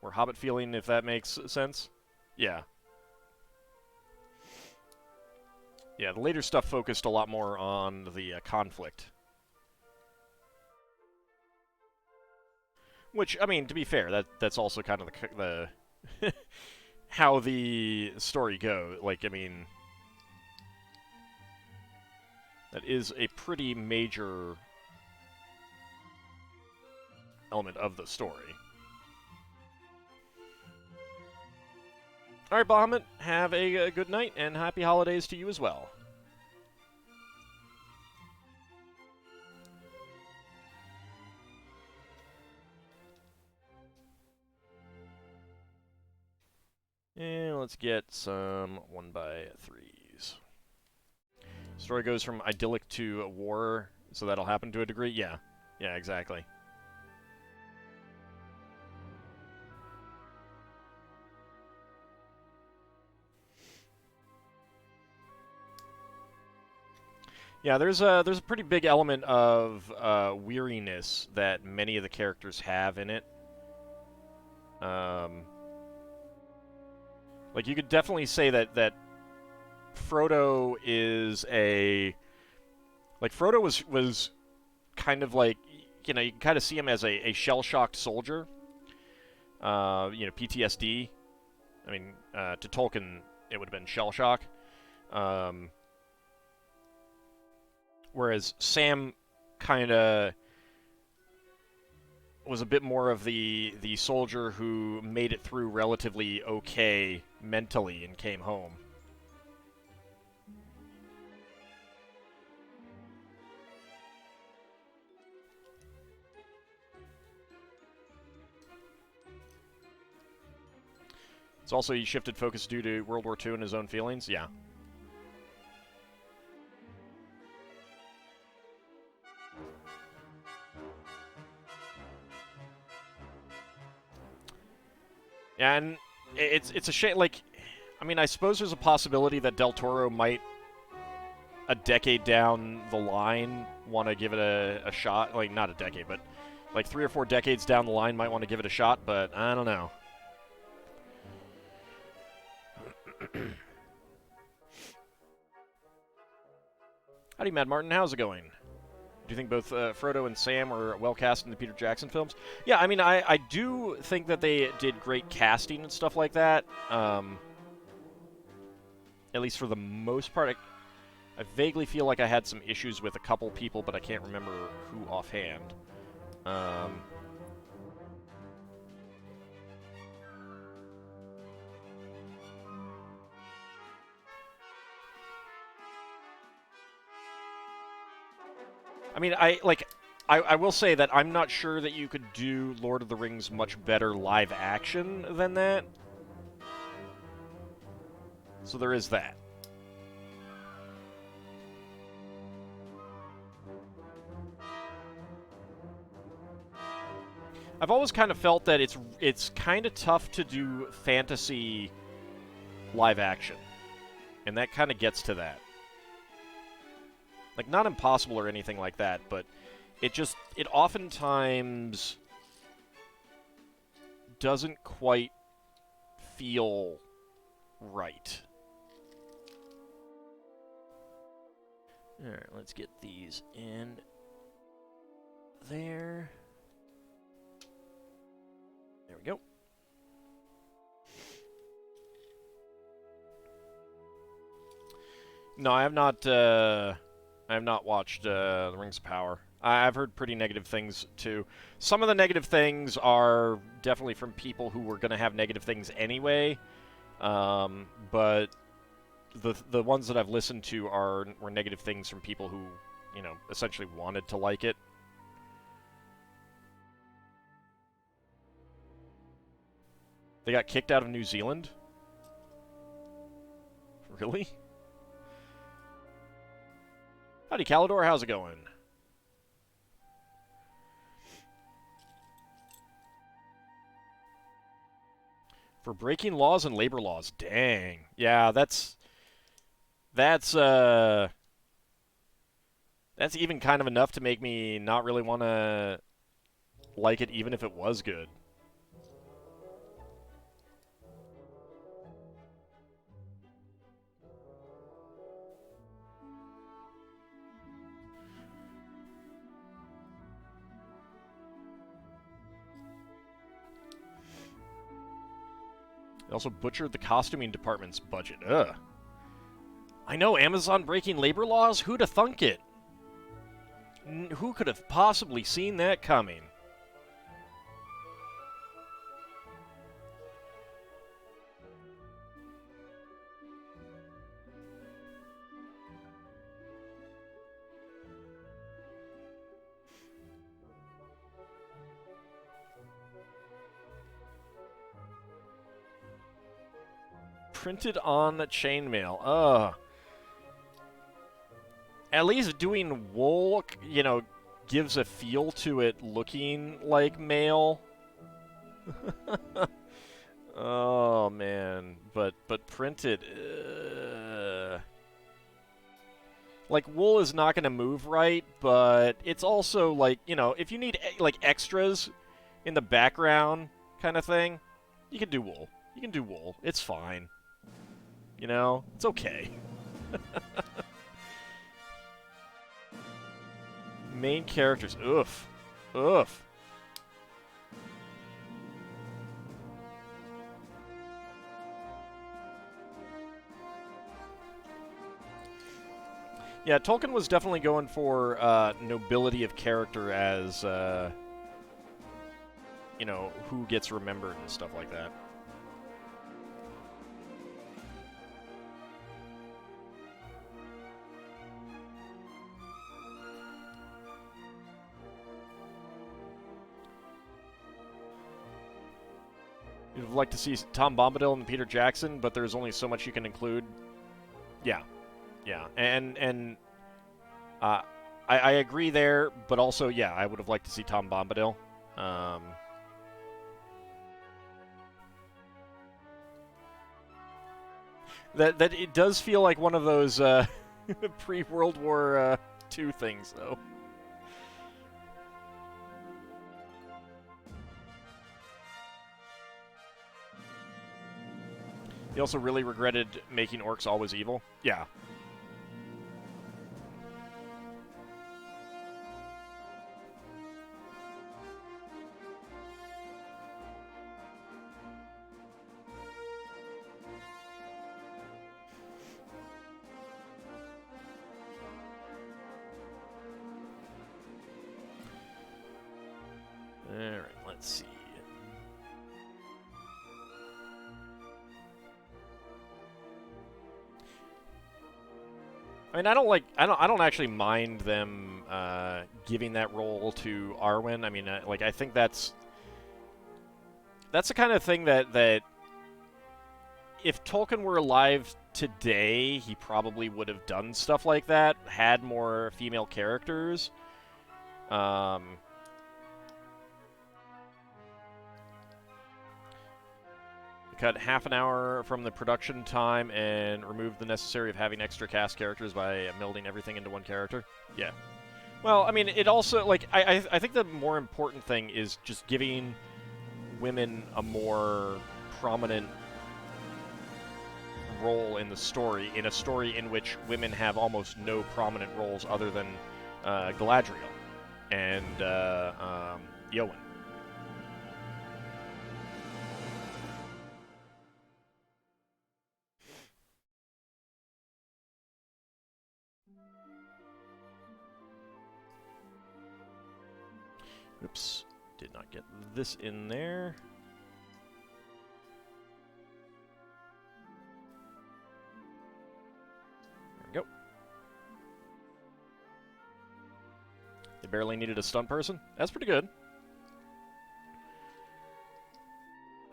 More Hobbit feeling, if that makes sense. Yeah. Yeah, the later stuff focused a lot more on the conflict. Which, I mean, to be fair, that's also kind of the how the story goes. Like, I mean, that is a pretty major element of the story. All right, Bahamut, have a good night, and happy holidays to you as well. And let's get some 1x3s. Story goes from idyllic to war, so that'll happen to a degree? Yeah. Yeah, exactly. Yeah, there's a pretty big element of weariness that many of the characters have in it. Like, you could definitely say that Frodo is a... Like, Frodo was kind of like, you know, you can kind of see him as a shell-shocked soldier. You know, PTSD. I mean, to Tolkien, it would have been shell-shock. Whereas Sam kind of was a bit more of the soldier who made it through relatively okay mentally and came home. It's also he shifted focus due to World War II and his own feelings. Yeah. And it's a shame. Like, I mean, I suppose there's a possibility that Del Toro might, a decade down the line, want to give it a shot. Like, not a decade, but like 3 or 4 decades down the line, might want to give it a shot. But I don't know. Howdy, Mad Martin. How's it going? Do you think both Frodo and Sam were well cast in the Peter Jackson films? Yeah, I mean, I do think that they did great casting and stuff like that. At least for the most part. I vaguely feel like I had some issues with a couple people, but I can't remember who offhand. I mean, I will say that I'm not sure that you could do Lord of the Rings much better live action than that. So there is that. I've always kind of felt that it's kind of tough to do fantasy live action. And that kind of gets to that. Like, not impossible or anything like that, but it oftentimes doesn't quite feel right. Alright, let's get these in there. There we go. No, I have not watched The Rings of Power. I've heard pretty negative things, too. Some of the negative things are definitely from people who were going to have negative things anyway, but the ones that I've listened to were negative things from people who, you know, essentially wanted to like it. They got kicked out of New Zealand? Really? Howdy, Calidor. How's it going? For breaking laws and labor laws. Dang. Yeah, that's even kind of enough to make me not really want to like it, even if it was good. They also butchered the costuming department's budget. Ugh. I know, Amazon breaking labor laws? Who'd have thunk it? Who could have possibly seen that coming? Printed on chainmail. Ugh. At least doing wool, you know, gives a feel to it looking like mail. Oh, man. But printed... Like, wool is not going to move right, but it's also, like, you know, if you need, like, extras in the background kind of thing, you can do wool. You can do wool. It's fine. You know? It's okay. Main characters. Oof. Oof. Yeah, Tolkien was definitely going for nobility of character as, you know, who gets remembered and stuff like that. You'd like to see Tom Bombadil and Peter Jackson, but there's only so much you can include. Yeah. Yeah. And I agree there, but also, yeah, I would have liked to see Tom Bombadil. That it does feel like one of those pre-World War II things, though. He also really regretted making orcs always evil. Yeah. Alright, let's see. I mean, I don't actually mind them giving that role to Arwen. I mean, like, I think that's the kind of thing that if Tolkien were alive today, he probably would have done stuff like that, had more female characters. Cut half an hour from the production time and remove the necessary of having extra cast characters by melding everything into one character. Yeah. Well, I mean, it also, like, I think the more important thing is just giving women a more prominent role in the story, in a story in which women have almost no prominent roles other than Galadriel and Yowen. Oops, did not get this in there. There we go. They barely needed a stunt person. That's pretty good.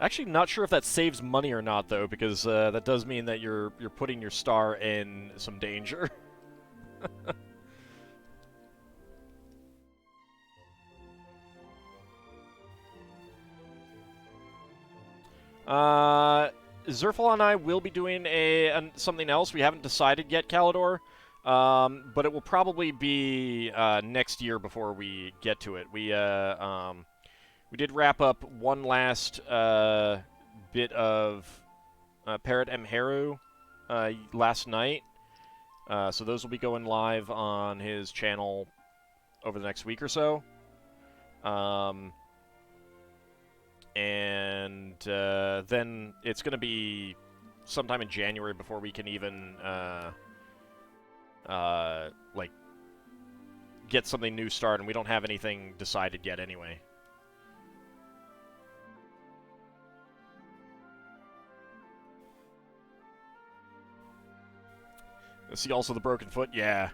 Actually, not sure if that saves money or not, though, because that does mean that you're putting your star in some danger. Zerfal and I will be doing something else. We haven't decided yet, Calidor, but it will probably be next year before we get to it. We did wrap up one last bit of Parrot Mheru last night, so those will be going live on his channel over the next week or so. And then it's going to be sometime in January before we can even, like, get something new started, and we don't have anything decided yet anyway. See also the broken foot? Yeah.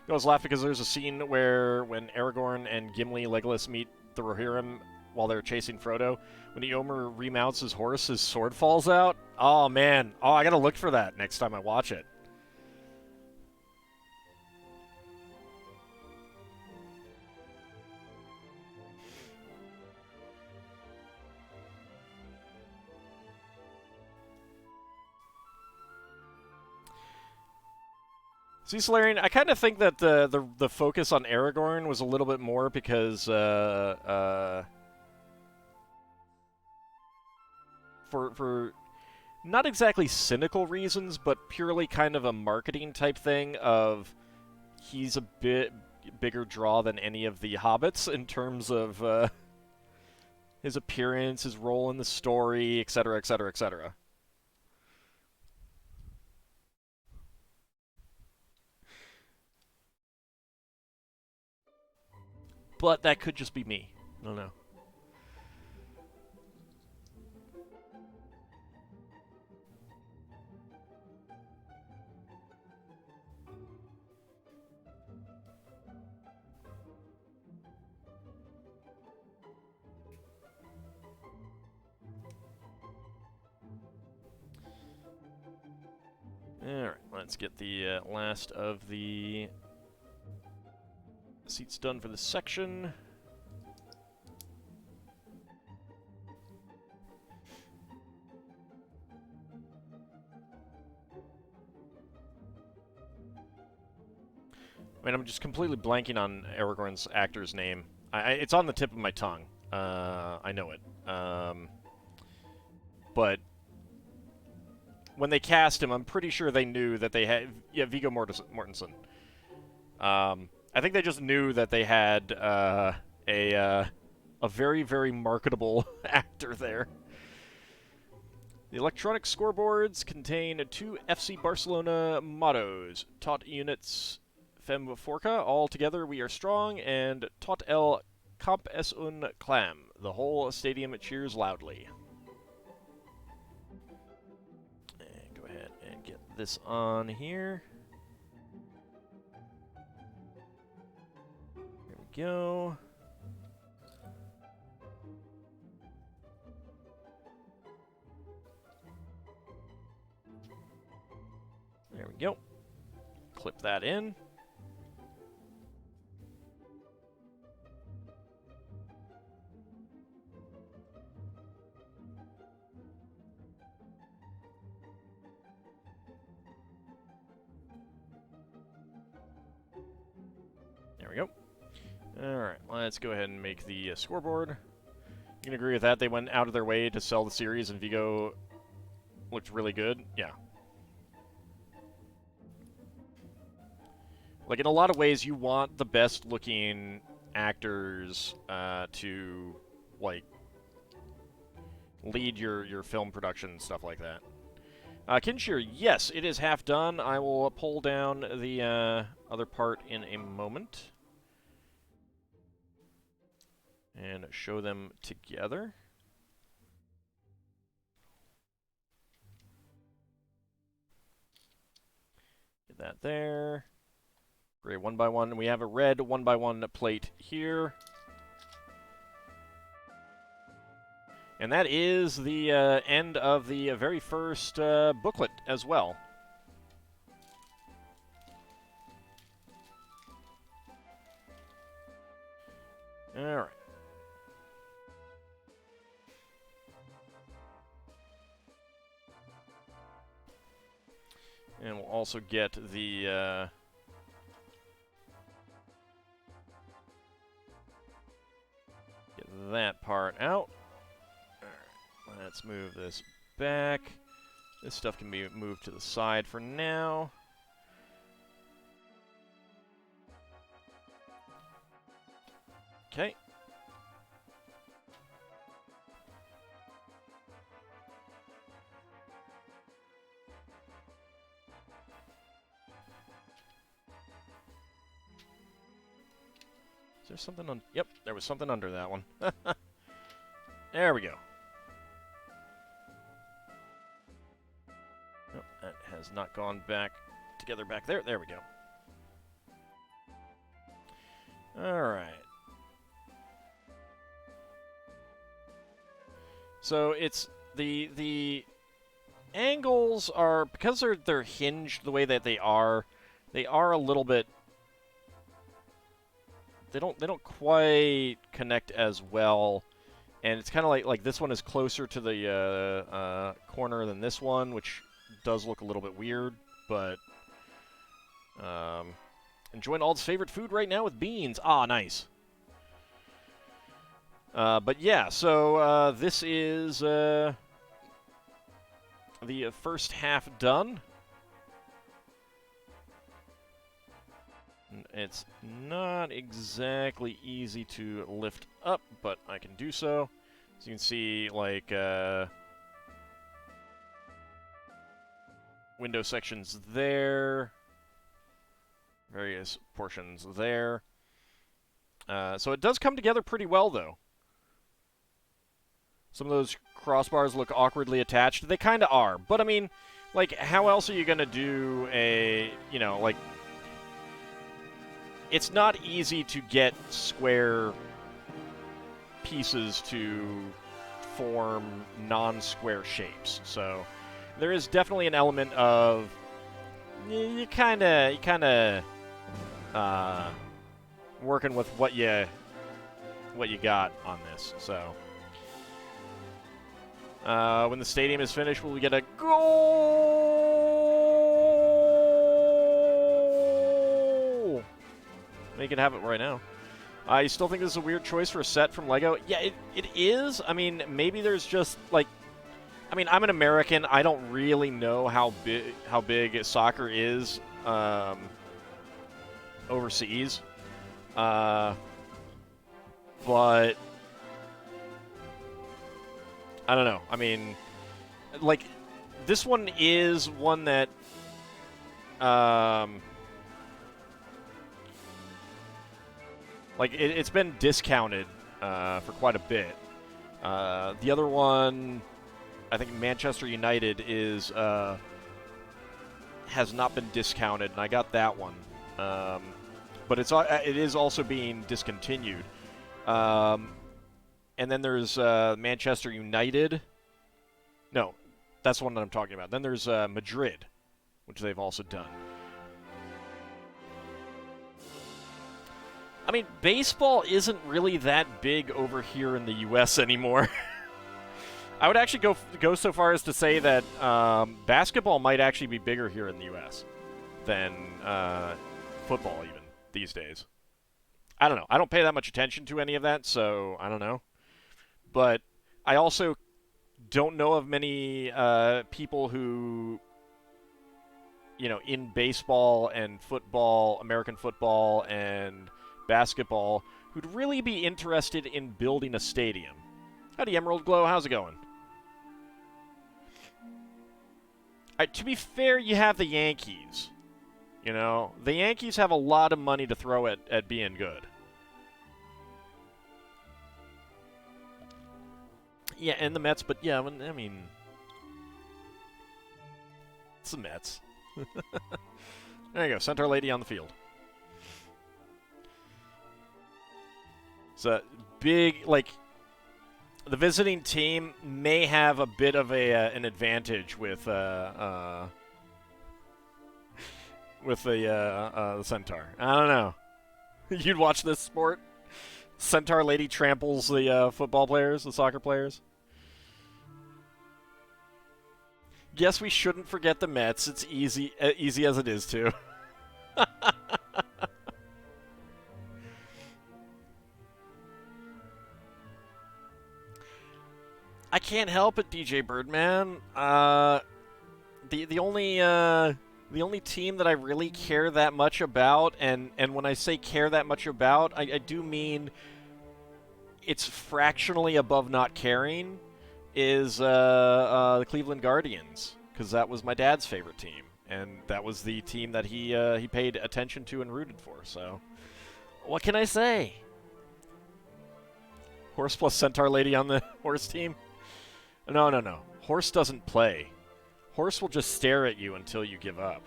I was laughing because there's a scene where when Aragorn and Gimli, Legolas meet the Rohirrim while they're chasing Frodo, when Eomer remounts his horse, his sword falls out. Oh, man. Oh, I gotta look for that next time I watch it. See, Solarian, I kind of think that the focus on Aragorn was a little bit more because for not exactly cynical reasons, but purely kind of a marketing type thing of he's a bit bigger draw than any of the hobbits in terms of his appearance, his role in the story, etc., etc., etc. But that could just be me. I don't know. Alright, let's get the last of the seats done for this section. I mean, I'm just completely blanking on Aragorn's actor's name. It's on the tip of my tongue. I know it. But when they cast him, I'm pretty sure they knew that they had... Yeah, Viggo Mortensen. I think they just knew that they had a very, very marketable actor there. The electronic scoreboards contain 2 FC Barcelona mottos. Tot units fem forca, all together we are strong, and tot el camp es un clam. The whole stadium cheers loudly. And go ahead and get this on here. Here we go. There we go. Clip that in. There we go. Alright, let's go ahead and make the scoreboard. You can agree with that? They went out of their way to sell the series, and Viggo looked really good. Yeah. Like, in a lot of ways, you want the best-looking actors to, like, lead your film production and stuff like that. Kinshir, yes, it is half done. I will pull down the other part in a moment and show them together. Get that there. Gray 1x1. We have a red 1x1 plate here. And that is the end of the very first booklet as well. All right. And we'll also get the... get that part out. Alright, let's move this back. This stuff can be moved to the side for now. Okay. Is there something on... Yep, there was something under that one. There we go. Nope, that has not gone back together back there. There we go. Alright. So it's... The angles are... Because they're hinged the way that they are a little bit... They don't quite connect as well, and it's kind of like this one is closer to the corner than this one, which does look a little bit weird. But enjoying Ald's favorite food right now with beans. Ah, nice. But yeah, so this is the first half done. It's not exactly easy to lift up, but I can do so. As you can see, like, window sections there, various portions there. So it does come together pretty well, though. Some of those crossbars look awkwardly attached. They kind of are, but I mean, like, how else are you going to do a, you know, like... It's not easy to get square pieces to form non-square shapes. So there is definitely an element of you kind of working with what you got on this. So when the stadium is finished, will we get a goal? You can have it right now. You still think this is a weird choice for a set from LEGO? Yeah, it is. I mean, maybe there's just, like... I mean, I'm an American. I don't really know how big soccer is overseas. But... I don't know. I mean, like, this one is one that... Like, it's been discounted for quite a bit. The other one, I think Manchester United is has not been discounted, and I got that one. But it is also being discontinued. And then there's Manchester United. No, that's the one that I'm talking about. Then there's Madrid, which they've also done. I mean, baseball isn't really that big over here in the U.S. anymore. I would actually go so far as to say that basketball might actually be bigger here in the U.S. than football even these days. I don't know. I don't pay that much attention to any of that, so I don't know. But I also don't know of many people who, you know, in baseball and football, American football and basketball, who'd really be interested in building a stadium. Howdy, Emerald Glow. How's it going? To be fair, you have the Yankees. You know, the Yankees have a lot of money to throw at being good. Yeah, and the Mets, but yeah, I mean... It's the Mets. There you go, Centaur Lady on the field. It's a big, like, the visiting team may have a bit of an advantage with the Centaur. I don't know. You'd watch this sport? Centaur Lady tramples the football players, the soccer players. Guess we shouldn't forget the Mets. It's easy as it is to. I can't help it, DJ Birdman. The only team that I really care that much about, and when I say care that much about, I do mean it's fractionally above not caring, is the Cleveland Guardians, because that was my dad's favorite team, and that was the team that he paid attention to and rooted for. So, what can I say? Horse plus Centaur Lady on the horse team? No, no, no. Horse doesn't play. Horse will just stare at you until you give up.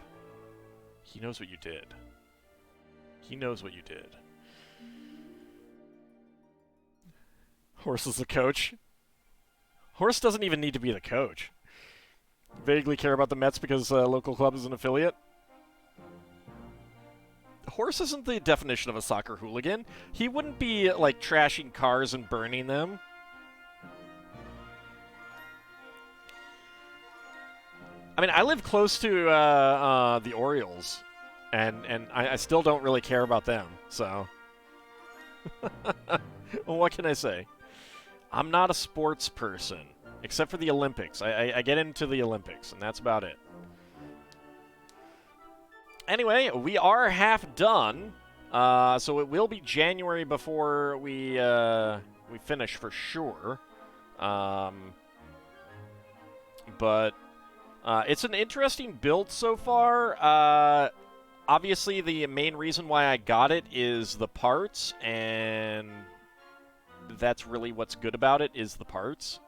He knows what you did. He knows what you did. Horse is the coach. Horse doesn't even need to be the coach. Vaguely care about the Mets because local club is an affiliate. Horse isn't the definition of a soccer hooligan. He wouldn't be, like, trashing cars and burning them. I mean, I live close to the Orioles, and I still don't really care about them, so... Well, what can I say? I'm not a sports person, except for the Olympics. I get into the Olympics, and that's about it. Anyway, we are half done, so it will be January before we finish for sure. But it's an interesting build so far. Obviously, the main reason why I got it is the parts, and that's really what's good about it, is the parts.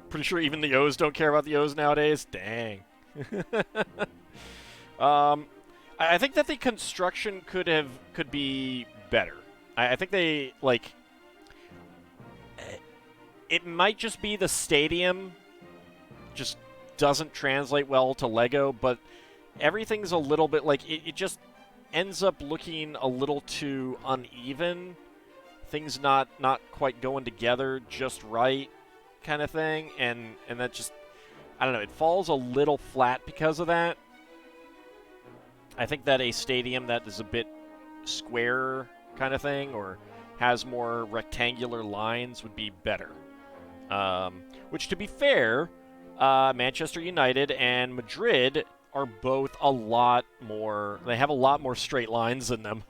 Pretty sure even the O's don't care about the O's nowadays. Dang. I think that the construction could be better. I think they, like... It might just be the stadium just doesn't translate well to Lego, but everything's a little bit, like, it just ends up looking a little too uneven. Things not quite going together just right kind of thing, and that just, I don't know, it falls a little flat because of that. I think that a stadium that is a bit square kind of thing, or has more rectangular lines, would be better. Which, to be fair, Manchester United and Madrid are both a lot more... They have a lot more straight lines in them.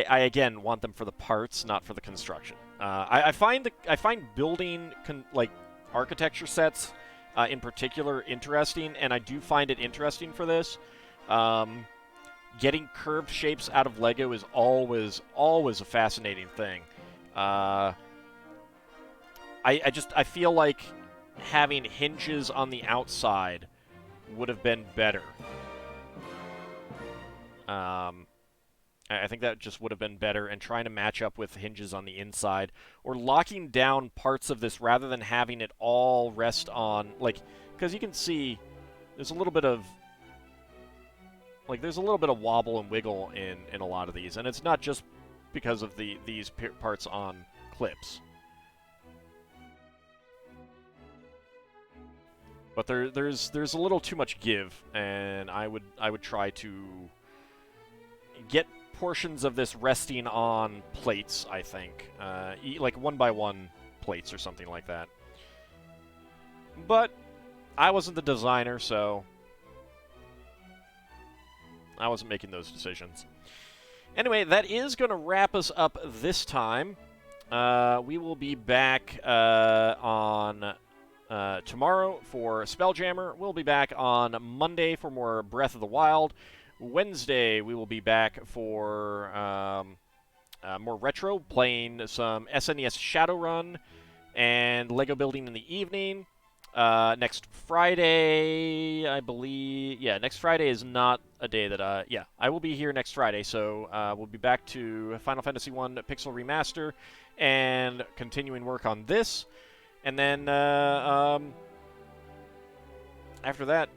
I again want them for the parts, not for the construction. I find building like architecture sets in particular interesting, and I do find it interesting for this. Getting curved shapes out of Lego is always a fascinating thing. I feel like having hinges on the outside would have been better. I think that just would have been better, and trying to match up with hinges on the inside, or locking down parts of this rather than having it all rest on, like, because you can see there's a little bit of wobble and wiggle in a lot of these, and it's not just because of these parts on clips. But there's a little too much give, and I would try to get portions of this resting on plates, I think. Like 1x1 plates or something like that. But I wasn't the designer, so I wasn't making those decisions. Anyway, that is going to wrap us up this time. We will be back on tomorrow for Spelljammer. We'll be back on Monday for more Breath of the Wild. Wednesday, we will be back for more retro, playing some SNES Shadowrun and Lego building in the evening. Next Friday, I believe... Yeah, next Friday is not a day that... I will be here next Friday, so we'll be back to Final Fantasy I Pixel Remaster and continuing work on this. And then after that...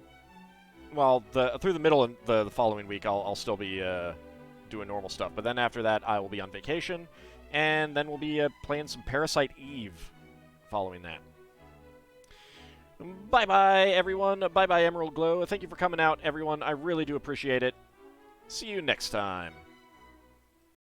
Well, through the middle of the following week, I'll still be doing normal stuff. But then after that, I will be on vacation. And then we'll be playing some Parasite Eve following that. Bye-bye, everyone. Bye-bye, Emerald Glow. Thank you for coming out, everyone. I really do appreciate it. See you next time.